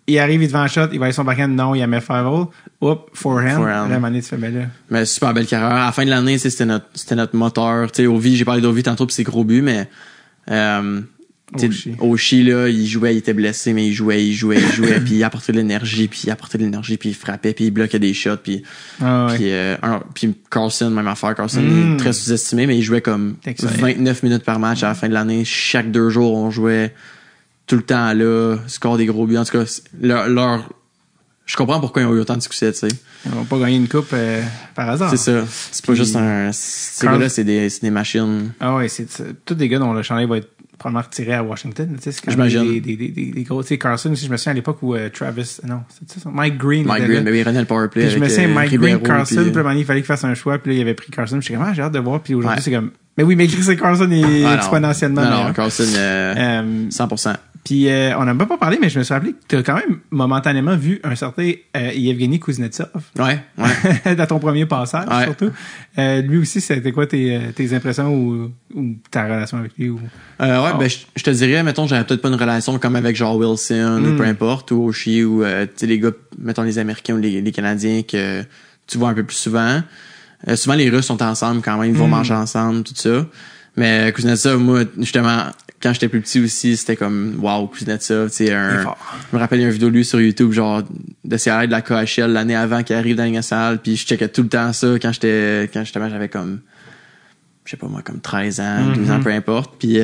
Il arrive, il te vend la shot, il va aller sur son backhand, non, il a mis five-hole. Oups, forehand. Là, tu fais, ben là. Mais super belle carrière. À la fin de l'année, c'était notre moteur. Tu sais, Ovi, j'ai parlé d'Ovi tantôt pis c'est gros but, mais, Oshie, là, il était blessé, mais il jouait, puis il apportait de l'énergie, puis il frappait, puis il bloquait des shots, puis Carlson, même affaire. Carlson est très sous-estimé, mais il jouait comme 29 minutes par match à la fin de l'année. Chaque 2 jours, on jouait tout le temps là, score des gros buts. En tout cas, je comprends pourquoi ils ont eu autant de succès, tu sais. Ils n'ont pas gagné une coupe par hasard. C'est ça. C'est pas juste ces gars-là, c'est des machines. Ah ouais, c'est tous des gars dont le chandail va être probablement retiré à Washington. Tu sais, c'est j'imagine. Des gros. Tu sais, Carlson aussi, je me souviens à l'époque où Travis. Non, c'est ça. Mike Green, mais oui, il renait le powerplay. Je me souviens, Mike Green, Carlson, puis il fallait qu'il fasse un choix, puis là, il avait pris Carlson. Je suis comme, j'ai hâte de voir, puis aujourd'hui, c'est comme. Mais oui, mais Chris Carlson est exponentiellement. Non, Carlson, 100%. Puis on n'a même pas parlé, mais je me suis rappelé que tu as quand même momentanément vu un certain Yevgeny Kuznetsov. Ouais. Dans ton premier passage, surtout. Lui aussi, c'était quoi tes impressions ou ta relation avec lui? Ben je te dirais, mettons, j'avais peut-être pas une relation comme avec genre Wilson ou peu importe, ou Oshie ou les gars, mettons les Américains ou les Canadiens que tu vois un peu plus souvent. Souvent les Russes sont ensemble quand même, ils vont manger ensemble, tout ça. Mais Kuznetsov, moi, justement, quand j'étais plus petit aussi, c'était comme wow, Kuznetsov, tu sais, je me rappelle une vidéo de lui sur YouTube, genre de CRL de la KHL l'année avant qu'il arrive dans la Ligue nationale, puis je checkais tout le temps ça quand justement j'avais comme je sais pas moi, comme 13 ans, 12 ans, peu importe. Puis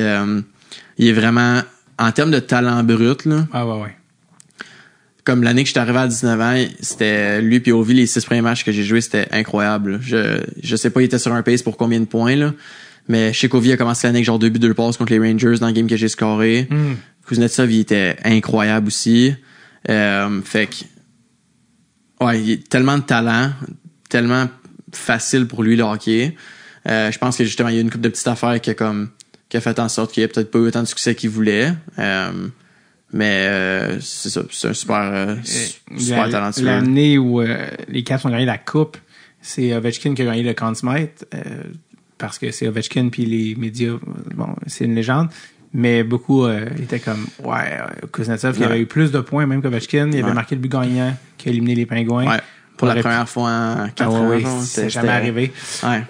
il est vraiment en termes de talent brut là. Ah ouais. Comme l'année que j'étais arrivé à 19 ans, c'était lui puis Ovi, les 6 premiers matchs que j'ai joués, c'était incroyable. Je sais pas, il était sur un pace pour combien de points là. Mais chez Ovi a commencé l'année avec genre 2 buts, 2 passes contre les Rangers dans le game que j'ai scoré. Kuznetsov, il était incroyable aussi. Fait que, ouais, il a tellement de talent, tellement facile pour lui le hockey. Je pense que justement, il y a une couple de petites affaires qui a fait en sorte qu'il ait peut-être pas eu autant de succès qu'il voulait. Mais c'est ça, c'est un super talentueux. L'année où les Caps ont gagné la coupe, c'est Ovechkin qui a gagné le Conn Smythe. Parce que c'est Ovechkin puis les médias, bon, c'est une légende. Mais beaucoup étaient comme, Kuznetsov, il avait eu plus de points même qu'Ovechkin. Il avait marqué le but gagnant qui a éliminé les Pingouins. Ouais. Pour la première fois en 4 ans. Oui, c'est jamais arrivé. Ouais.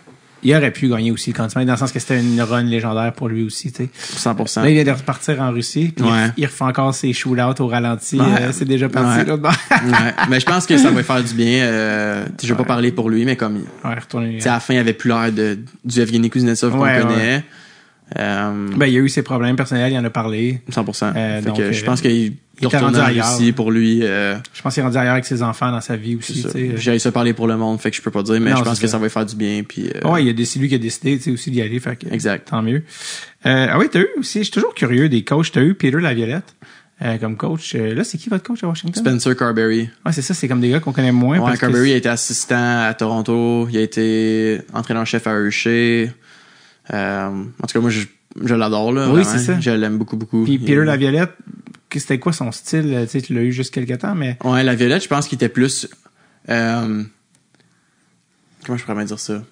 Il aurait pu gagner aussi le Conn Smythe, dans le sens que c'était une run légendaire pour lui aussi, tu sais. 100%. Là, il vient de repartir en Russie, puis il refait encore ses shootouts au ralenti. C'est déjà parti, là. Ouais. Mais je pense que ça va faire du bien. Je vais pas parler pour lui, mais comme, retourner. À la fin, il avait plus l'air du Evgeny Kuznetsov qu'on connaît. Il y a eu ses problèmes personnels, il en a parlé. 100%. Donc, je pense qu'il retourne en Russie pour lui. Je pense qu'il est rendu ailleurs avec ses enfants dans sa vie aussi. J'ai ça parler pour le monde, fait que je peux pas dire, mais je pense que ça va lui faire du bien. Puis, lui qui a décidé aussi d'y aller, fait que, exact. Tant mieux. T'as eu aussi, je suis toujours curieux des coachs. T'as eu Peter Laviolette comme coach. Là, c'est qui votre coach à Washington? Spencer Carberry. Ouais, c'est ça, c'est comme des gars qu'on connaît moins. Ouais, Carberry a été assistant à Toronto, il a été entraîneur-chef à Hershey. En tout cas, moi, je l'adore, là. Oui, vraiment. c'est ça. Je l'aime beaucoup, beaucoup. Puis Peter Laviolette, c'était quoi son style? Tu l'as eu juste quelques temps, mais... Ouais, Laviolette, je pense qu'il était plus... comment je pourrais bien dire ça?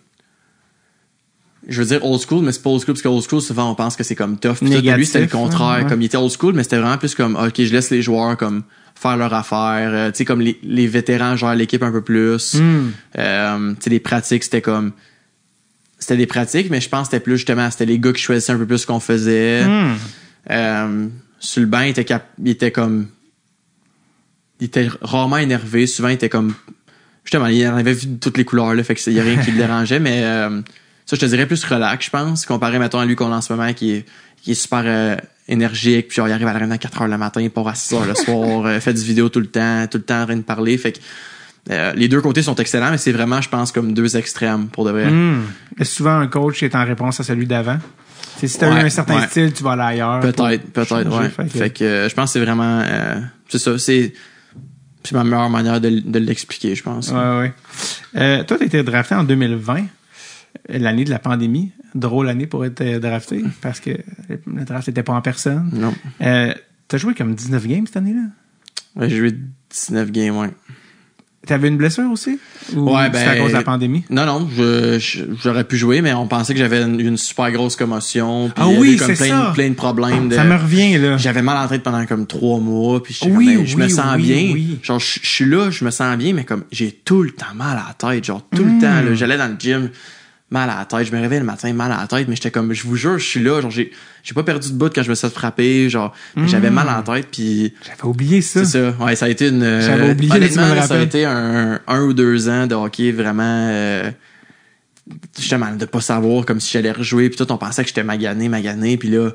Je veux dire old school, mais c'est pas old school, parce que old school, souvent, on pense que c'est comme tough. Négatif, lui, c'était le contraire. Comme il était old school, mais c'était vraiment plus comme, OK, je laisse les joueurs comme faire leur affaire. Tu sais, comme les vétérans gèrent l'équipe un peu plus. Tu sais, les pratiques, c'était comme... C'était des pratiques, mais je pense que c'était plus justement, c'était les gars qui choisissaient un peu plus ce qu'on faisait. Sur le banc, il était rarement énervé. Souvent, il était comme, justement, il en avait vu de toutes les couleurs, là, fait que il y a rien qui le dérangeait, mais ça, je te dirais plus relax, je pense, comparé, mettons, à lui qu'on a en ce moment, qui est super énergique, puis genre, il arrive à la réunion à 4 heures le matin, il part à 6 heures le soir, fait du vidéo tout le temps en train de parler, fait que les deux côtés sont excellents, mais c'est vraiment, je pense, comme deux extrêmes, pour de vrai. Est-ce souvent un coach est en réponse à celui d'avant? Si t'as eu un certain style, tu vas aller ailleurs. Peut-être, ouais. Fait que je pense que c'est vraiment... c'est ça, c'est ma meilleure manière de l'expliquer, je pense. Ouais. Toi, t'as été drafté en 2020, l'année de la pandémie. Drôle année pour être drafté, parce que le draft n'était pas en personne. Non. T'as joué comme 19 games cette année-là? Ouais, j'ai joué 19 games, ouais. T'avais une blessure aussi? Ou c'était à cause de la pandémie? Non, j'aurais pu jouer, mais on pensait que j'avais une super grosse commotion. Puis c'est ça. Plein de problèmes. Ça me revient, là. J'avais mal en tête pendant comme 3 mois, puis je me sens bien. Oui. Genre, je suis là, je me sens bien, mais comme j'ai tout le temps mal à la tête. Genre, tout le temps, là. J'allais dans le gym, mal à la tête. Je me réveillais le matin, mal à la tête, mais j'étais comme, je vous jure, je suis là. Genre, j'ai pas perdu de bout quand je me suis fait frapper. Genre, j'avais mal à la tête, puis... J'avais oublié ça. C'est ça. Ouais, ça a été une... J'avais oublié. Honnêtement, ça a été un ou 2 ans de hockey vraiment... justement, de pas savoir comme si j'allais rejouer, puis tout, on pensait que j'étais magané, puis là...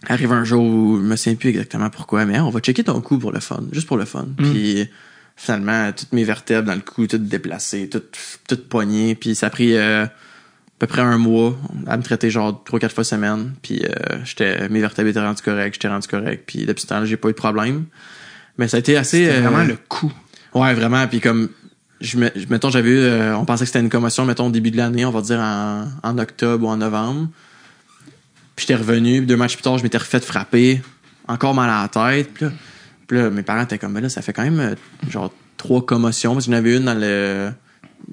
arrive un jour où je me souviens plus exactement pourquoi, mais on va checker ton cou pour le fun, juste pour le fun. Puis finalement, toutes mes vertèbres dans le cou, toutes déplacées, toutes poignées, puis ça a pris à peu près 1 mois à me traiter genre 3-4 fois semaine, puis mes vertèbres étaient rendues correctes, j'étais rendu correct, puis depuis ce temps-là, j'ai pas eu de problème. Mais ça a été assez... C'était vraiment le coup. Ouais, vraiment, puis comme... mettons, j'avais eu... on pensait que c'était une commotion, mettons, au début de l'année, on va dire en octobre ou en novembre. Puis j'étais revenu, 2 matchs plus tard, je m'étais refait frapper, encore mal à la tête. Puis là mes parents étaient comme, mais là, ça fait quand même genre 3 commotions. Parce que j'en avais une dans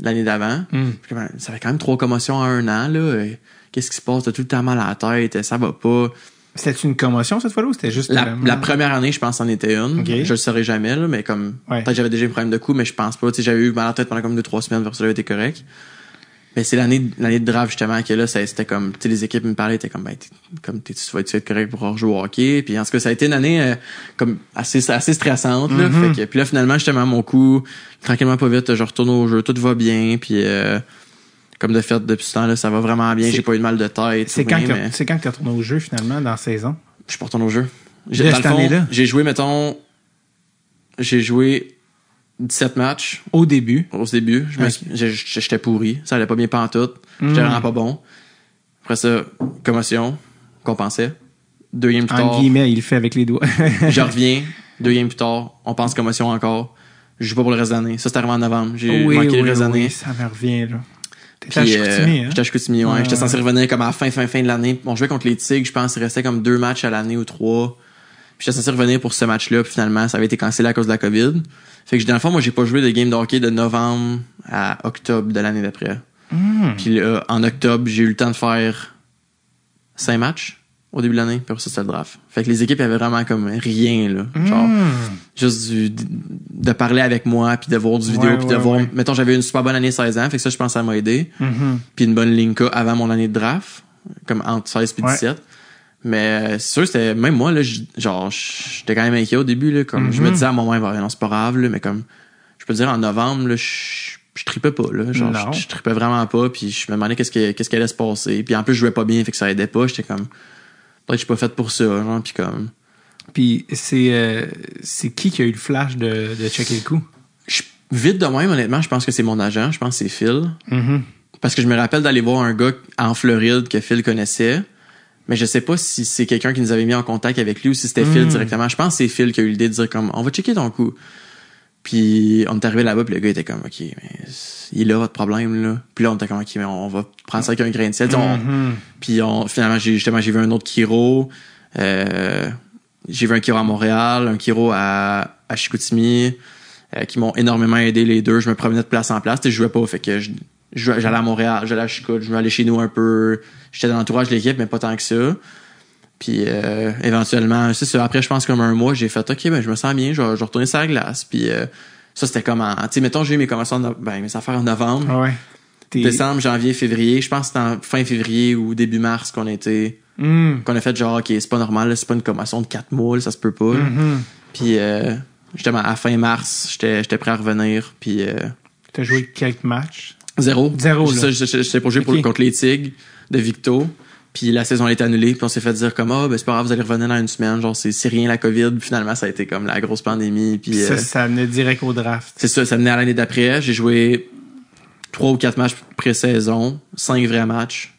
l'année d'avant. Puis, ça fait quand même 3 commotions en 1 an, là. Qu'est-ce qui se passe? T'as tout le temps mal à la tête, ça va pas. C'était une commotion cette fois-là ou c'était juste... La première année, je pense, c'en était une. Okay. Je le saurais jamais, là, mais comme... Peut-être que j'avais déjà un problème de cou, mais je pense pas. Tu sais, j'avais eu mal à la tête pendant comme 2-3 semaines, vers ça avait été correct. Mais c'est l'année de draft, justement, que là, c'était comme, tu sais, les équipes me parlaient, t'es comme, tu vas être correct pour rejouer au hockey. Puis en tout cas, ça a été une année, comme, assez stressante, là. Fait que, puis là, finalement, justement, mon coup, tranquillement, pas vite, je retourne au jeu, tout va bien, puis comme de fait, depuis ce temps-là, ça va vraiment bien, j'ai pas eu de mal de tête. C'est quand que t'es retourné au jeu, finalement, dans la saison? Je suis pas retourné au jeu. Cette année-là? J'ai joué 17 matchs. Au début. J'étais pourri. Ça allait pas bien pantoute. J'étais vraiment pas bon. Après ça, commotion, qu'on pensait. 2 games plus tard. En guillemets, il le fait avec les doigts. Je reviens. 2 games plus tard, on pense commotion encore. Je joue pas pour le reste de l'année. Ça, c'était arrivé en novembre. J'ai manqué le reste de l'année. Oui, ça me revient, là. T'étais à Chicoutimi, hein? J'étais à Chicoutimi, ouais. J'étais censé revenir comme à la fin de l'année. On jouait contre les Tigres, je pense, il restait comme 2 matchs à l'année ou 3. Puis j'étais censé revenir pour ce match-là, puis finalement, ça avait été cancellé à cause de la COVID. Fait que dans le fond, moi, j'ai pas joué de game de hockey de novembre à octobre de l'année d'après. Puis là, en octobre, j'ai eu le temps de faire 5 matchs. au début de l'année, puis après ça, c'était le draft. Fait que les équipes avaient vraiment comme rien, là. Genre, juste de parler avec moi, puis de voir du vidéo, puis de voir... Mettons, j'avais une super bonne année 16 ans, fait que ça, je pense que ça m'a aidé. Puis une bonne Linka avant mon année de draft, comme entre 16 et 17. Mais c'est sûr, c'était... Même moi, là, j'étais quand même inquiet au début, là. Comme, je me disais à moi-même, non, c'est pas grave, là, mais comme... Je peux te dire, en novembre, là, je tripais pas, là. Genre, je tripais vraiment pas, puis je me demandais qu'est-ce qui allait se passer. Puis en plus, je jouais pas bien, fait que ça aidait pas. J'étais comme... Peut-être que je suis pas fait pour ça, genre, puis comme... Puis c'est qui a eu le flash de checker le coup? Vite de même, honnêtement, je pense que c'est mon agent. Je pense que c'est Phil. Parce que je me rappelle d'aller voir un gars en Floride que Phil connaissait. Mais je sais pas si c'est quelqu'un qui nous avait mis en contact avec lui ou si c'était Phil directement. Je pense que c'est Phil qui a eu l'idée de dire comme, on va checker ton coup. Puis on est arrivé là-bas, puis le gars était comme, OK, mais il est là votre problème, là. Puis là, on était comme, OK, mais on va prendre ça avec un grain de sel. Puis finalement, j'ai vu un autre chiro. J'ai vu un chiro à Montréal, un chiro à Chicoutimi, qui m'ont énormément aidé les deux. Je me promenais de place en place. Je jouais pas, fait que j'allais à Montréal, j'allais à Chicout, je vais aller chez nous un peu. J'étais dans l'entourage de l'équipe, mais pas tant que ça. Puis éventuellement, c'est ça. Après, je pense comme un mois, j'ai fait OK, ben je me sens bien, je vais retourner sur la glace. Puis ça, c'était comme tu sais, mettons, j'ai eu mes conversations, mes affaires en novembre. Décembre, janvier, février. Je pense que c'était en fin février ou début mars qu'on a fait genre OK, c'est pas normal, là, c'est pas une commotion de 4 mois, là, ça se peut pas. Puis justement, à fin mars, j'étais prêt à revenir. Puis t'as joué quelques matchs? Zéro. Là. J'étais pour jouer contre les Tigres de Victo. Puis la saison a été annulée, puis on s'est fait dire comme ben c'est pas grave, vous allez revenir dans une semaine, genre c'est rien la COVID. Puis finalement ça a été comme la grosse pandémie. Puis ça venait direct au draft. C'est ça venait à l'année d'après. J'ai joué 3 ou 4 matchs pré-saison, 5 vrais matchs.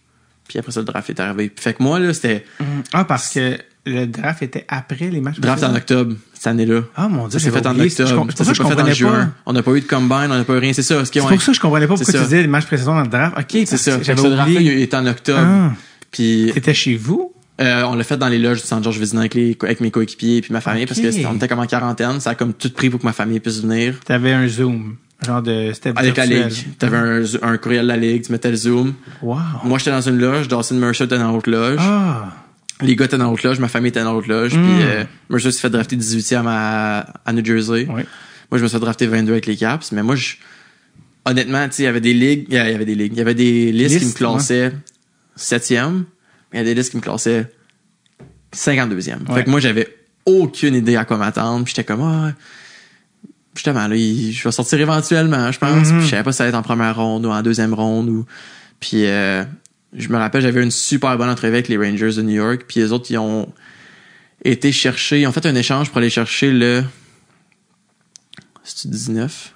Puis après ça le draft est arrivé. Fait que moi là c'était parce que le draft était après les matchs. Draft en octobre cette année-là. Ah mon Dieu, ça s'est fait en octobre. C'est ça que je comprenais pas. On n'a pas eu de combine, on n'a pas eu rien. C'est ça. C'est pour ça que je comprenais pas pourquoi tu disais les matchs pré-saison dans le draft. Ok, c'est ça. J'avais oublié. Le draft là, il était en octobre. Puis t'étais chez vous? On l'a fait dans les loges du San Georges Vézina avec mes coéquipiers puis ma famille parce que on était comme en quarantaine. Ça a comme tout pris pour que ma famille puisse venir. T'avais un Zoom. C'était avec virtuel. la Ligue. T'avais un courriel de la Ligue, tu mettais le Zoom. Wow. Moi, j'étais dans une loge, Dawson Mercer était dans l'autre loge. Les gars étaient dans l'autre loge, ma famille était dans l'autre loge. Puis Mercer s'est fait drafter 18e à New Jersey. Oui. Moi, je me suis fait drafter 22 avec les Caps. Mais moi, honnêtement, tu sais, il y avait des ligues. Il y avait des listes qui me classaient 7e. Il y a des listes qui me classaient 52e. Fait que moi, j'avais aucune idée à quoi m'attendre. Puis j'étais comme, justement, là, je vais sortir éventuellement, je pense. Puis je savais pas si ça allait être en première ronde ou en deuxième ronde. Puis je me rappelle, j'avais une super bonne entrevue avec les Rangers de New York. Puis les autres, ils ont été chercher... Ils ont fait un échange pour aller chercher le... C'est-tu 19?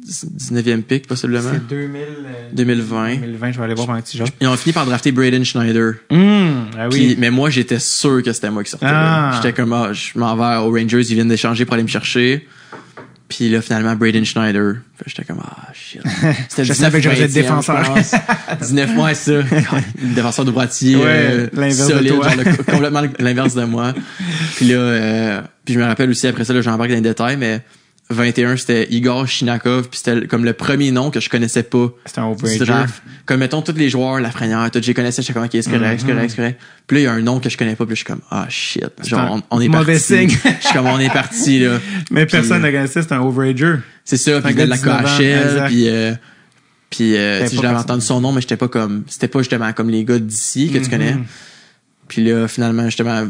19e pick, possiblement. C'est 2020. 2020, je vais aller voir un petit genre. Ils ont fini par drafter Braden Schneider. Ah oui. Puis, mais moi, j'étais sûr que c'était moi qui sortais. J'étais comme, je m'en vais aux Rangers, ils viennent d'échanger pour aller me chercher. Puis là, finalement, Braden Schneider. J'étais comme, shit. C'était je savais que j'aurais été défenseur. 19 mois, c'est ça. Défenseur de droitier. Solide, genre, complètement l'inverse de moi. Puis là, puis je me rappelle aussi, après ça, là, j'embarque dans les détails, mais 21, c'était Igor Shinakov, puis c'était comme le premier nom que je connaissais pas. C'était un overager. Comme, mettons, tous les joueurs, Lafrenière, je les connaissais, j'étais comme, OK, c'est correct. Puis là, il y a un nom que je connais pas, puis je suis comme, shit. Genre, on est mauvais parti. signe. Je suis comme, on est parti, là. Mais personne ne connaissait, c'était un overager. C'est ça, puis de la KHL, puis je l'avais entendu son nom, mais c'était pas justement comme les gars d'ici que tu connais. Puis là, finalement, justement,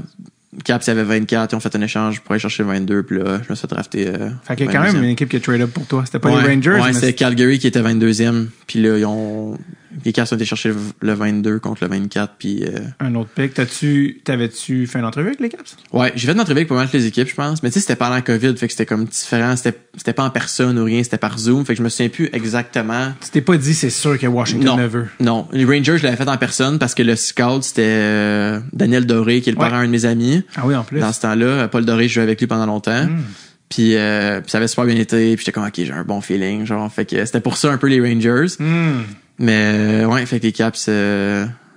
Caps avait 24, ils ont fait un échange pour aller chercher 22, puis là, je me suis drafté. Fait qu'il y a quand même une équipe qui a trade up pour toi. C'était pas les Rangers. Ouais, c'était Calgary qui était 22e, puis là, les Caps ont été chercher le 22 contre le 24, puis un autre pick. T'avais-tu fait une entrevue avec les Caps? Ouais, j'ai fait une entrevue avec pas mal de les équipes, je pense. Mais tu sais, c'était pendant la COVID, fait que c'était comme différent. C'était pas en personne ou rien, c'était par Zoom, fait que je me souviens plus exactement. Tu t'es pas dit, c'est sûr que Washington le veut. Non. Les Rangers, je l'avais fait en personne parce que le scout, c'était Daniel Doré, qui est le parent d'un de mes amis. Ah oui, en plus. Dans ce temps-là, Paul Doré, je jouais avec lui pendant longtemps. Puis ça avait super bien été, puis j'étais comme, OK, j'ai un bon feeling, genre. Fait que c'était pour ça un peu les Rangers. Mais ouais, fait que les Caps,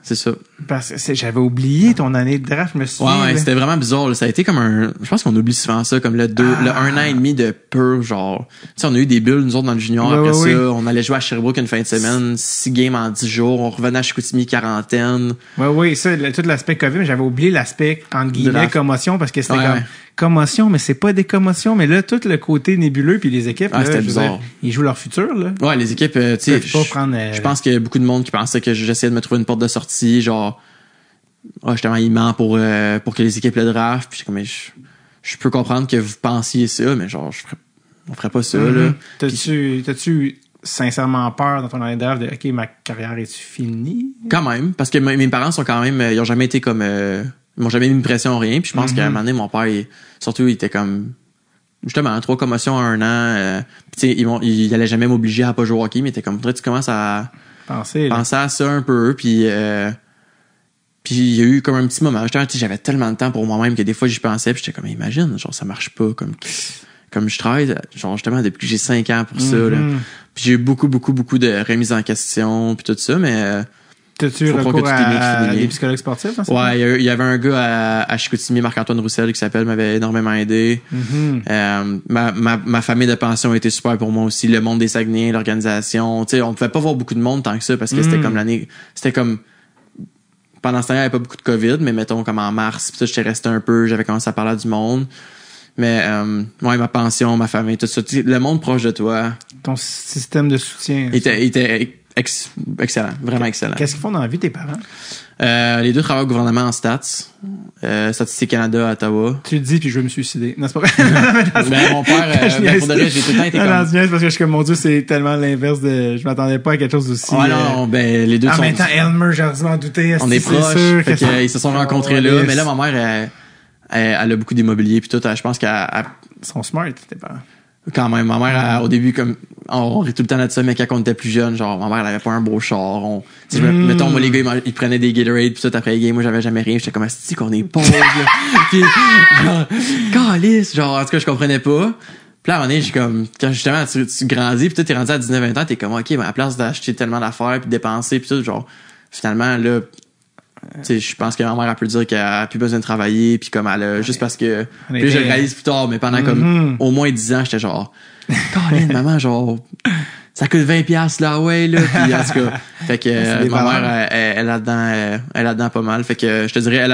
c'est ça. Parce que j'avais oublié ton année de draft, je me souviens. Ouais, c'était vraiment bizarre, là. Ça a été comme je pense qu'on oublie souvent ça, comme le 1 an et demi de pur, genre, tu sais, on a eu des bulles, nous autres, dans le junior, après ça, on allait jouer à Sherbrooke une fin de semaine, 6 games en 10 jours, on revenait à Chicoutimi, quarantaine. Oui, ça, tout l'aspect COVID, mais j'avais oublié l'aspect, entre guillemets, commotion, parce que c'était comme, commotion, mais c'est pas des commotions, mais là, tout le côté nébuleux, puis les équipes, là, c'était bizarre. Ils jouent leur futur, là. Ouais, les équipes, tu sais, je pense qu'il y a beaucoup de monde qui pensait que j'essayais de me trouver une porte de sortie, genre, justement, il ment pour que les équipes le draft, puis comme, je peux comprendre que vous pensiez ça, mais genre, on ferait pas ça, là. T'as-tu sincèrement peur dans ton année de draft de, OK, ma carrière est-tu finie? Quand même, parce que mes parents sont quand même, ils ont jamais été comme, ils m'ont jamais mis une pression, rien, puis je pense qu'à un moment donné, mon père, surtout, il était comme, justement, 3 commotions en 1 an, tu sais, il allait jamais m'obliger à pas jouer au hockey, mais il était comme, tu commences à penser à ça un peu, puis il y a eu comme un petit moment, j'avais tellement de temps pour moi-même que des fois j'y pensais, puis j'étais comme, imagine, genre ça marche pas, comme je travaille, genre justement depuis que j'ai 5 ans pour ça, là. Puis j'ai eu beaucoup de remises en question, puis tout ça, mais t'as-tu recours à des psychologues sportifs? Ouais, il y avait un gars à Chicoutimi, Marc-Antoine Roussel, qui m'avait énormément aidé. Ma famille de pension a été super pour moi aussi, le monde des Saguenay, l'organisation, tu sais, on pouvait pas voir beaucoup de monde tant que ça, parce que c'était comme pendant ce temps-là, il n'y avait pas beaucoup de COVID, mais mettons comme en mars, puis ça, j'étais resté un peu, j'avais commencé à parler à du monde. Mais ma pension, ma famille, tout ça, le monde proche de toi. Ton système de soutien. était excellent, vraiment excellent. Qu'est-ce qu'ils font dans la vie, tes parents? Les 2 travaillent au gouvernement en stats. Statistique Canada à Ottawa. Tu le dis, puis je veux me suicider. Non, c'est pas vrai. Mon père, pour de vrai, j'ai tout le temps été comme... parce que je suis comme, mon Dieu, c'est tellement l'inverse de... Je m'attendais pas à quelque chose d'aussi... les deux sont... En même temps, Elmer, j'ai dû m'en douter. On est proches. Fait qu'ils se sont rencontrés là. Mais là, ma mère, elle a beaucoup d'immobilier puis tout. Je pense qu'elle... Ils sont smart, tes parents. Quand même, ma mère, au début, comme, on rit tout le temps là de ça, mais quand on était plus jeune, genre, ma mère, elle avait pas un beau char. Mettons, moi, les gars, ils prenaient des Gatorade, pis tout, après les games, moi, j'avais jamais rien. J'étais comme, c'est qu'on est pauvres, là. Pis, genre, calice, genre, en tout cas, je comprenais pas. Pis là, à un moment donné, j'ai comme, quand justement, tu grandis, pis toi, t'es rendu à 19-20 ans, t'es comme, OK, mais à la place d'acheter tellement d'affaires, pis de dépenser, pis tout, genre, finalement, là, tu sais, je pense que ma mère, elle peut dire qu'elle a plus besoin de travailler, puis comme elle a, juste parce que, puis je le réalise plus tard, mais pendant comme au moins 10 ans, j'étais genre, Colin, maman, genre, ça coûte 20$ là, ouais, là, puis en tout cas, fait que ma mère, elle est là-dedans pas mal, fait que je te dirais,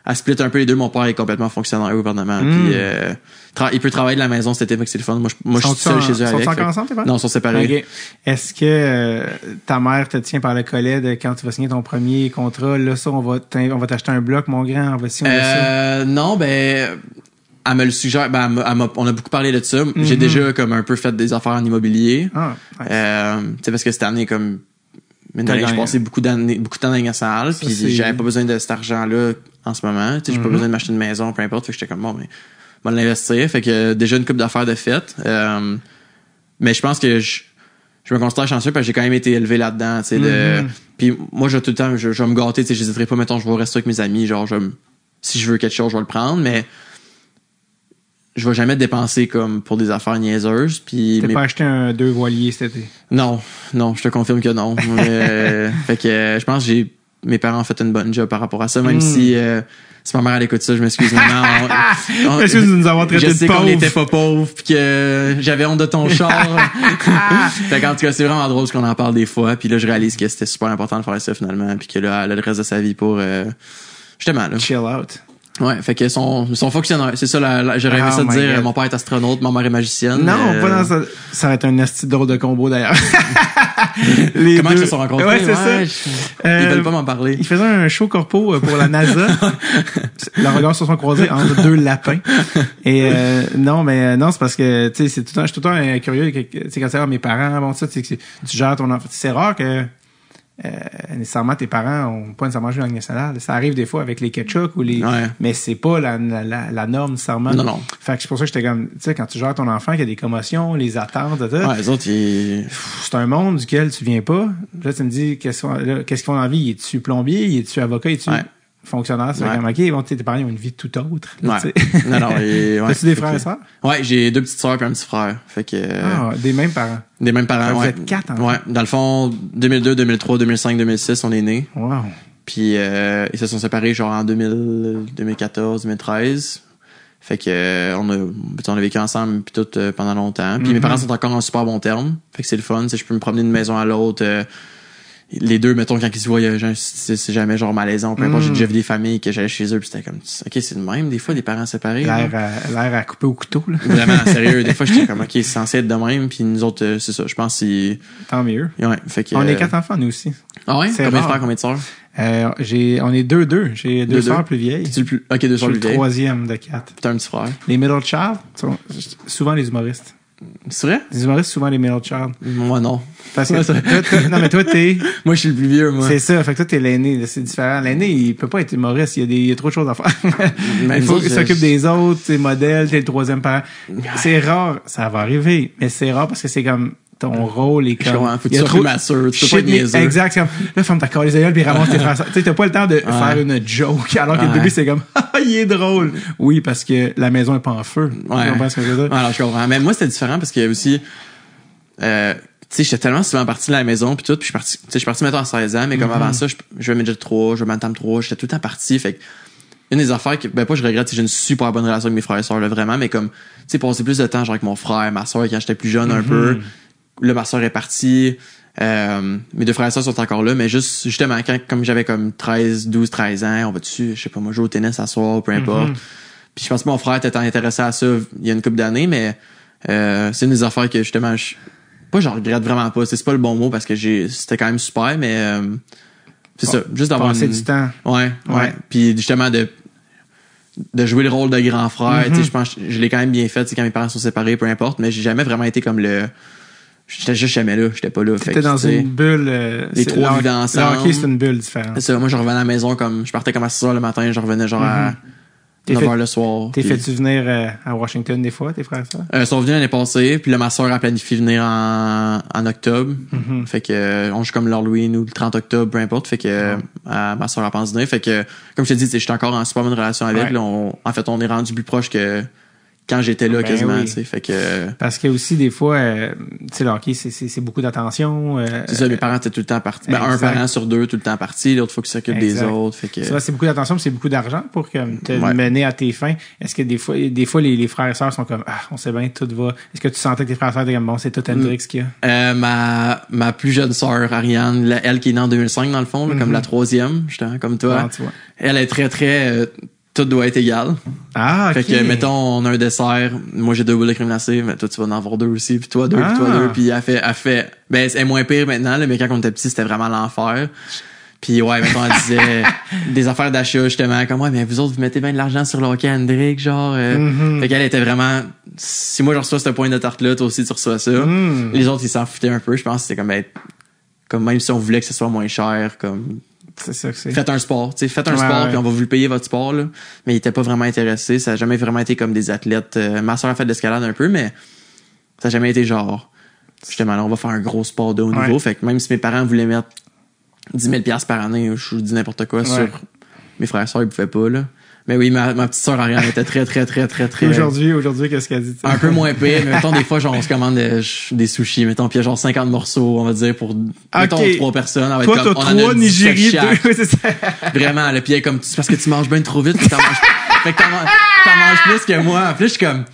elle split un peu les deux. Mon père est complètement fonctionnaire au gouvernement, puis il peut travailler de la maison cet été, c'est le fun. Moi je suis seul chez eux avec. Sont encore ensemble, tes parents? Non, ils sont séparés. Okay. Est-ce que ta mère te tient par le collet de quand tu vas signer ton premier contrat, là, ça, on va t'acheter un bloc, mon grand, on va ça? Non, elle me le suggère. On a beaucoup parlé de ça. J'ai déjà comme un peu fait des affaires en immobilier. Tu sais, parce que cette année, comme, je passais beaucoup de temps dans les nationales, puis j'avais pas besoin de cet argent-là en ce moment. Tu sais, j'ai pas besoin de m'acheter une maison, peu importe. Fait que j'étais comme, bon, mais, on va l'investir. Fait que déjà une couple d'affaires de fait. Mais je pense que je me considère chanceux parce que j'ai quand même été élevé là-dedans, tu sais, puis moi, tout le temps, je vais me gâter, tu sais, j'hésiterai pas, mettons, je vais rester avec mes amis, genre, si je veux quelque chose, je vais le prendre, mais je vais jamais dépenser comme pour des affaires niaiseuses. Puis t'as pas acheté un 2 voiliers cet été? Non, je te confirme que non. Fait que je pense que mes parents ont fait une bonne job par rapport à ça, même si ma mère elle écoute ça, je m'excuse maman. Excuse de nous avoir traité de pauvres. Je sais qu'on n'était pas pauvres puis que j'avais honte de ton char. Fait qu'en tout cas, c'est vraiment drôle qu'on en parle des fois, puis là je réalise que c'était super important de faire ça finalement, puis que là elle a le reste de sa vie pour justement là. Chill out. Ouais, fait que son fonctionnaire, c'est ça, j'aurais aimé ça de dire, mon père est astronaute, ma mère est magicienne. Non, pas dans ça. Ça va être un esti drôle de combo d'ailleurs. Comment ils se sont rencontrés? Ouais, c'est ça. Ils veulent pas m'en parler. Ils faisaient un show corpo pour la NASA. Leurs regards se sont croisés entre 2 lapins. Et non, c'est parce que tu sais, je suis tout le temps curieux, tu sais, quand tu mes parents, bon ça, tu gères ton enfant. C'est rare que nécessairement tes parents ont pas nécessairement joué dans le national. Ça arrive des fois avec les ketchup ou mais c'est pas la norme nécessairement. Non. Fait que c'est pour ça que j'étais comme, tu sais, quand tu gères ton enfant, qu'il y a des commotions, les attentes, les autres, c'est un monde duquel tu viens pas. Là, tu me dis, qu'est-ce qu'ils font dans la vie? Es-tu plombier? Es-tu avocat? fonctionnaire, c'est Ouais. comme, OK, bon, tes parents ont une vie tout autre. là, Ouais. tu sais. Non, ouais. As-tu des Fait frères et que- sœurs? Ouais, j'ai 2 petites sœurs puis un petit frère. Fait que, Des mêmes parents. des mêmes parents, Vous ouais. êtes 4 enfants? Ouais. Dans le fond, 2002, 2003, 2005, 2006, on est nés. Wow. Puis, ils se sont séparés genre en 2014, 2013. Fait que, on a vécu ensemble puis tout pendant longtemps. Puis mes parents sont encore en super bon terme. Fait que c'est le fun. Tu sais, je peux me promener d'une maison à l'autre. Les deux, mettons, quand ils se voient, c'est jamais genre malaisant. Peu importe, j'ai déjà vu des familles que j'allais chez eux puis c'était comme, OK, c'est le même, des fois, des parents séparés. L'air à couper au couteau, là. Vraiment, sérieux. Des fois, j'étais comme, OK, c'est censé être de même. Puis nous autres, c'est ça. Je pense que c'est... Tant mieux. Ouais, fait que... On est 4 enfants, nous aussi. Ah ouais? C'est Combien de rare. frères, combien de sœurs? On est 2-2. J'ai 2 Deux, sœurs deux. plus vieilles. Es-tu le plus... OK, deux Je sœurs suis plus le vieilles. 3e de 4. T'as un petit frère. Les middle child sont souvent les humoristes. C'est vrai? Les humoristes, souvent les middle child. Moi, non. Parce que Ouais, ça- non, mais toi, t'es... Moi, je suis le plus vieux, moi. C'est ça. Fait que toi, t'es l'aîné. là, C'est différent. L'aîné, il peut pas être humoriste. Il y a trop de choses à faire. Mais Il faut nous qu'il autres, s'occupe des autres, t'es modèle, t'es le 3e parent. C'est rare. Ça va arriver. Mais c'est rare parce que c'est comme ton rôle est Je comme... comprends. Faut que il y a tu sois trop- plus mature. Tu peux Shit, pas être mais- niaiseux. Exact. C'est comme, là, ferme ta corde les yeux puis ramasse tes frères. Tu sais, t'as pas le temps de faire une joke. Alors qu'au Ouais. début, c'est comme, ah, il est drôle. Oui, parce que la maison est pas en feu. Ouais. Tu comprends ce que je veux dire? Alors, je comprends. Mais moi, c'était différent parce qu'il y a aussi... tu sais, j'étais tellement souvent parti de la maison puis tout, puis je suis parti, mettons, à 16 ans, mais comme avant ça, je vais Midget 3, je vais Bantam 3, j'étais tout le temps parti, fait que une des affaires que, pas je regrette, c'est que j'ai une super bonne relation avec mes frères et sœurs, là, vraiment, mais comme, tu sais, passer plus de temps, genre, avec mon frère, ma sœur, quand j'étais plus jeune, un peu, là, ma sœur est partie, mes 2 frères et sœurs sont encore là, mais justement, comme j'avais comme 12, 13 ans, on va dessus, je sais pas, moi, jouer au tennis à soir, peu importe. Puis je pense que mon frère était intéressé à ça il y a une couple d'années, mais c'est une des affaires que justement je regrette vraiment pas. C'est pas le bon mot parce que c'était quand même super, mais c'est ça, juste d'avoir Passer du temps. Ouais. Puis justement de jouer le rôle de grand frère, tu sais, je pense que je l'ai quand même bien fait, tu sais, quand mes parents sont séparés, peu importe, mais j'ai jamais vraiment été comme j'étais juste jamais là, j'étais pas là. Fait T'étais que, dans tu sais, une bulle. les trois vivaient ensemble. Le hockey, c'est une bulle différente. c'est ça, moi je revenais à la maison comme je partais comme à 6h le matin, je revenais genre à T'es 9h fait- le soir. T'es puis- fait-tu venir à Washington des fois, tes frères et sœurs? Ils sont venus l'année passée, puis là, ma soeur a planifié venir en octobre. Fait que, on joue comme l'Halloween ou le 30 octobre, peu importe. Fait que, ma soeur a pensé venir. Fait que, comme je te dis, j'étais encore en super bonne relation avec. Ouais. Là, en fait, on est rendu plus proche que quand j'étais là, Ben quasiment, oui. tu sais. Fait que, Parce que aussi, des fois, tu sais, le hockey, c'est beaucoup d'attention. c'est ça, mes parents étaient tout le temps partis. Ben, un exact. parent sur 2 tout le temps parti, l'autre faut qu'ils s'occupent des Exact. autres. Fait que, Ça, c'est beaucoup d'attention, puis c'est beaucoup d'argent pour comme, te Ouais. mener à tes fins. Est-ce que des fois les frères et sœurs sont comme, ah, on sait bien, tout va. Est-ce que tu sentais que tes frères et sœurs étaient comme, bon, c'est tout Hendrix qu'il y a? ma plus jeune sœur, Ariane, elle qui est née en 2005, dans le fond, là, comme la 3e, justement, comme toi. Ah, tu vois. Elle est très, très, tout doit être égal. Ah, ok. Fait que, mettons, on a un dessert. Moi, j'ai 2 boules de crème glacée, mais toi, tu vas en avoir 2 aussi. Puis toi, 2, puis toi, Ah. 2. Puis elle fait, ben, elle est moins pire maintenant, là, mais quand on était petit, c'était vraiment l'enfer. Puis ouais, mettons, elle disait des affaires d'achat, justement, comme, ouais, mais vous autres, vous mettez bien de l'argent sur le hockey Hendrix, genre. Fait qu'elle était vraiment, si moi, je reçois ce point de tarte-là, toi aussi, tu reçois ça. Les autres, ils s'en foutaient un peu. Je pense que c'était comme, ben, comme même si on voulait que ce soit moins cher, comme, C'est ça que c'est. faites un sport, tu sais, faites un Ouais, sport ouais. puis on va vous le payer votre sport là. Mais il était pas vraiment intéressé, ça a jamais vraiment été comme des athlètes. Ma soeur a fait de l'escalade un peu, mais ça a jamais été genre justement là, on va faire un gros sport de haut Ouais. niveau. Fait que même si mes parents voulaient mettre 10 000 $ par année, je vous dis n'importe quoi sur mes frères et sœurs, ils pouvaient pas là. Mais oui, ma petite sœur Ariane était très Aujourd'hui, qu'est-ce qu'elle dit? tu sais? un peu moins pire, mais mettons des fois genre on se commande des sushis, mettons puis il y a genre 50 morceaux, on va dire pour mettons 3 personnes, on va Toi, être t'as comme on en a 3 17 Nigériens, chaque. oui, c'est ça. Vraiment, là, pis elle est comme, c'est parce que tu manges bien trop vite, pis t'en manges, fait que t'en manges plus que moi. En plus, je suis comme,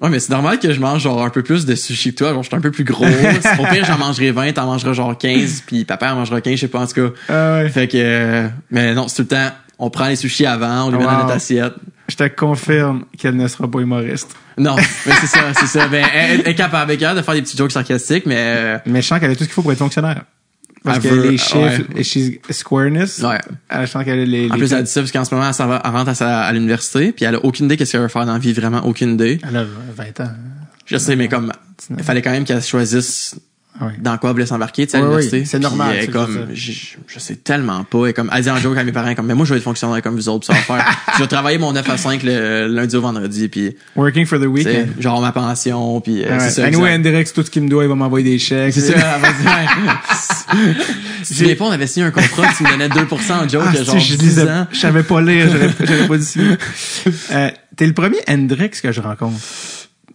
ouais, mais c'est normal que je mange genre un peu plus de sushi que toi, genre je suis un peu plus gros. Au pire, j'en mangerai 20, t'en mangeras genre 15, puis papa en mangera 15, je sais pas, en tout cas. Ah ouais. Fait que, mais non, c'est tout le temps, on prend les sushis avant, on les met dans Wow. notre assiette. Je te confirme qu'elle ne sera pas humoriste. Non, mais c'est ça. Ben, elle est capable de faire des petits jokes sarcastiques, mais, Mais je sens qu'elle a tout ce qu'il faut pour être fonctionnaire. Parce Elle que veut- les chiffres, et squareness, ouais. je sens qu'elle a les En plus, elle dit ça parce qu'en ce moment, elle rentre à l'université, puis elle a aucune idée qu'est-ce qu'elle veut faire dans la vie, vraiment aucune idée. elle a 20 ans. Je sais, mais comme, il fallait quand même qu'elle choisisse dans quoi elle voulait s'embarquer, tu sais, à Oui, l'université. oui, c'est normal, Puis, c'est comme, ça. je sais tellement pas. Elle dit un jour à mes parents, comme, mais moi, je vais être fonctionnaire comme vous autres, puis ça va faire. Je vais travailler mon 9 à 5 le lundi au vendredi, puis, Working for the tu sais, weekend. genre ma pension, puis Ouais. c'est ça. Anyway, exact. Hendrix, tout ce qu'il me doit, il va m'envoyer des chèques. C'est ça, elle va dire, tu te souviens pas, on avait signé un contrat, tu me donnais 2% en joke, Ah, il y a genre si, 10 ans. je savais pas lire, j'aurais pas dit ça. T'es le premier Hendrix que je rencontre.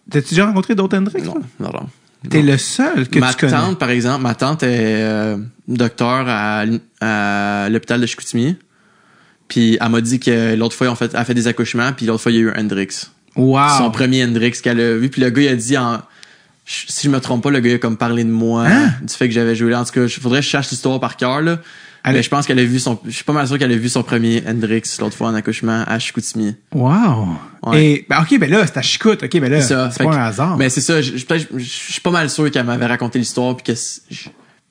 T'as-tu déjà rencontré d'autres Hendrix? Non, non. T'es le seul que Ma tu connais. tante, par exemple, est docteur à l'hôpital de Chicoutimi. Puis elle m'a dit que l'autre fois, elle a fait des accouchements, puis l'autre fois, il y a eu un Hendrix. Wow. Son premier Hendrix qu'elle a vu. Puis le gars, il a dit, si je me trompe pas, le gars a comme parlé de moi, du fait que j'avais joué là. En tout cas, faudrait que je cherche l'histoire par cœur, là. Mais je pense qu'elle a vu je suis pas mal sûr qu'elle a vu son premier Hendrix l'autre fois en accouchement à Chicoutimi. Wow. Ouais. Et, ok, ben là, c'est à Chicout. Ok, ben là, Ça, c'est fait pas que- un hasard. Mais c'est ça, je suis pas mal sûr qu'elle m'avait raconté l'histoire, puis que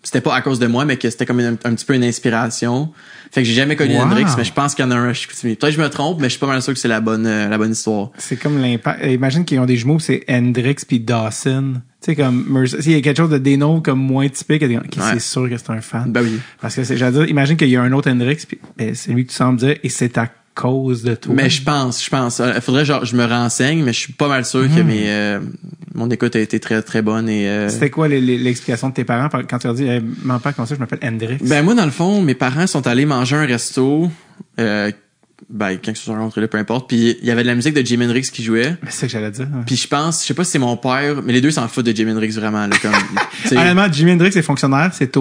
c'était pas à cause de moi, mais que c'était comme un petit peu une inspiration. Fait que j'ai jamais connu Wow. Hendrix, mais je pense qu'il y en a un à Chicoutimi. Peut-être que je me trompe, mais je suis pas mal sûr que c'est la bonne histoire. C'est comme l'impact. Imagine qu'ils ont des jumeaux, c'est Hendrix puis Dawson. Tu sais, comme Mercer. S'il y a quelque chose de Deno comme moins typique, okay, c'est sûr que c'est un fan. Ben oui. Parce que j'allais dire, imagine qu'il y a un autre Hendrix, puis c'est lui que tu sembles dire, et c'est à cause de toi. Mais je pense. Il faudrait genre je me renseigne, mais je suis pas mal sûr que mon écoute a été très très bonne et C'était quoi l'explication de tes parents quand tu leur dis, mon père, comment ça, je m'appelle Hendrix? ben moi dans le fond, mes parents sont allés manger un resto quand ils se sont rencontrés là, peu importe, puis il y avait de la musique de Jimi Hendrix qui jouait. C'est ça que j'allais dire. Puis je sais pas si c'est mon père, mais les deux s'en foutent de Jimi Hendrix vraiment là, comme tu sais. Honnêtement, Jimi Hendrix est fonctionnaire, c'est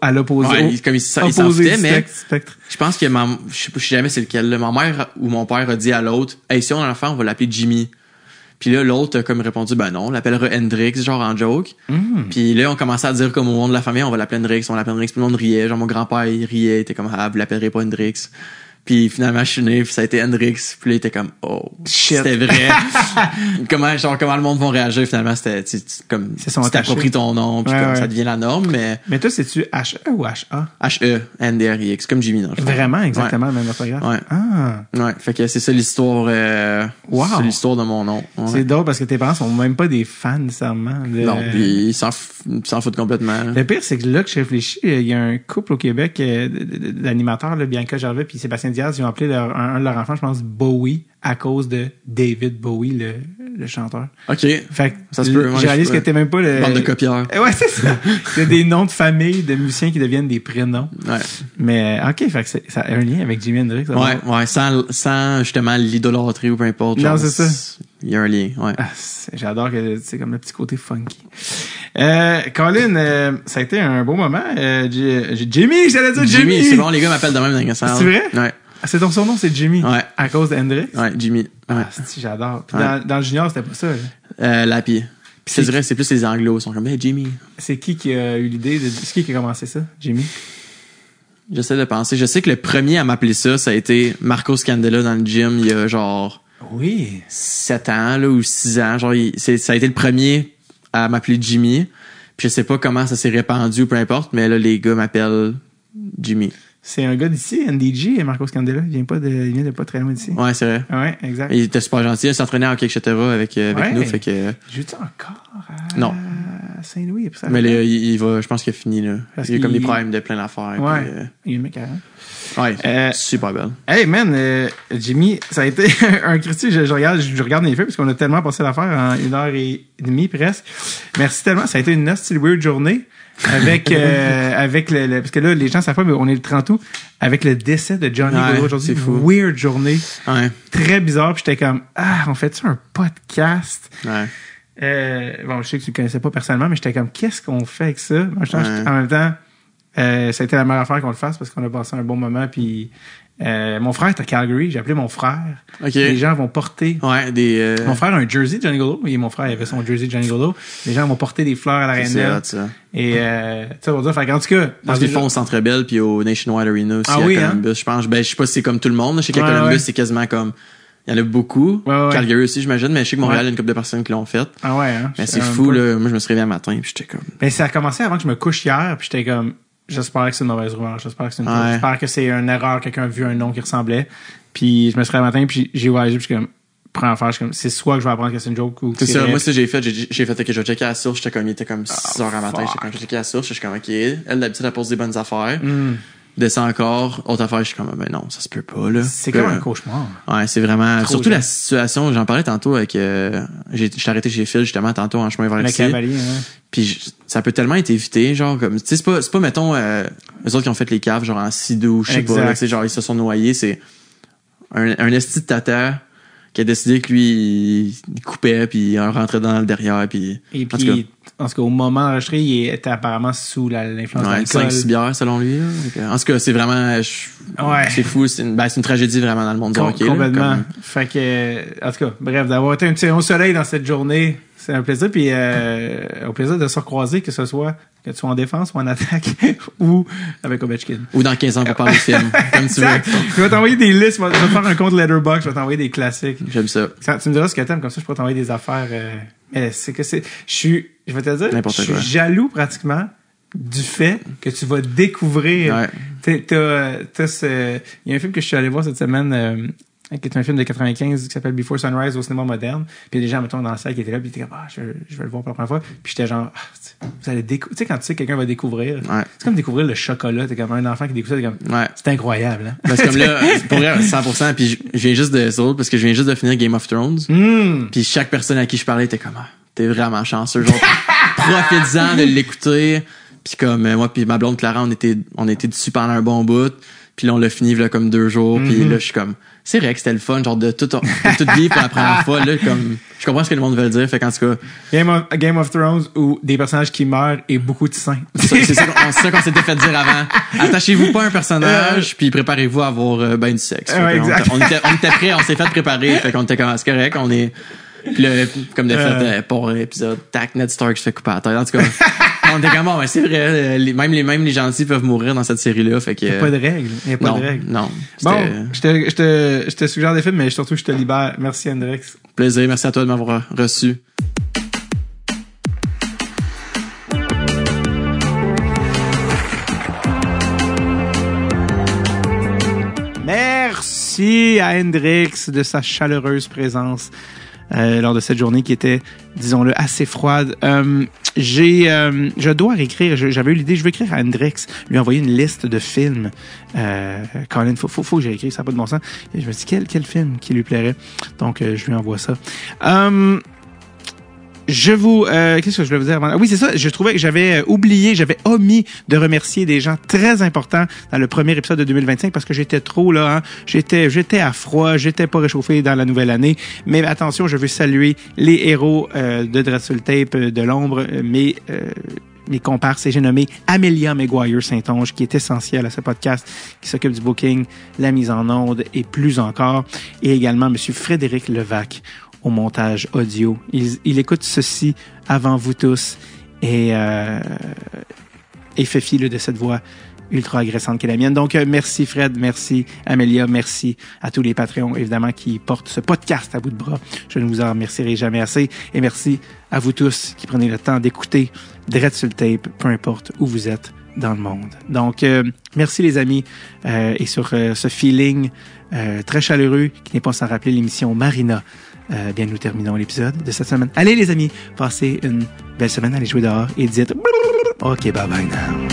à l'opposé. Ouais, il s'en opposé foutait, du mais spectre. je pense que je sais jamais c'est lequel. Là. Ma mère ou mon père a dit à l'autre, hey, si on a un enfant, on va l'appeler Jimmy. Puis là, l'autre a comme répondu, ben non, on l'appellera Hendrix, genre en joke. Puis là, on commençait à dire comme au nom de la famille, on va l'appeler Hendrix, on l'appelle Hendrix. Puis le monde riait, genre mon grand-père, il riait, il était comme, ah, vous l'appellerez pas Hendrix. Puis finalement, je suis né, puis ça a été Hendrix. Puis là, il était comme, oh, Shit. c'était vrai. comment le monde va réagir, finalement, c'était comme, C'est son tu t'appropries ton nom, puis Ouais, comme ouais. ça devient la norme, mais Mais toi, c'est-tu HE ou HA? H-E-N-D-R-I-X, comme Jimmy dans le fond. Vraiment, exactement le même orthographe? Ouais. Ah. Ouais, fait que c'est ça l'histoire, Wow. c'est l'histoire de mon nom. Ouais. C'est drôle parce que tes parents sont même pas des fans nécessairement. Non, puis ils s'en foutent complètement. Le pire, c'est que là que je réfléchis, il y a un couple au Québec d'animateurs, là, Bianca Gervais puis Sébastien Diaz, ils ont appelé un de leurs enfants, je pense, Bowie, à cause de David Bowie, le chanteur. OK. Fait que Ça se peut, ouais, j'ai réalisé je- que t'es même pas le... Bande de copieurs. Ouais, c'est ça. C'est des noms de famille de musiciens qui deviennent des prénoms. Ouais. Mais, ok, fait que ça a un lien avec Jimi Hendrix. ça va? Ouais, sans justement l'idolâtrie ou peu importe. Non, genre, c'est ça. Il y a un lien, ouais. Ah, j'adore que c'est comme le petit côté funky. Colin, ça a été un beau moment. Jimmy, j'allais dire Jimmy. c'est bon, les gars m'appellent de même dans la salle. C'est vrai? Ouais. Ah, c'est ton surnom, c'est Jimmy. Ouais. À cause d'Hendrix. Ouais, Jimmy. Ouais. Ah, c'est, j'adore. Puis Ouais. dans le junior, c'était pas ça. Là. Lapi. Puis je dirais, c'est plus les Anglos. Ils sont comme, hey, Jimmy. C'est qui a eu l'idée c'est qui a commencé ça? Jimmy? J'essaie de penser. Je sais que le premier à m'appeler ça a été Marco Scandella dans le gym il y a genre Oui. 7 ans là, ou 6 ans. Genre, ça a été le premier à m'appeler Jimmy. Puis je sais pas comment ça s'est répandu ou peu importe, mais là, les gars m'appellent Jimmy. C'est un gars d'ici, NDG, Marco Scandella. Il vient de pas très loin d'ici. Ouais, c'est vrai. Ouais, exact. Il était super gentil. Il s'entraînait en etc. avec Ouais. nous. Fait que, Joue-tu encore à Non. Saint-Louis? Et puis ça mais là, il va, je pense qu'il a fini, là. Parce il a comme qu'il- des problèmes de plein d'affaires. Ouais. puis, Il est mec carrément. ouais. Super belle. Hey man, Jimmy, ça a été un critique. Je regarde les feux parce qu'on a tellement passé l'affaire en 1h30 presque. Merci tellement. Ça a été une nasty weird journée avec parce que là les gens savent pas, mais on est le 30 août avec le décès de Johnny Ouais, Gaudreau aujourd'hui. c'est fou. Weird journée, Ouais. très bizarre. Puis j'étais comme on fait-tu un podcast? Ouais. Bon, je sais que tu le connaissais pas personnellement, mais j'étais comme qu'est-ce qu'on fait avec ça? Moi, Ouais. en même temps, ça a été la meilleure affaire qu'on le fasse parce qu'on a passé un bon moment. Puis mon frère est à Calgary, j'ai appelé mon frère. OK. Les gens vont porter. Ouais, des. Mon frère a un jersey de Johnny Gaudreau. Et mon frère avait son jersey de Johnny Gaudreau. Les gens vont porter des fleurs à c'est l'aréna. hot, ça. Et tu sais, on va dire, fait qu'en tout cas, Moi, je les font au Centre Bell puis au Nationwide Arena aussi Ah à oui, Columbus. Je pense, je sais pas si c'est comme tout le monde. Je sais qu'à Ouais, Columbus, ouais. c'est quasiment comme, il y en a beaucoup. Ouais, ouais. Calgary aussi, j'imagine, mais je sais que Montréal, Ouais. il y a une couple de personnes qui l'ont fait. Ah ouais, hein. Mais c'est fou, là. Moi, je me suis réveillé un matin puis j'étais comme, Ben, ça a commencé avant que je me couche hier, puis j'étais comme, j'espère que c'est une mauvaise rumeur, j'espère que c'est une j'espère que c'est une erreur, quelqu'un a vu un nom qui ressemblait. Puis je me suis réveillé un matin, puis j'ai ouvert les yeux, puis je suis comme, première affaire, c'est soit que je vais apprendre que c'est une joke ou que C'est ça, réel. moi, ça, j'ai fait que je vais checker la source. J'étais comme, il était comme 6 heures à matin. J'étais comme, je checker la source. Je suis comme, OK. Elle, d'habitude, elle pose des bonnes affaires. Descend encore. Autre affaire, je suis comme, ben non, ça se peut pas, là. C'est comme un cauchemar. Ouais, c'est vraiment, Trop surtout bien. la situation, j'en parlais tantôt avec, j'étais arrêté chez Phil, justement, tantôt, en chemin vers Le ici. cavalier, hein. Puis ça peut tellement être évité, genre, comme, tu sais, c'est pas, mettons, eux autres qui ont fait les caves, genre, en sidou, je sais pas, là, tu sais, genre, ils se sont noyés, c'est un esti de tata qui a décidé que lui, il coupait, puis il rentrait dans le derrière, puis... Et en tout puis, en tout cas, au moment d'enregistrer, il était apparemment sous l'influence ouais, d'alcool. 5-6 bières, selon lui. Là. En tout cas, c'est vraiment... Ouais. C'est fou. C'est une tragédie vraiment dans le monde du hockey. Complètement. Là, Fait que, en tout cas, bref, d'avoir été un petit rayon de soleil dans cette journée, c'est un plaisir. Puis, au plaisir de se recroiser, que ce soit que tu sois en défense ou en attaque ou avec Ovechkin. Ou dans 15 ans pour parler de film. Comme tu veux. Je vais t'envoyer des listes. Je vais faire un compte Letterboxd. Je vais t'envoyer des classiques. J'aime ça. Tu me diras ce que t'aimes. Comme ça, je peux t'envoyer des affaires. Mais c'est que c'est... Je vais te dire, N'importe je quoi. suis jaloux pratiquement du fait que tu vas découvrir. Ouais. Il y a un film que je suis allé voir cette semaine, qui est un film de 95 qui s'appelle Before Sunrise au cinéma moderne. Puis il y a des gens, mettons, dans la salle qui étaient là, puis ils étaient comme, je vais le voir pour la première fois. Puis j'étais genre, vous allez découvrir. Tu sais, quand tu sais que quelqu'un va découvrir, Ouais. c'est comme découvrir le chocolat. T'es comme un enfant qui découvre ça, t'es comme, Ouais. c'est incroyable, hein? Parce que comme là, pour vrai, 100%, puis je viens juste de... C'est drôle parce que je viens juste de finir Game of Thrones. Puis chaque personne à qui je parlais était comme, t'es vraiment chanceux, genre, profites-en de l'écouter. Puis comme moi puis ma blonde Clara, on était dessus pendant un bon bout. Puis là, on l'a fini là, comme 2 jours. Puis là, je suis comme, c'est vrai que c'était le fun, genre de tout vivre pour la première fois. Là, comme, je comprends ce que le monde veut dire. Fait qu'en tout cas, Game of Thrones où des personnages qui meurent et beaucoup de seins. c'est ça qu'on s'était fait dire avant. Attachez-vous pas à un personnage, puis préparez-vous à avoir ben du sexe. Ouais, exact. On était prêts, on s'est fait préparer. Fait qu'on était comme, c'est correct, on est... Puis là, comme de fait, pour l'épisode, tac, Ned Stark se fait couper à la tête. En tout cas, on était comme, bon, c'est vrai, même les gentils peuvent mourir dans cette série-là. Fait que, Il n'y a pas de règles. Il n'y a pas de règles. Non. Bon, je te suggère des films, mais surtout, je te libère. Merci, Hendrix. Plaisir. Merci à toi de m'avoir reçu. Merci à Hendrix de sa chaleureuse présence lors de cette journée qui était, disons-le, assez froide. Je dois réécrire, j'avais eu l'idée, je veux écrire à Hendrix, lui envoyer une liste de films. Colin, faut que j'écrive, ça n'a pas de bon sens. Et je me dis, quel film qui lui plairait? Donc, je lui envoie ça. Qu'est-ce que je voulais vous dire avant? Oui, c'est ça. Je trouvais que j'avais omis de remercier des gens très importants dans le premier épisode de 2025 parce que j'étais trop là, hein. J'étais à froid, j'étais pas réchauffé dans la nouvelle année. Mais attention, je veux saluer les héros de Dread sur le Tape de l'ombre, mes comparses, et j'ai nommé Amélia Maguire Saint-Onge, qui est essentielle à ce podcast, qui s'occupe du booking, la mise en onde et plus encore. Et également Monsieur Frédéric Levac au montage audio. Il écoute ceci avant vous tous et fait fi de cette voix ultra agressante qu'est la mienne. Donc, merci Fred, merci Amélia, merci à tous les Patreons, évidemment, qui portent ce podcast à bout de bras. Je ne vous en remercierai jamais assez. Et merci à vous tous qui prenez le temps d'écouter Dread sur le Tape, peu importe où vous êtes dans le monde. Donc, merci les amis. Et sur ce feeling très chaleureux, qui n'est pas sans rappeler l'émission Marina, bien, nous terminons l'épisode de cette semaine. Allez les amis, passez une belle semaine, allez jouer dehors et dites OK, bye bye now.